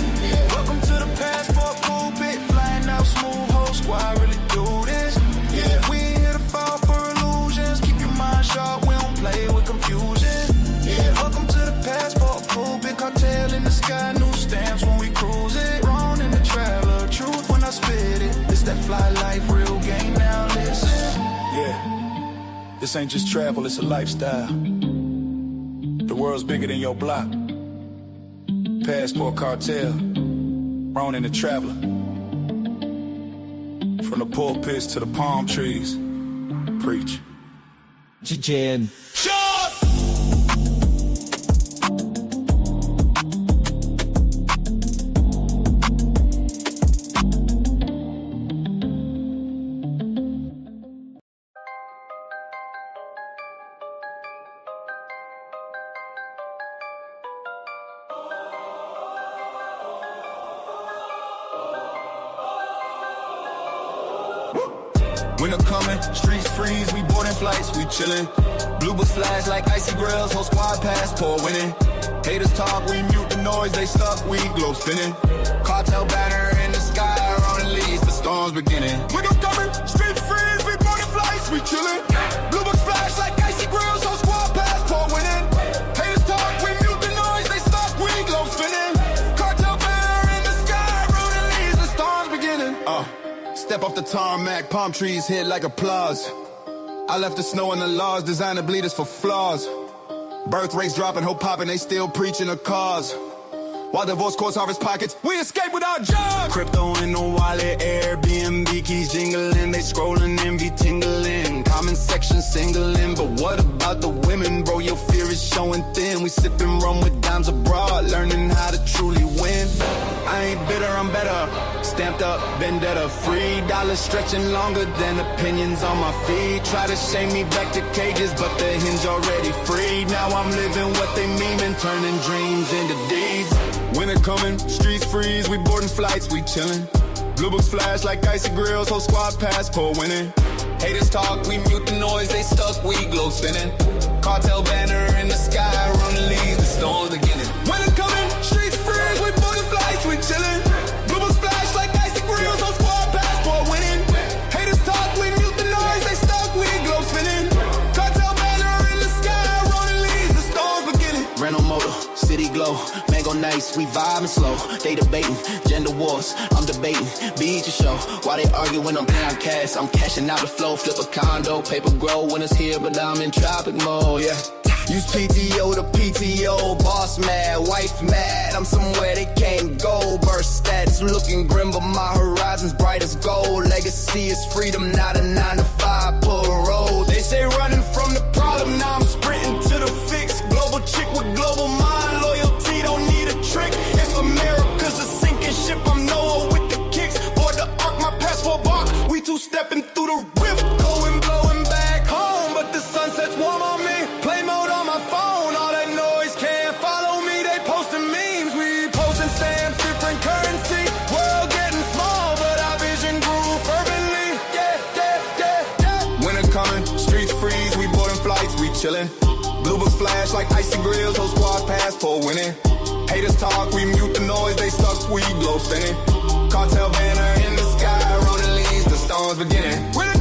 Welcome to the passport pulpit, flying out smooth, whole squad really do this. Yeah, we ain't here to fall for illusions. Keep your mind sharp, we don't play with confusion. Yeah, welcome to the passport pulpit, cartel in the sky, new stamps when we cruise it. Ronin the traveler, truth when I spit it. It's that fly life, real game, now listen. Yeah, this ain't just travel, it's a lifestyle. The world's bigger than your block. Passport cartel, Ronin the traveler. From the pulpits to the palm trees, preach. Jen. Winter coming, streets freeze, we boarding flights, we chillin'. Blue books flash like icy grills, whole squad passport winning. Haters talk, we mute the noise, they stuck, we glow spinning. Cartel banner in the sky, Ronin leads, the storm's beginning. Winter coming, streets freeze, we boarding flights, we chillin'. Blue books flash like icy grills, whole squad passport winning. Haters talk, we mute the noise, they stuck, we glow spinning. Cartel banner in the sky, Ronin leads, the storm's beginning. Step off the tarmac, palm trees hit like applause. I left the snow and the laws, designed to bleed us for flaws. Birth rates dropping, hope popping, they still preaching a cause. While divorce courts harvest pockets, we escape without jobs. Crypto in the wallet, Airbnb keys jingling. They scrolling, envy tingling. Comment section singling. But what about the women, bro? Your fear is showing thin. We sipping rum with dimes abroad, learning how to truly win. I ain't bitter, I'm better. Stamped up, vendetta. Free dollars stretching longer than opinions on my feed. Try to shame me back to cages, but the hinge already free. Now I'm living what they mean and turning dreams into deeds. Winter coming, streets freeze, we boarding flights, we chillin'. Blue books flash like icy grills, whole squad passport winning. Haters talk, we mute the noise, they stuck, we glow spinning. Cartel banner in the sky, Ronin leads, the storm's beginning. Winter coming, streets freeze, we boarding flights, we chillin'. Blue books flash like icy grills, whole squad passport winning. Haters talk, we mute the noise, they stuck, we glow spinning. Cartel banner in the sky, Ronin leads, the storm's beginning. Rental motor, city glow, mango nights, we vibing slow. They debating, gender wars, I'm debating, beat your show. While they arguing, I'm paying cash, I'm cashing out the flow. Flip a condo, paper grow when it's here, but I'm in tropic mode, yeah. Use PTO to PTO, boss mad, wife mad, I'm somewhere they can't go. Burst stats looking grim, but my horizon's bright as gold. Legacy is freedom, not a 9-to-5 parole. They say running from the problem, now I'm sprinting to the fix. Global chick with global mind, loyalty don't need a trick. If America's a sinking ship, I'm Noah with the kicks. Board the ark, my passport bark, we two-stepping through the rift. Going, blowing back home, but the sunset's warm on me. Play mode on my phone, all that noise can't follow me. They posting memes, we posting stamps, different currency. World getting small, but our vision grew fervently. Yeah, yeah. like icy grills, whole squad passport winning. Haters talk, we mute the noise, they stuck, we blow spinning. Cartel banner in the sky, Ronin leads, the storms beginning. When it